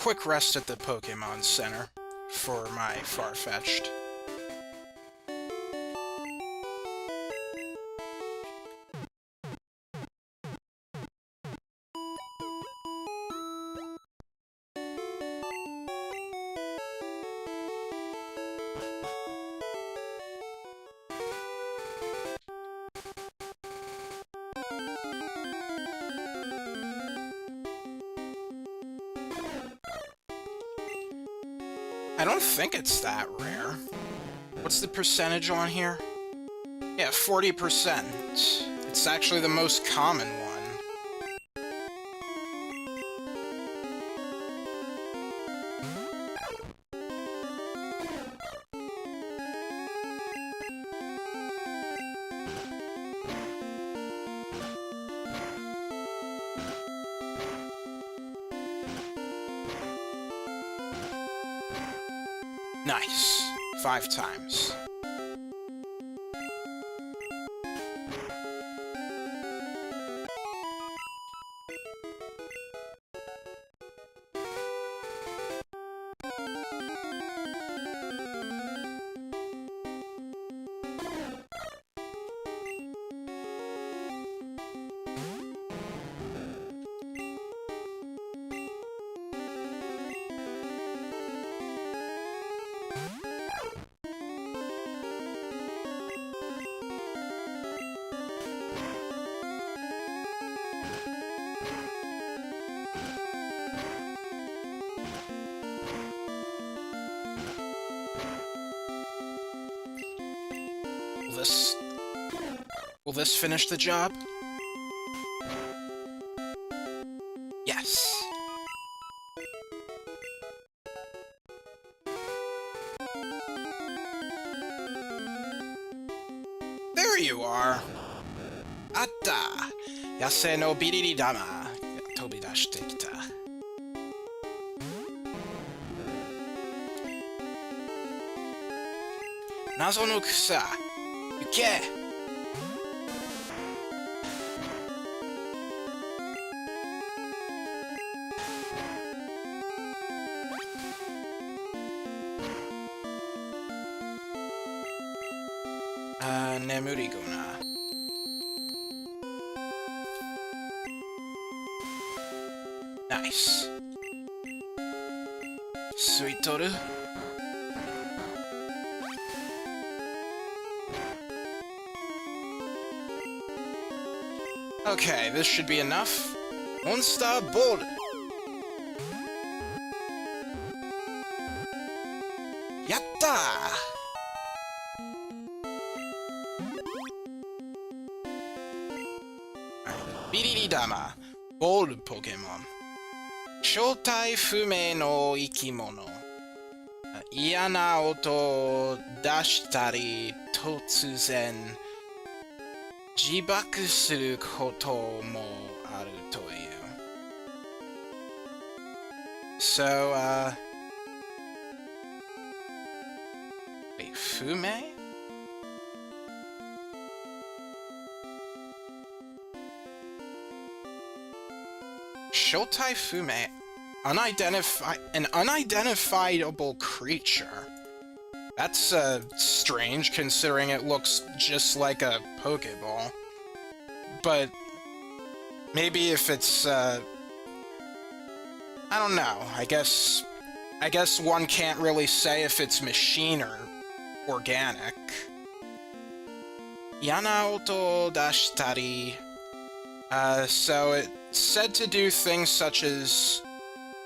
Quick rest at the Pokémon Center for my Farfetch'd. I don't think it's that rare. What's the percentage on here? Yeah, 40%. It's actually the most common one. Nice. 5 times. Will this finish the job? Yes. There you are. Atta. Yase no biriri dama ga tobidashite kita. Nazo no kusa. Yuke. Nemurigona. Nice. Suitoru. Okay, this should be enough. Monster Ball. Yatta! Biriridama, Ball Pokémon. Shoutai Fume no Ikimono. 嫌な音を出したり、突然自爆することもあるという。So, wait, Fume? Shoutai Fume, an unidentifiable creature. That's strange, considering it looks just like a Pokeball. But maybe if it's I don't know. I guess one can't really say if it's machine or organic. Yana oto dashitari. So it's said to do things such as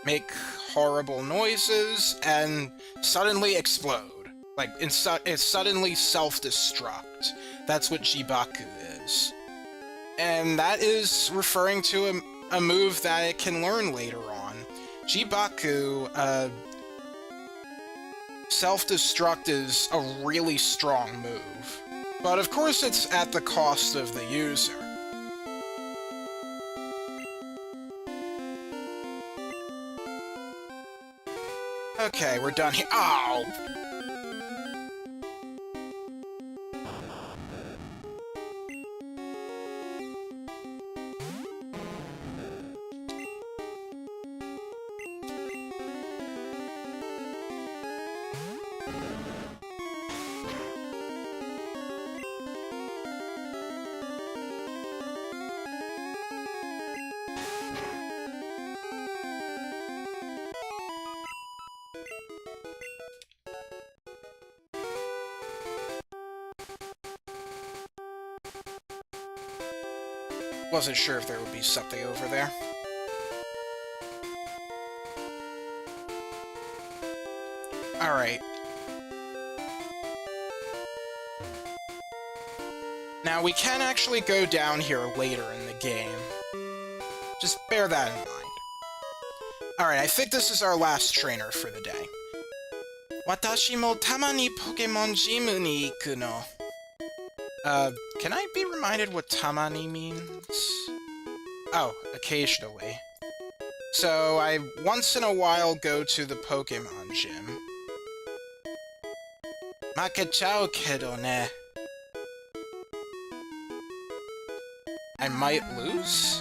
make horrible noises, and suddenly explode. Like, it suddenly self-destruct. That's what Jibaku is. And that is referring to a move that it can learn later on. Jibaku, self-destruct is a really strong move. But of course it's at the cost of the user. Okay, we're done here. Ow! Wasn't sure if there would be something over there. Alright. Now, we can actually go down here later in the game. Just bear that in mind. Alright, I think this is our last trainer for the day. Watashi mo tama ni Pokémon Jimu ni iku no. Can I be reminded what tamani means? Oh, occasionally. So, I once in a while go to the Pokémon gym. Makechou kedo ne. I might lose?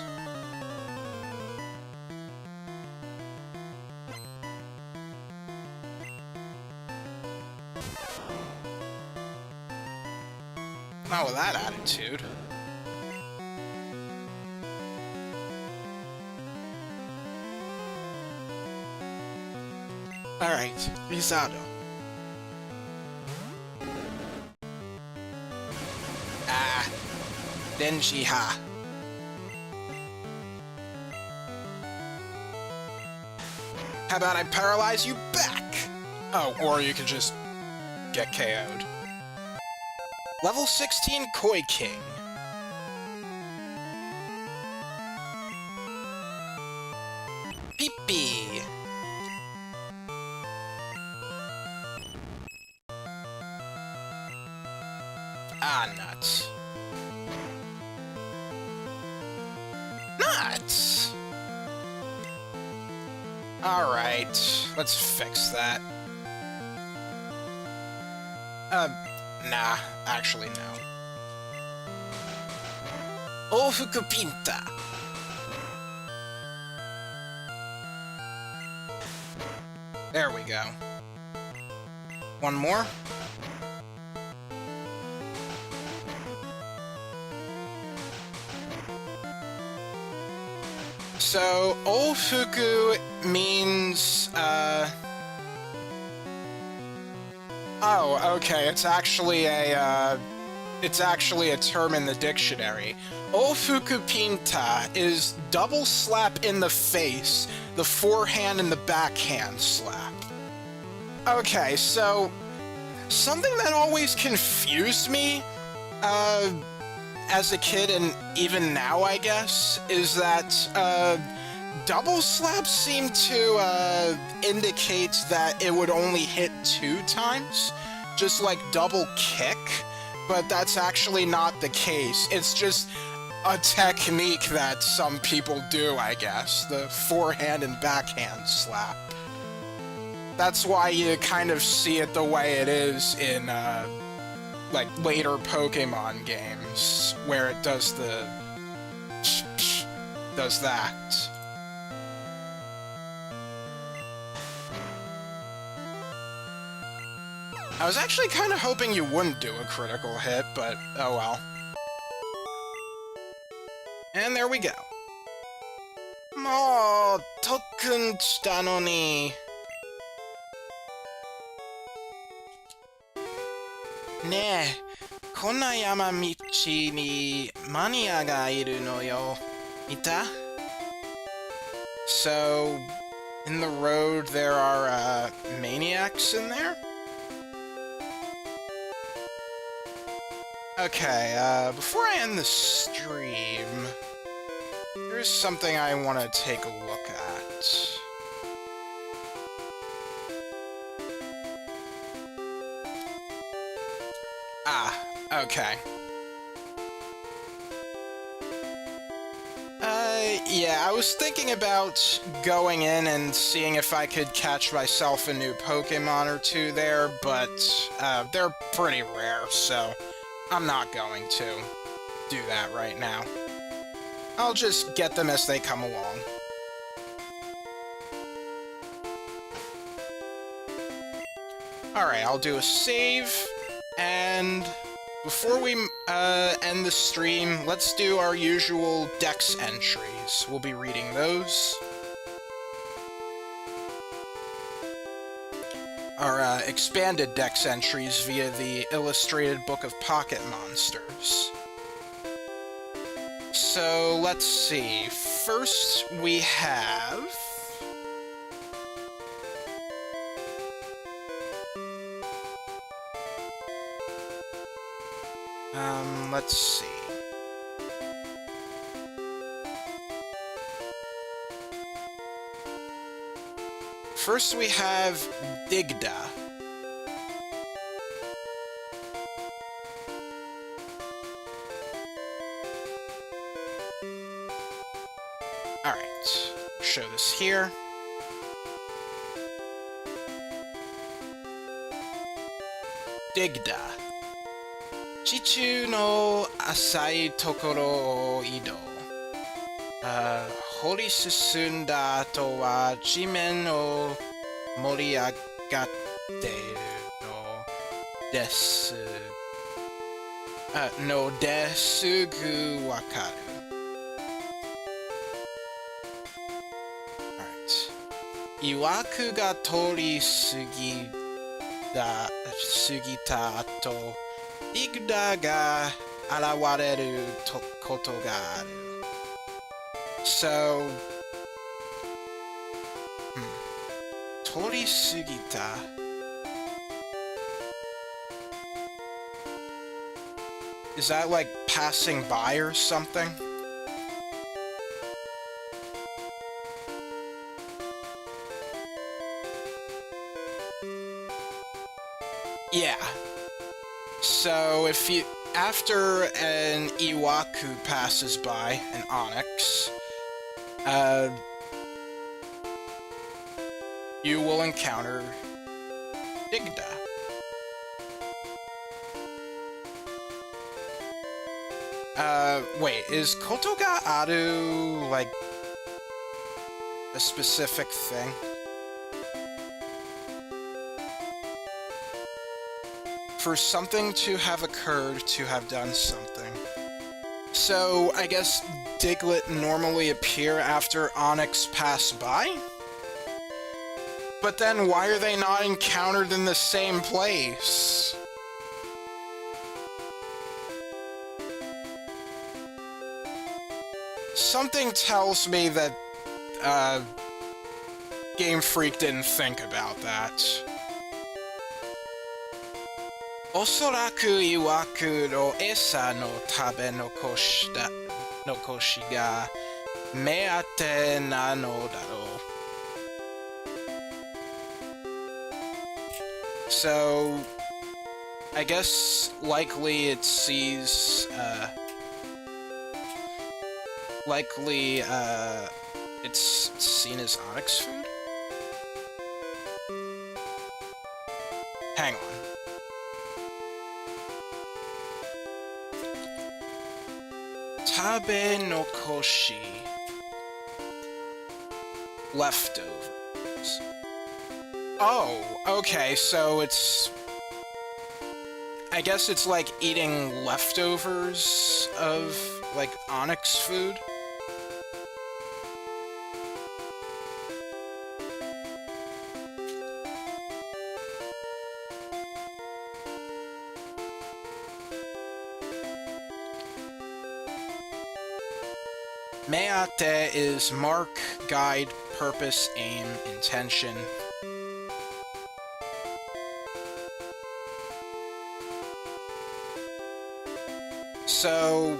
Not with that attitude. Alright, Rizado. Ah, Denji-ha. How about I paralyze you back? Oh, or you can just get KO'd. Level 16 Koi King. Pee-pee. Ah, nuts. Nuts! Alright, let's fix that. Nah, actually no. Ofuku Pinta! There we go. One more? So, Ofuku means, Oh, okay, it's actually a term in the dictionary. Ofuku Pinta is double slap in the face, the forehand and the backhand slap. Okay, so, something that always confused me, as a kid and even now, I guess, is that, double slaps seem to, indicate that it would only hit 2 times, just like double kick, but that's actually not the case. It's just a technique that some people do, I guess, the forehand and backhand slap. That's why you kind of see it the way it is in, like, later Pokémon games, where it does the... does that. I was actually kind of hoping you wouldn't do a critical hit, but oh well. And there we go. Mo Tokkun shita no ni. Ne e, konna yamamichi ni mania ga iru no yo. Ita? So, in the road there are maniacs in there? Okay, before I end the stream, there's something I want to take a look at. Okay. Yeah, I was thinking about going in and seeing if I could catch myself a new Pokémon or two there, but, they're pretty rare, so I'm not going to do that right now. I'll just get them as they come along. Alright, I'll do a save, and before we end the stream, let's do our usual Dex entries. We'll be reading those. Our expanded Dex entries via the Illustrated Book of Pocket Monsters. So, let's see. First, we have... let's see. First we have Digda. Alright, show this here. Digda. Chichu no asai tokoro o ido. 掘り進んだ後は地面を盛り上がっているのです。のですぐわかる。Alright. 曰くが通り過ぎた後、ディグダが現れることがある。So, 通り過ぎた Is that like passing by or something? Yeah. So if you after an Iwaku passes by, an Onyx, you will encounter Digda. Wait, is Koto ga Aru, like, a specific thing? For something to have occurred, to have done something. So, I guess Diglett normally appear after Onyx pass by? But then why are they not encountered in the same place? Something tells me that, Game Freak didn't think about that. おそらく曰くの餌の食べ残しが目当てなのだろう。So, I guess likely it sees, it's seen as Onyx food? Hang on. Tabe no koshi. Leftovers. Oh, okay, so it's... I guess it's like eating leftovers of, like, Onyx food? Meate is mark, guide, purpose, aim, intention. So,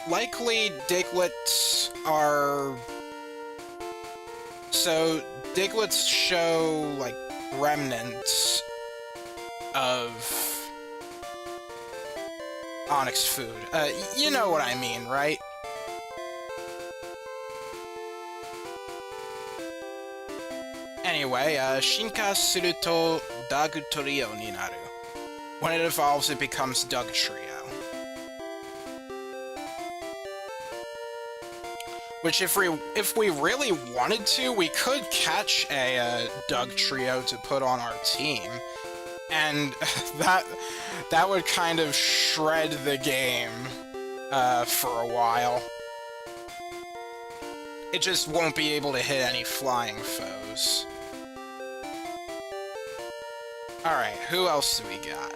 likely Digletts are... So, Digletts show, like, remnants of Onyx food. You know what I mean, right? Anyway, Shinka suru to Doug Trio ni naru. When it evolves, it becomes Doug Trio. Which, if we really wanted to, we could catch a Doug Trio to put on our team, and that would kind of shred the game for a while. It just won't be able to hit any flying foes. Alright, who else do we got?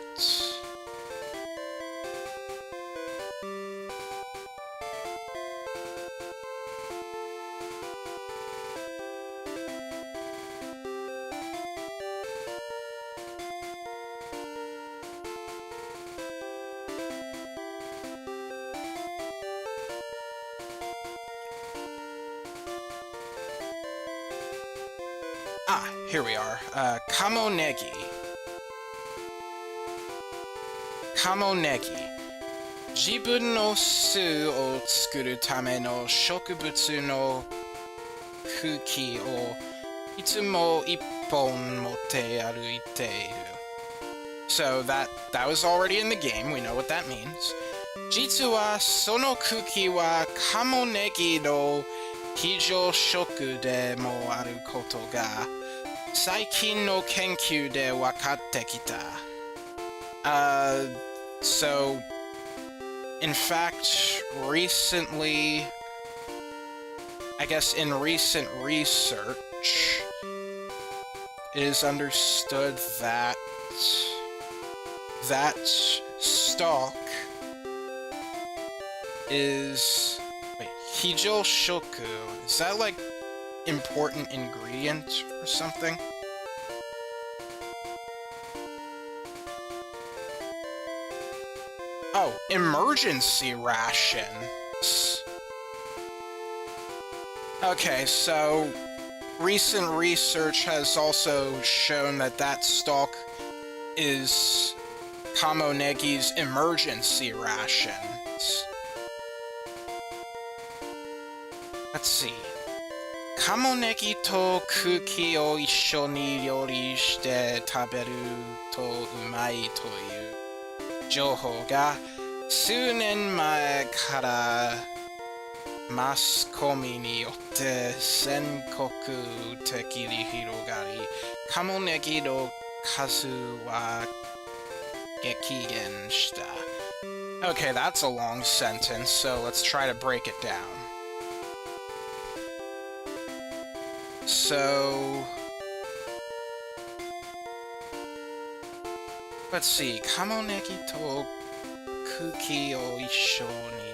Ah, here we are. Kamonegi. Kamonegi. Jibun no su o tsukuru tame no shokubutsu no kuki o itsumo ippon motte aruite iru. So that was already in the game, we know what that means. Jitsu wa sono kuki wa kamonegi no Hijo shoku de mo aru koto ga saikin no kenkyu de wakatte kita. So, in fact, recently, I guess in recent research, it is understood that that stalk is... Wait, Hijo Shoku, is that like important ingredient or something? Oh, emergency rations. Okay, so recent research has also shown that that stalk is Kamonegi's emergency rations. Let's see. Kamonegi to kuki o issho ni ryori shite taberu to umai toiu jouhou ga sunen mae kara maskomi ni yotte senkoku teki ni hirogari kamonegi no kazu wa gekigen shita. Okay, that's a long sentence, so let's try to break it down. So, let's see, Kamonegi to kuki o issho ni.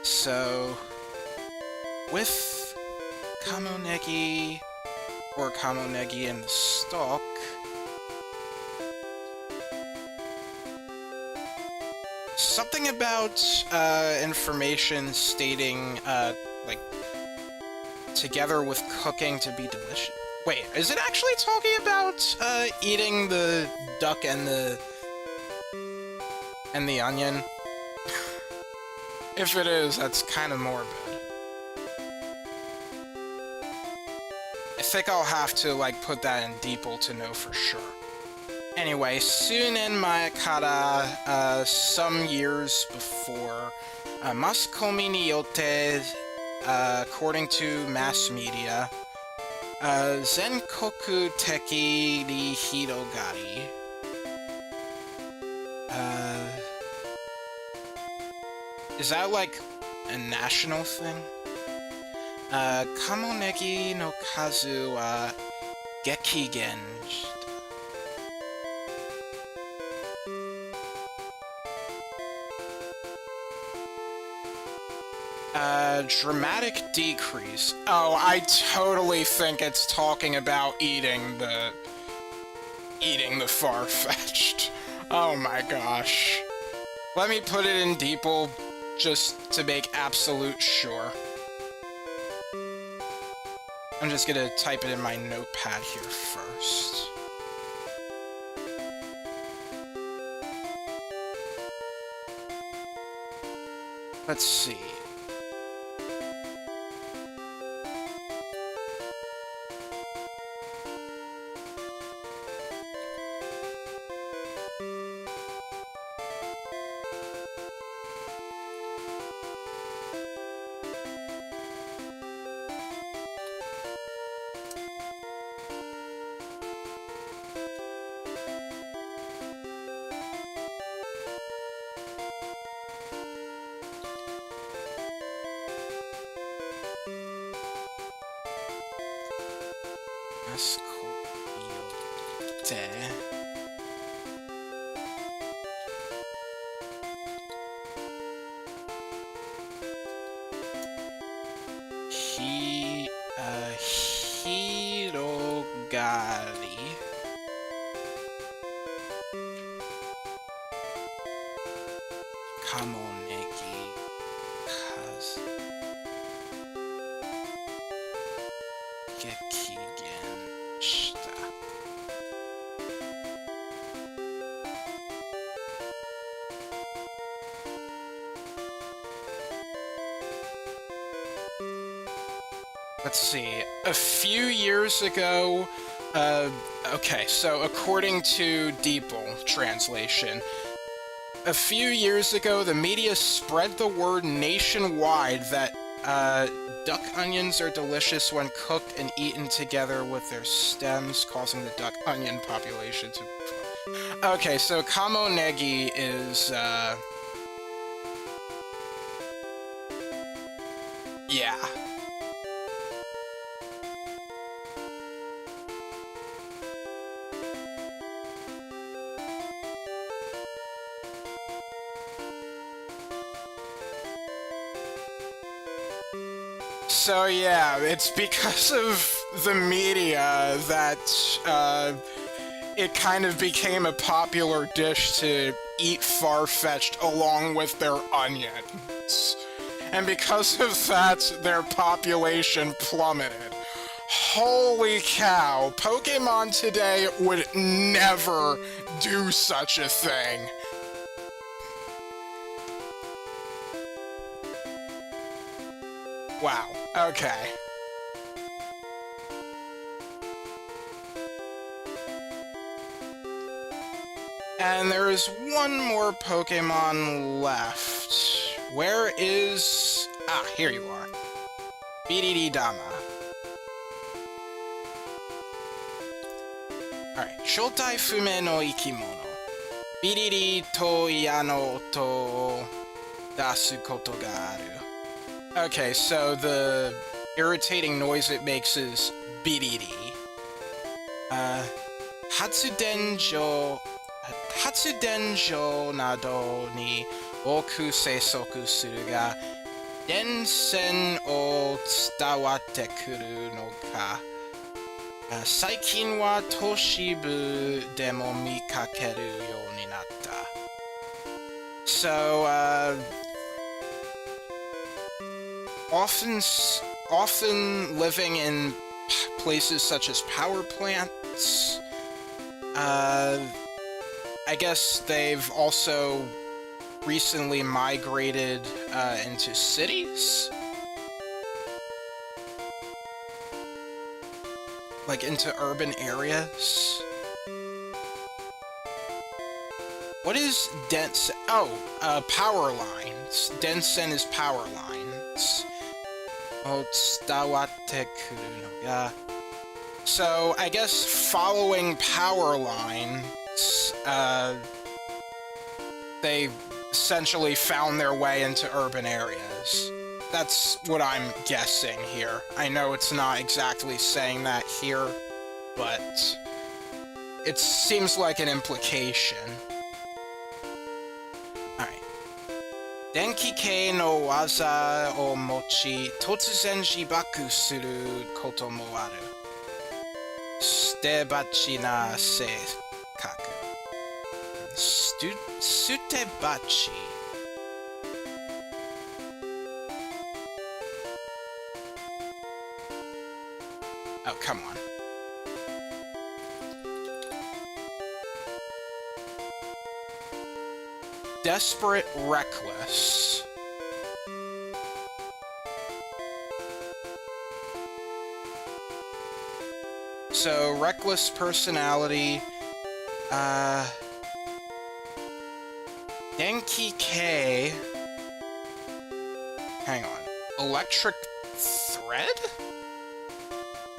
So, with Kamonegi, or Kamonegi in the stalk, something about information stating, like, together with cooking to be delicious. Wait, is it actually talking about eating the duck and the onion? If it is, that's kind of morbid. I think I'll have to like put that in DeepL to know for sure. Anyway, sunen mae kara, some years before, maskomi ni yotte, according to mass media, Zenkoku teki ni hirogari. Is that like a national thing? Kamonegi no kazu wa gekigen. Dramatic decrease. Oh, I totally think it's talking about eating the Farfetch'd. Oh my gosh. Let me put it in DeepL just to make absolute sure. I'm just gonna type it in my notepad here first. Let's see. Hirogari. Kamonegi. Gekigen shita. Let's see. A few years ago, okay, so according to DeepL translation, a few years ago, the media spread the word nationwide that duck onions are delicious when cooked and eaten together with their stems, causing the duck onion population to... Okay, so kamonegi is, yeah. So yeah, it's because of the media that it kind of became a popular dish to eat Farfetch'd along with their onions. And because of that, their population plummeted. Holy cow, Pokémon today would never do such a thing. Wow, okay. And there is one more Pokémon left. Where is... Ah, here you are. Bididi-dama. Alright. Shotai fume no ikimono. Bididi to iya no oto o dasu koto ga aru. Okay, so the irritating noise it makes is bididi. Hatsudenjo nado ni oku seisoku suru ga densen o tsutawatte kuru no ka. Saikin wa toshibu demo mikakeru you ni natta. So, often living in places such as power plants. I guess they've also recently migrated into cities. Like into urban areas. What is dense? Oh, power lines. Densen is power lines. So, I guess following power lines, they essentially found their way into urban areas. That's what I'm guessing here. I know it's not exactly saying that here, but it seems like an implication. Alright. 電気系の技を持ち、突然自爆することもある。捨て鉢な性格。捨て鉢。Oh, come on. Desperate reckless. So, reckless personality. Denki K. Hang on. Electric thread?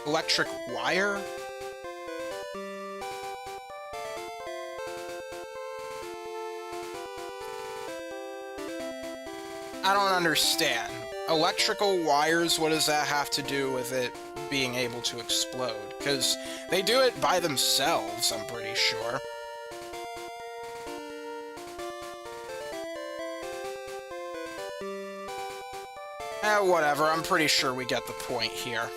Electric wire? I don't understand. Electrical wires, what does that have to do with it being able to explode? Because they do it by themselves, I'm pretty sure. Whatever, I'm pretty sure we get the point here.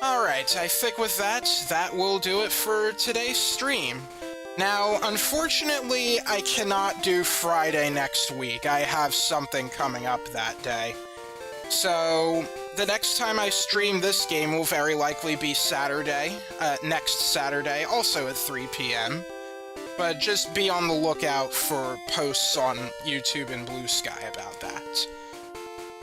Alright, I think with that will do it for today's stream. Now, unfortunately, I cannot do Friday next week. I have something coming up that day. So, the next time I stream this game will very likely be Saturday, next Saturday, also at 3 p.m. But just be on the lookout for posts on YouTube and Blue Sky about that.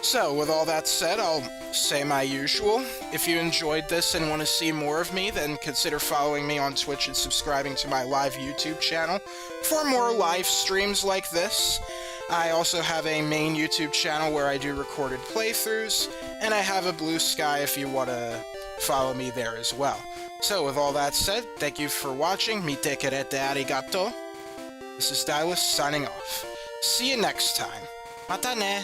So, with all that said, I'll say my usual. If you enjoyed this and want to see more of me, then consider following me on Twitch and subscribing to my live YouTube channel for more live streams like this. I also have a main YouTube channel where I do recorded playthroughs, and I have a Blue Sky if you want to follow me there as well. So, with all that said, thank you for watching. Mite kerete arigato. This is Dylus signing off. See you next time. Mata ne!